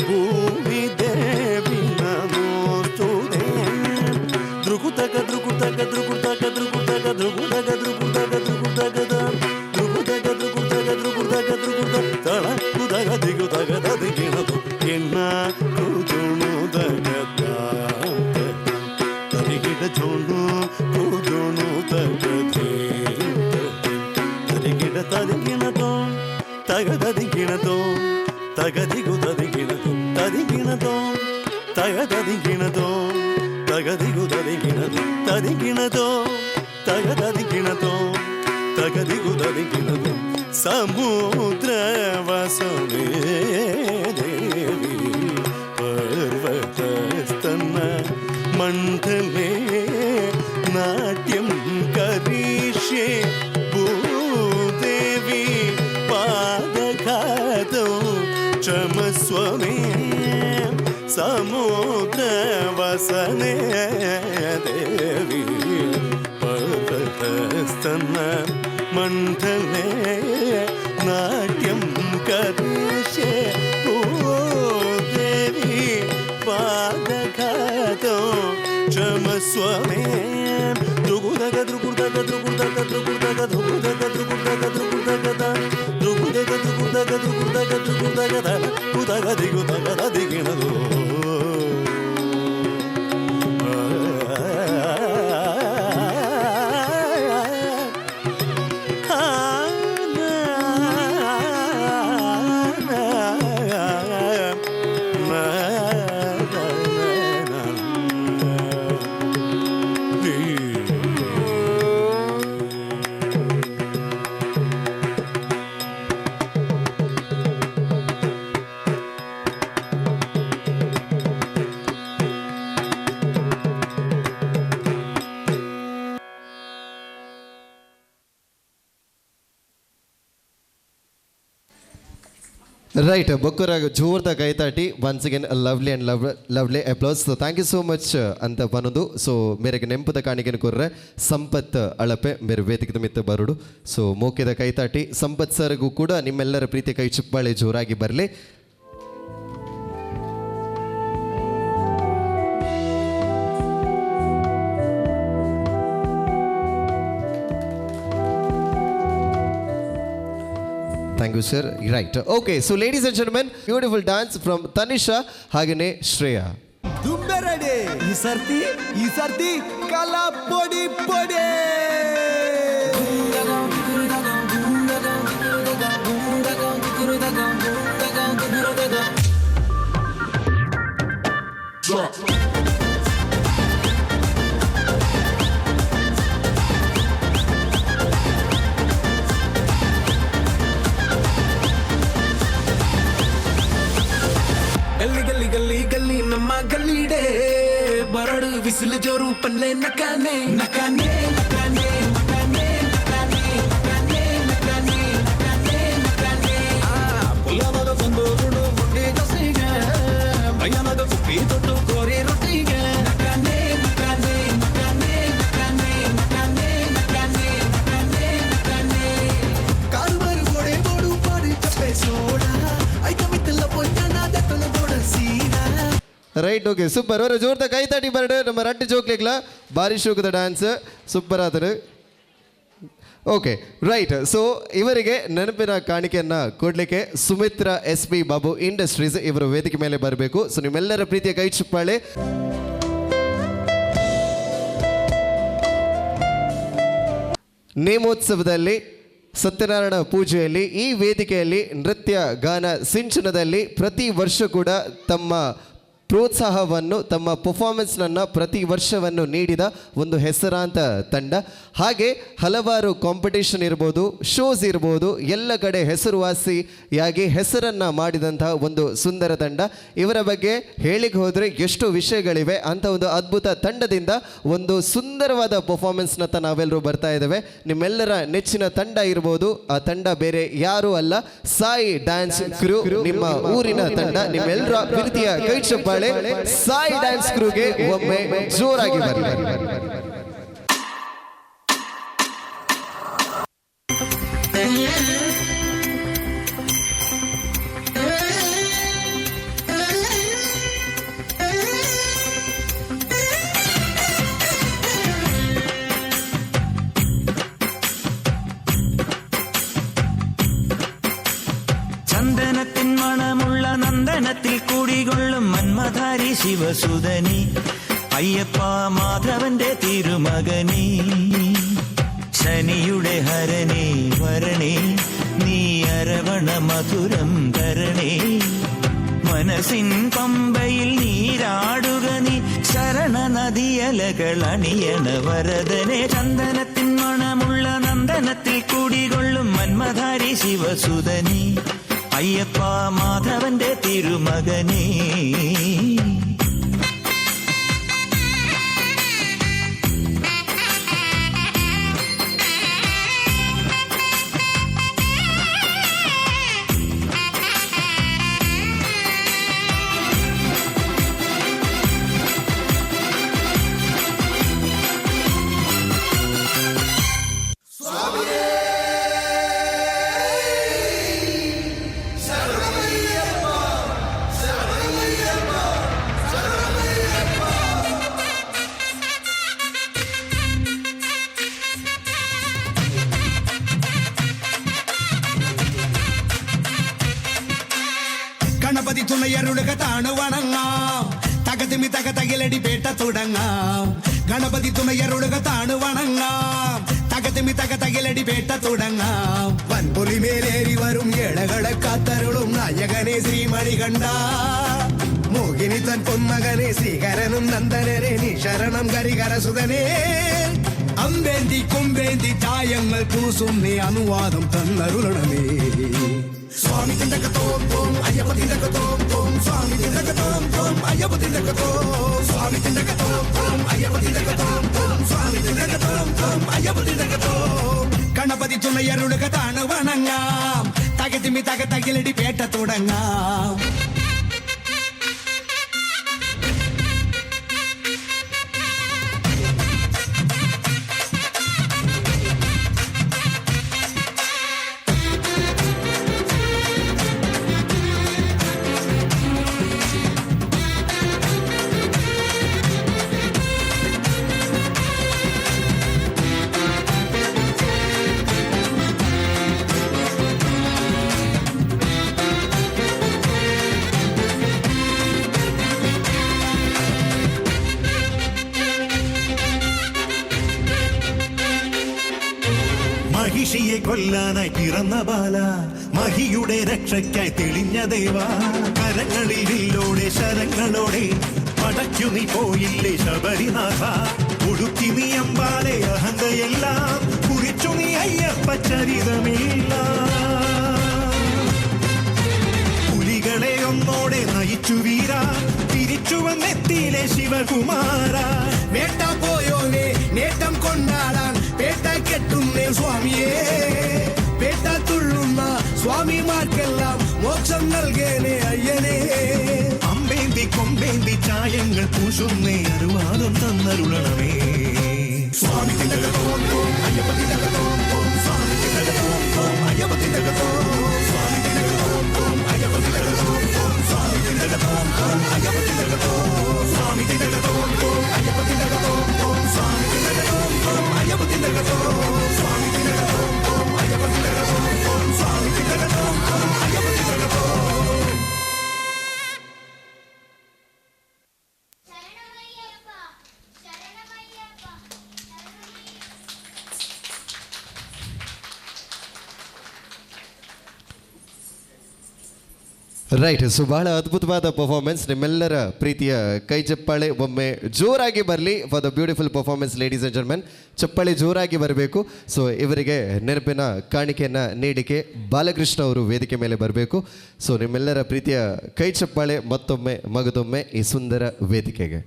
ಭೂಮಿ ದೇವಿ ನಮೋಸ್ತುರೇ ದ್ರುಕು ತಕ ದ್ರುಕು ತಕ ದ್ರುಕು ತಕ ದ್ರುಕು ತಕ ದ್ರುಕು ತಕ ದ್ರುಕು ತಕ ದ್ರುಕು ತಕ ದ್ರುಕು ತಕ ದ್ರುಕು ತಕ ದ್ರುಕು ತಕ ದ್ರುಕು ತಕ ತಳ ಕುದಗ ದಿಗು ತಗ ದದಿಗಿಣದು ಎನ್ನ ಕೂಜೋಣು ತಗ ತರಿಗಿಡ ಜೋಣು ಕೂಜೋಣು ತಗ ತರಿಗಿಡ ತದಿಗಿಣದು ತಗ ದದಿಗಿಣದು ತಗದಿಗು ದದಿಗಿಣದು ತದಿಗಿಣದು ತಗ ದದಿಗಿಣದು ತಗದಿಗು ದದಿಗಿಣದು ತದಿಗಿಣದು ತಗ ದದಿಗಿಣದು ತಗದಿಗು ದದಿಗಿಣದು ಸಮುದ್ರ ವಸನೆ ದೇವಿ ಪರ್ವತ ಸ್ತನ ಮಂಡಲೆ ನಾಟ್ಯಂ ಕರಿಷ್ಯೆ ಭೂದೇವಿ ಪಾದಘಾತೌ ಕ್ಷಮಸ್ವ ಮೇ ಸಮುದ್ರ ವಸನೆ ದೇವಿ ಪರ್ವತಸ್ತನ ಮಂಡಲೆ ನಾಟ್ಯಂ ಕರಿಷ್ಯೆ Bhudevi ಪಾದಘಾತೌ ಕ್ಷಮಸ್ವ May ದ್ರುಗುದಗ ದ್ರುಗುದಗ ದ್ರುಗುದಗ ದ್ರುಗುದಗ ದ್ರುಗುದಗ ದ್ರುಗುದಗ ದ್ರುಗುದಗ ದ್ರುಗುದಗ ದ್ರುಗುದಗ ದ್ರುಗುದಗ ದ್ರುಗುದಗ ಕುದಗ ದಿಗುದಗ ದದಿಗಿಣದು Right, Bokura Jorda Gaitati, once again a lovely and lovely applause. So thank you so much, Anta Panundu. So mere nempu the kanigen kurre Sampath Alape, mere vetik the mitta barudu. So moke the Kaitati, Sampath sir Gukuda, Nimella Priti Kai Chupale Joragi Barle. Thank you, sir. Right. Okay, so ladies and gentlemen, beautiful dance from Tanisha Hagane Shreya. Dumberade, Isarti, Kala Podi Podi. गली नम्मा गलीडे बरड़ whistle जोरू पल्ले नकाने नकाने नकाने नकाने नकाने नकाने नकाने नकाने नकाने पुलावद संदोरुडु मुंडे जसिगे भयानद फुकी तोटु कोरे रोटिगे नकाने नकाने नकाने नकाने नकाने नकाने नकाने नकाने कारुबर गोडे गोडु पाडी चप्पे soda आई कमितल पोयना दतन गोड सीना. Right, okay, super. Or Jorda Kaitati Barder, Marati joke like Bari Shuk the dancer, super other. Okay, right. So, Ivarige, Nanapira Kanikana, Kodleke, Sumitra SP Babu Industries, Iver Vedic Mele Barbeco, so Nimella Priti Kaichupale. ನೇಮೋತ್ಸವದಲ್ಲಿ Satyanarayana ಪೂಜೆಯಲ್ಲಿ ಈ ವೇದಿಕೆಯಲ್ಲಿ ನೃತ್ಯ ಗಾನ ಸಿಂಚನದಲ್ಲಿ ಪ್ರತಿ ವರ್ಷ ಕೂಡ ತಮ್ಮ ಪ್ರೋತ್ಸಾಹವನ್ನು ತಮ್ಮ ಪರ್ಫಾರ್ಮೆನ್ಸ್ನನ್ನು ಪ್ರತಿ ವರ್ಷವನ್ನು ನೀಡಿದ ಒಂದು ಹೆಸರಾಂತ ತಂಡ. ಹಾಗೆ ಹಲವಾರು ಕಾಂಪಿಟೇಷನ್ ಇರ್ಬೋದು, ಶೋಸ್ ಇರ್ಬೋದು, ಎಲ್ಲ ಕಡೆ ಹೆಸರುವಾಸಿಯಾಗಿ ಹೆಸರನ್ನು ಮಾಡಿದಂತಹ ಒಂದು ಸುಂದರ ತಂಡ. ಇವರ ಬಗ್ಗೆ ಹೇಳಿಗೆ ಹೋದರೆ ಎಷ್ಟು ವಿಷಯಗಳಿವೆ. ಅಂಥ ಒಂದು ಅದ್ಭುತ ತಂಡದಿಂದ ಒಂದು ಸುಂದರವಾದ ಪರ್ಫಾರ್ಮೆನ್ಸ್ನತ್ತ ನಾವೆಲ್ಲರೂ ಬರ್ತಾ ಇದ್ದೇವೆ. ನಿಮ್ಮೆಲ್ಲರ ನೆಚ್ಚಿನ ತಂಡ ಇರ್ಬೋದು, ಆ ತಂಡ ಬೇರೆ ಯಾರೂ ಅಲ್ಲ, ಸಾಯಿ ಡ್ಯಾನ್ಸ್ ಕ್ರೂ, ನಿಮ್ಮ ಊರಿನ ತಂಡ. ನಿಮ್ಮೆಲ್ಲರ ಪ್ರೀತಿಯ ಕೈ ಚಪ್ಪಾಳೆ ಸಾಯಿ ಡ್ಯಾನ್ಸ್ ಕ್ರೂಗೆ ಒಮ್ಮೆ ಜೋರಾಗಿ ಬರಲಿ. ചന്ദനത്തിൻ മണമുള്ള നന്ദനത്തിൽ കൂടികൊള്ളും മന്മധാരി ശിവസുതനി അയ്യപ്പ മാധവന്റെ തിരുമകനി ശനിയുടെ ഹരണേ വരണേ നീ അരവണ മധുരം തരണേ മനസ്സിൻ പമ്പയിൽ നീരാടുക നീ ശരണ നദിയലകൾ അണിയണ വരദനെ ചന്ദനത്തിൻ മണമുള്ള നന്ദനത്തിൽ കൂടികൊള്ളും മന്മധാരി ശിവസുതനി അയ്യപ്പ മാധവന്റെ തിരുമകനേ. ഗണപതി തുണയരുളുക താണു വണങ്ങാം തകതിമി തകതകിലടി പേട്ട തുടങ്ങാം ഗണപതി തുണയരുളുക താണു വണങ്ങാം തകതിമി തകതകിലടി പേട്ട തുടങ്ങാം വൻപൊലി മേലേറി വരും ഏഴകളെ കാത്തരുളും നായകനെ ശ്രീമണികണ്ഠ മോഹിനി തൻ പൊന്മകനെ ശ്രീകരനും നന്ദനരെ നീ ശരണം കരികരസുതനേ അമ്പേന്തി കൊമ്പേന്തി ചായങ്ങൾ പൂസും നീ അനുവാദം തന്നരുളണമേ സ്വാമി തിണ്ടകത്തോം തോം അയ്യപ്പ തിണ്ടകത്തോം തോം സ്വാമി തിണ്ടകത്തോം തോം അയ്യപ്പ തിണ്ടകത്തോം സ്വാമി തിണ്ടകത്തോം തോം അയ്യപ്പ തിണ്ടകത്തോം തോം സ്വാമി തിണ്ടകത്തോം തോം അയ്യപ്പ തിണ്ടകത്തോം ഗണപതി തുണയരുളുക താണു വണങ്ങാം തകതിമി തകതകിലടി പേട്ട തുടങ്ങാം മഹിഷിയെ കൊല്ലാനായി പിറന്ന ബാല മഹിയുടെ രക്ഷയ്ക്കായി തെളിഞ്ഞ ദേവ കരങ്ങളിൽ വില്ലോടെ ശരങ്ങളോടെ പടയ്ക്കു നീ പോയില്ലേ ശബരിനാഥ ഒടുക്കി നീ അമ്പാലെ അഹന്തയെല്ലാം കുറിച്ചു നീ അയ്യപ്പ ചരിതമില്ല പുലികളെ ഒന്നോടെ നയിച്ചു വീര തിരിച്ചു വന്നെത്തിയിലെ ശിവകുമാര വേട്ട പോയോനെ നേട്ടം കൊണ്ടാടാൻ പേട്ട കെട്ടുന്നേ സ്വാമിയേ പേട്ട തുള്ളുന്ന സ്വാമിമാർക്കെല്ലാം മോക്ഷം നൽകേനെ അയ്യനേ അമ്പേന്തി കൊമ്പേന്തി ചായങ്ങൾ പൂശുന്നേ അനുവാദം തന്നരുളണമേ സ്വാമി തിലകത്തോം അയ്യപ്പ തിലകത്തോം സ്വാമി തിലകത്തോം അയ്യപ്പ തിലകത്തോം സ്വാമി തിലകത്തോം അയ്യപ്പ തിലകത്തോം സ്വാമി തിലകത്തോം അയ്യപ്പ തിലകത്തോം സ്വാമി തിലകത്തോം അയ്യപ്പ തിലകത്തോം സ്വാമി തിലകത്തോം അയ്യപ്പ തിലകത്തോം സ്വാമി തിലകത്തോം അയ്യപ്പ തിലകത്തോം സ്വാമി തിലകത്തോം അയ്യപ്പ തിലകത്തോം ರೈಟ್. ಸೊ ಬಹಳ ಅದ್ಭುತವಾದ ಪರ್ಫಾರ್ಮೆನ್ಸ್. ನಿಮ್ಮೆಲ್ಲರ ಪ್ರೀತಿಯ ಕೈ ಚಪ್ಪಾಳೆ ಒಮ್ಮೆ ಜೋರಾಗಿ ಬರಲಿ for the beautiful performance ladies and gentlemen. ಚಪ್ಪಾಳೆ ಜೋರಾಗಿ ಬರಬೇಕು. ಸೊ ಇವರಿಗೆ ನೆನಪಿನ ಕಾಣಿಕೆಯನ್ನು ನೀಡಿಕೆ ಬಾಲಕೃಷ್ಣ ಅವರು ವೇದಿಕೆ ಮೇಲೆ ಬರಬೇಕು. ಸೊ ನಿಮ್ಮೆಲ್ಲರ ಪ್ರೀತಿಯ ಕೈ ಚಪ್ಪಾಳೆ ಮತ್ತೊಮ್ಮೆ ಮಗದೊಮ್ಮೆ ಈ ಸುಂದರ ವೇದಿಕೆಗೆ.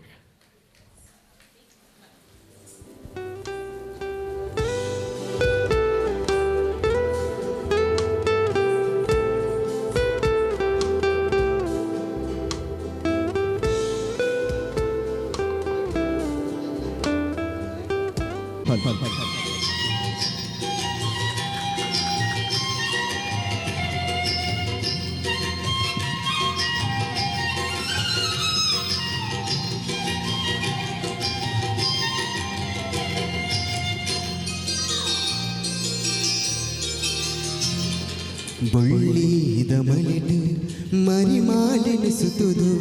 ಬೊಳ್ಳಿದ ಮಲಿಟು ಮರಿಮಾಲೆನಿಸುತ್ತುದು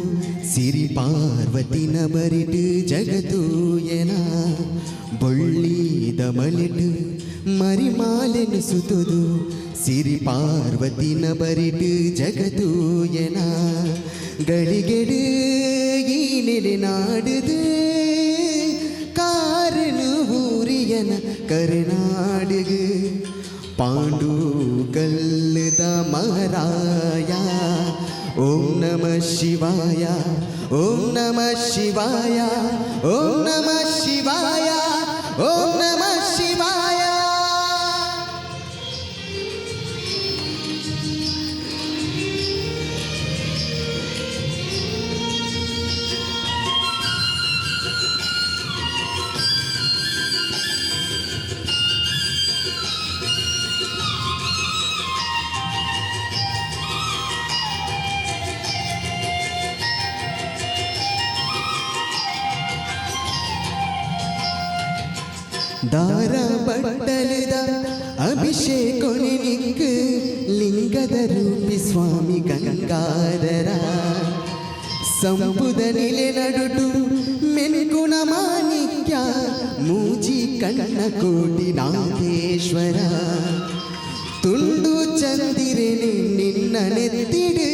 ಸಿರಿ ಪಾರ್ವತಿನ ಬರಿಟು ಜಗತೂಯನ ಬೊಳ್ಳಿದ ಮಲಿಟು ಮರಿಮಾಲೆನಿಸುತ್ತುದು ಸಿರಿ ಪಾರ್ವತಿನ ಬರಿಟು ಜಗತೂಯನ ಗಳಿಗೆಡು ಈ ನೆಲೆ ನಾಡುದು ಕಾರನು ಊರಿಯನ ಕರುನಾಡುಗು ಪಾಂಡು ಗಲ್ಲದ ಮಹಾರಾಯ ಓಂ ನಮಃ ಶಿವಾಯ ಓಂ ನಮಃ ಶಿವಾಯ ಓಂ ನಮಃ ಶಿವಾಯ ಓಂ ನಮಃ ಶಿವಾಯ. ದಾರ ಬಟ್ಟಲದ ಅಭಿಷೇಕೊನಿನಿಂಗ್ ಲಿಂಗದ ರೂಪಿ ಸ್ವಾಮಿ ಗಂಗಾಧರ ಸಂಬುದ ನಿಲೆ ನಡುಟು ಮೆನ್ಕುಣ ಮಾಣಿಕ್ಯ ಮೂಜಿ ಕಣ್ಣ ಕೋಟಿ ನಾಗೇಶ್ವರ ತುಂಡು ಚಂದಿರೆನೆ ನಿನ್ನ ನೆತ್ತಿಡು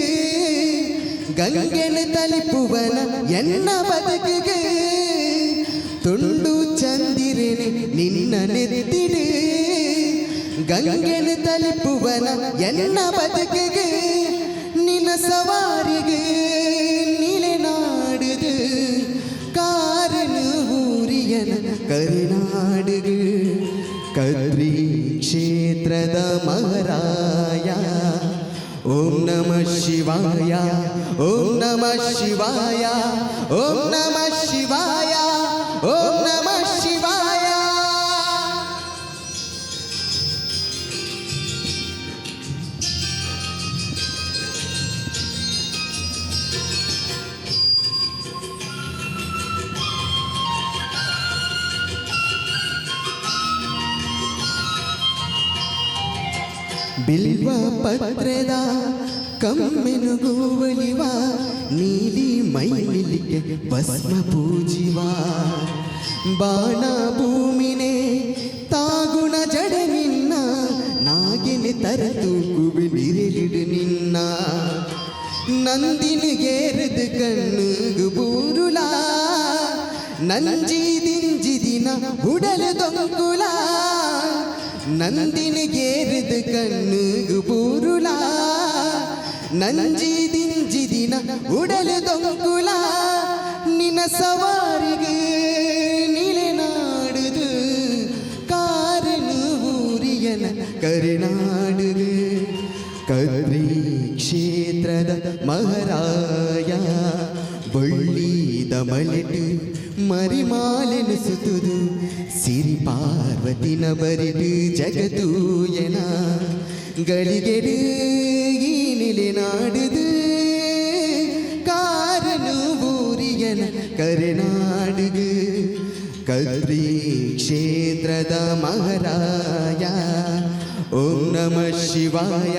ಗಂಗೆನ ತಲಿಪುವನ ಎನ್ನ ಬದುಕಿಗೆ ತುಂಡು ಚಂದಿರೆನೆ ನಿನ್ನ ನೆತ್ತಿಡು ಗಂಗೆನ ತಲಿಪುವನ ಎನ್ನ ಬದುಕಿಗೆ ನಿನ್ನ ಸವಾರಿಗೆ ನಿಲೆನಾಡುದು ಕಾರನು ಊರಿಯನ ಕರುನಾಡುಗು ಕದ್ರಿ ಕ್ಷೇತ್ರದ ಮಹಾರಾಯ ಓಂ ನಮಃ ಶಿವಾಯ ಓಂ ನಮಃ ಶಿವಾಯ ಓಂ ನಮಃ ಶಿವಾಯ ಓಂ ನಮಃ ಶಿವಾಯ. ಬಿಲ್ವ ಪತ್ರದ ಕಮ್ಮೆನುಗುವಲಿವ ನೀಲಿ ಮೈಲಿಗೆ ಭಸ್ಮ ಪೂಜಿವ ಬಾಣ ಭೂಮಿನೇ ತಾಗುಣ ಜಡ ನಿನ್ನ ನಾಗಿನ ತರತು ಕುಬಿಲಿರಿಡು ನಿನ್ನ ನಂದಿನಿಗೇರದು ಕಣ್ಣುಗು ಬೂರುಲ ನಂಜಿದಿಂಜಿದಿನ ಉಡಲು ದೊಂಕುಲ ನಂದಿನಿಗೇರದು ಕಣ್ಣುಗು ಬೂರುಲ ನಂಜಿದಿಂಜಿದಿನ ಉಡಲು ದೊಂಕುಲ ನಿನ್ನ ಸವಾರಿಗೆ ನಿಲೆನಾಡುದು ಕಾರನು ಊರಿಯನ ಕರುನಾಡುದು ಕದ್ರಿ ಕ್ಷೇತ್ರದ ಮಹಾರಾಯ ಬಳ್ಳಿದ ಮಲೆಟು ಮರಿಮಾಲೆನಿಸುತ್ತದು ಸಿರಿ ಪಾರ್ವತಿನ ಬರಿದು ಜಗತೂಯನ ಗಳಿಗೆಡು ಈ ನಿಲೆನಾಡುದು ಕಾರನು ಊರಿಯನ ಕರುನಾಡುದು ಕದ್ರಿ ಕ್ಷೇತ್ರದ ಮಹಾರಾಯ ಓಂ ನಮಃ ಶಿವಾಯ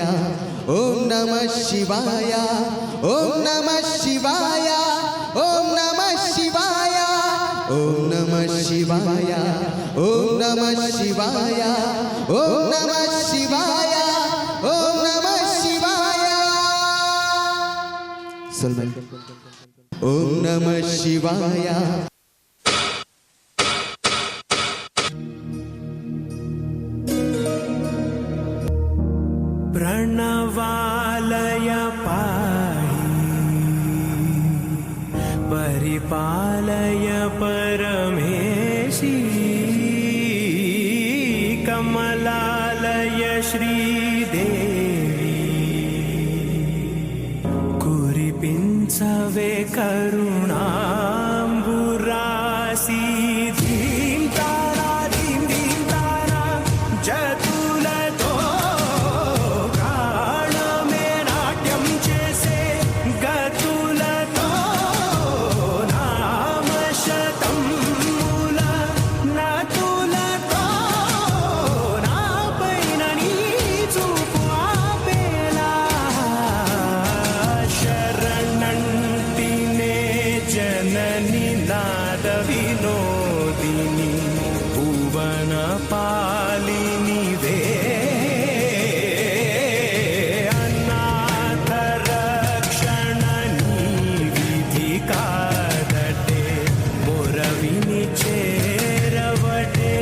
ಓಂ ನಮಃ ಶಿವಾಯ ಓಂ ನಮಃ ಶಿವಾಯ ಓಂ ನಮಃ ಶಿವಾಯ ಓಂ ನಮಃ ಶಿವಾಯ ಓಂ ನಮಃ ಶಿವಾಯ ಓಂ ನಮಃ ಶಿವಾಯ ಓಂ ನಮಃ ಶಿವಾಯ. ಓಂ ನಮಃ ಶಿವಾಯ. प्रणवालय पाहि परिपालय परमेशी कमलालय श्रीदेवी कुरिपिंचवे करुणांबुरासी धीं तारा धीं धीं तारा जतुलतो विनोदिनी भुवन पालिनी वे अनाथ रक्षणनी विधि कादटे मोरविनी चेरवटे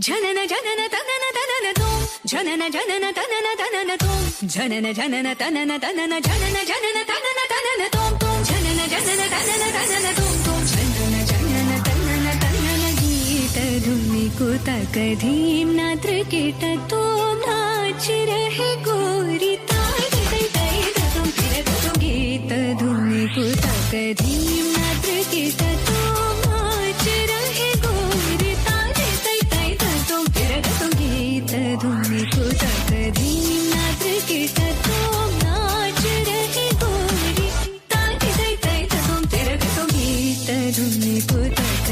जनन जनन तनन तनन तुम जनन जनन तनन तनन तुम जनन जनन तनन तनन जनन जनन तनन तनन तुम तुम जनन जनन तनन तनन तुम तुम जनन जनन तनन तनन गीत धुनि कुतक धीम नात्र कीट तुम नाच रहे गोरी ताई तई तई तुम फिर तुम गीत धुनि कुतक धीम नात्र कीट तुम नाच रहे गोरी ताई तई तई तुम फिर तुम गीत धुनि कुतक धीम नात्र कीट तुम नाच रहे गोरी ताई तई तई तुम फिर तुम गीत धुनि कुतक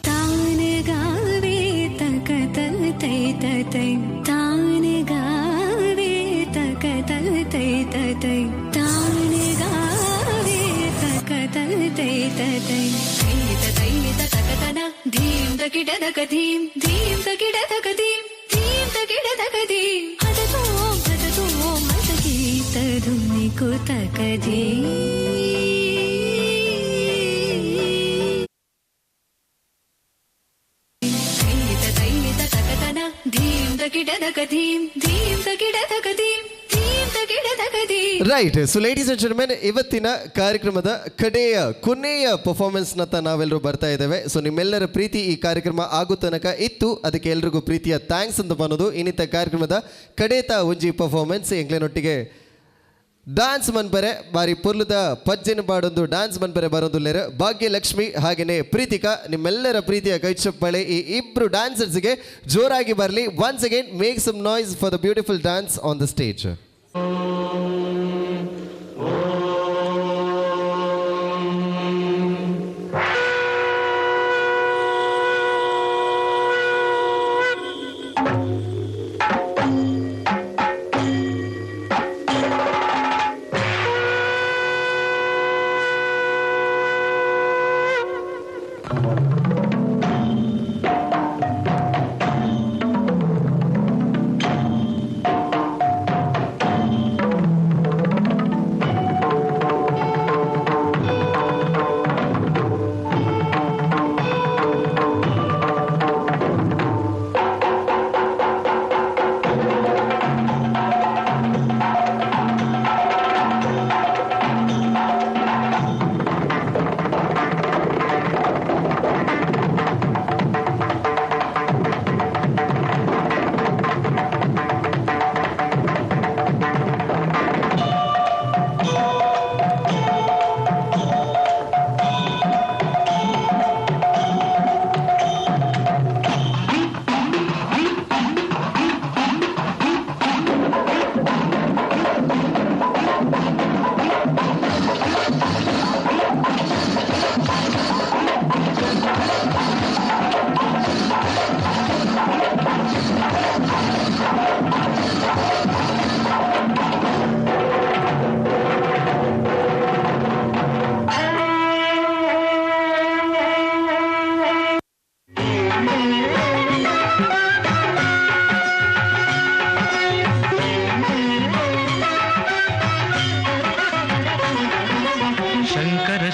तान गावे तक तल तै तै तान गावे तक तल तै तै तान गावे तक तल तै तै तै तक तना धीम तकिड तक धीम धीम तकिड तक धीम धीम तकिड तक धीम हद तो मत गीत धुनि कुतक धीम धीम तकिड तक धीम धीम तकिड तक धीम धीम ಗಿಡದಗದಿ. Right. So ladies and gentlemen, ಇವತ್ತಿನ ಕಾರ್ಯಕ್ರಮದ ಕೊನೆಯ ಪರ್ಫಾರ್ಮೆನ್ಸ್ನತ್ತ ನಾವೆಲ್ಲರೂ ಬರ್ತಾ ಇದ್ದೇವೆ. ಸೊ ನಿಮ್ಮೆಲ್ಲರ ಪ್ರೀತಿ ಈ ಕಾರ್ಯಕ್ರಮ ಆಗೋ ತನಕ ಇತ್ತು, ಅದಕ್ಕೆ ಎಲ್ರಿಗೂ ಪ್ರೀತಿಯ ಥ್ಯಾಂಕ್ಸ್ ಅಂತ ಅನ್ನೋದು. ಇನ್ನಿತ ಕಾರ್ಯಕ್ರಮದ ಕಡೇತ ಒಂಜಿ ಪರ್ಫಾರ್ಮೆನ್ಸ್ ಎಂಕ್ಲೆನೊಟ್ಟಿಗೆ ಡ್ಯಾನ್ಸ್ ಮನ್ಪರೆ ಬಾರಿ ಪೊರ್ಲುದ ಪಜ್ಜೆನ ಪಾಡೊಂದು ಡ್ಯಾನ್ಸ್ ಮನ್ಪರೆ ಬರೋದುಲ್ಲೇರು ಭಾಗ್ಯಲಕ್ಷ್ಮಿ ಹಾಗೆಯೇ ಪ್ರೀತಿಕಾ. ನಿಮ್ಮೆಲ್ಲರ ಪ್ರೀತಿಯ ಕೈಚಪ್ಪಳೆ ಈ ಇಬ್ಬರು ಡ್ಯಾನ್ಸರ್ಸ್ಗೆ ಜೋರಾಗಿ ಬರಲಿ. Once again make some noise for the beautiful dance on the stage.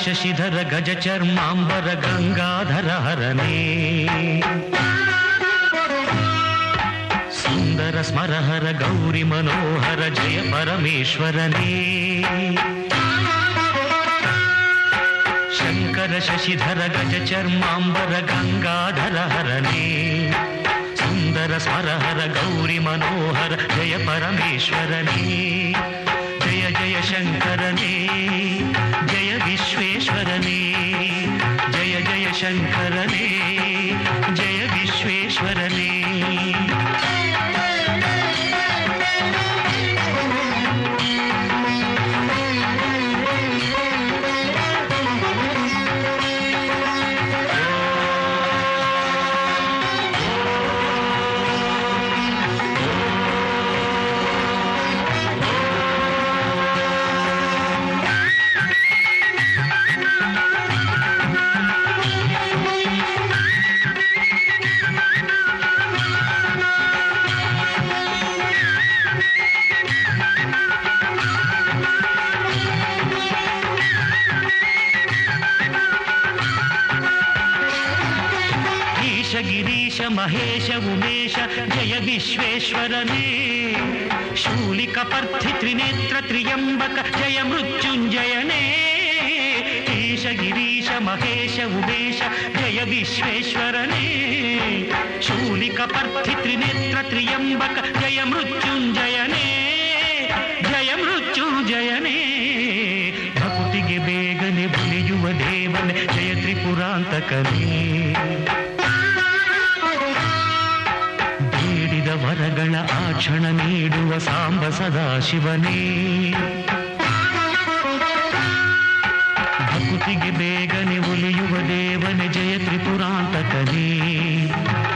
ಶಶಿಧರ ಗಜ ಚರ್ಮಾಂಬರ ಗಂಗಾಧರ ಹರನೇ ಸುಂದರ ಸ್ಮರಹರ ಗೌರಿ ಮನೋಹರ ಜಯ ಪರಮೇಶ್ವರನೇ ಶಂಕರ ಶಶಿಧರ ಗಜ ಚರ್ಮಾಂಬರ ಗಂಗಾಧರ ಹರನೇ ಸುಂದರ ಸ್ಮರಹರ ಗೌರಿ ಮನೋಹರ ಜಯ ಪರಮೇಶ್ವರನೇ ಜಯ ಜಯ ಶಂಕರನೇ ಜಯ ವಿಶ್ವೇಶ್ವರನೇ ಜಯ ಜಯ ಶಂಕರನೇ ಜಯ ವಿಶ್ವೇಶ್ವರನೇ गिरीश महेश उमेश जय विश्वेश्वरने शूलिकपर्धि त्रिनेत्र त्र्यंबक जय मृत्युंजयने ईश गिरीश महेश उमेश जय विश्वेश्वरने शूलिकपर्धि त्रिनेत्र त्र्यंबक जय मृत्युंजयने जय मृत्युंजयने भक्तिगे बेगने बुलियुव देवने जय त्रिपुरांतकने ವರಗಳ ಆಕ್ಷಣ ನೀಡುವ ಸಾಂಬ ಸದಾಶಿವನೇ ಭಕ್ತಿಗೆ ಬೇಗನೆ ಒಲಿಯುವ ದೇವನೇ ಜಯ ತ್ರಿಪುರಾಂತಕನೇ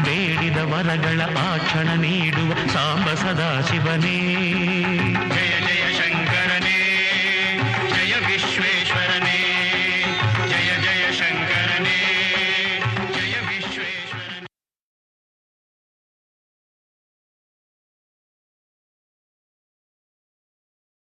ಬೇಡಿದ ವರಗಳ ಆಕ್ಷಣ ನೀಡುವ ಸಾಂಬ ಸದಾಶಿವನೇ ಜಯ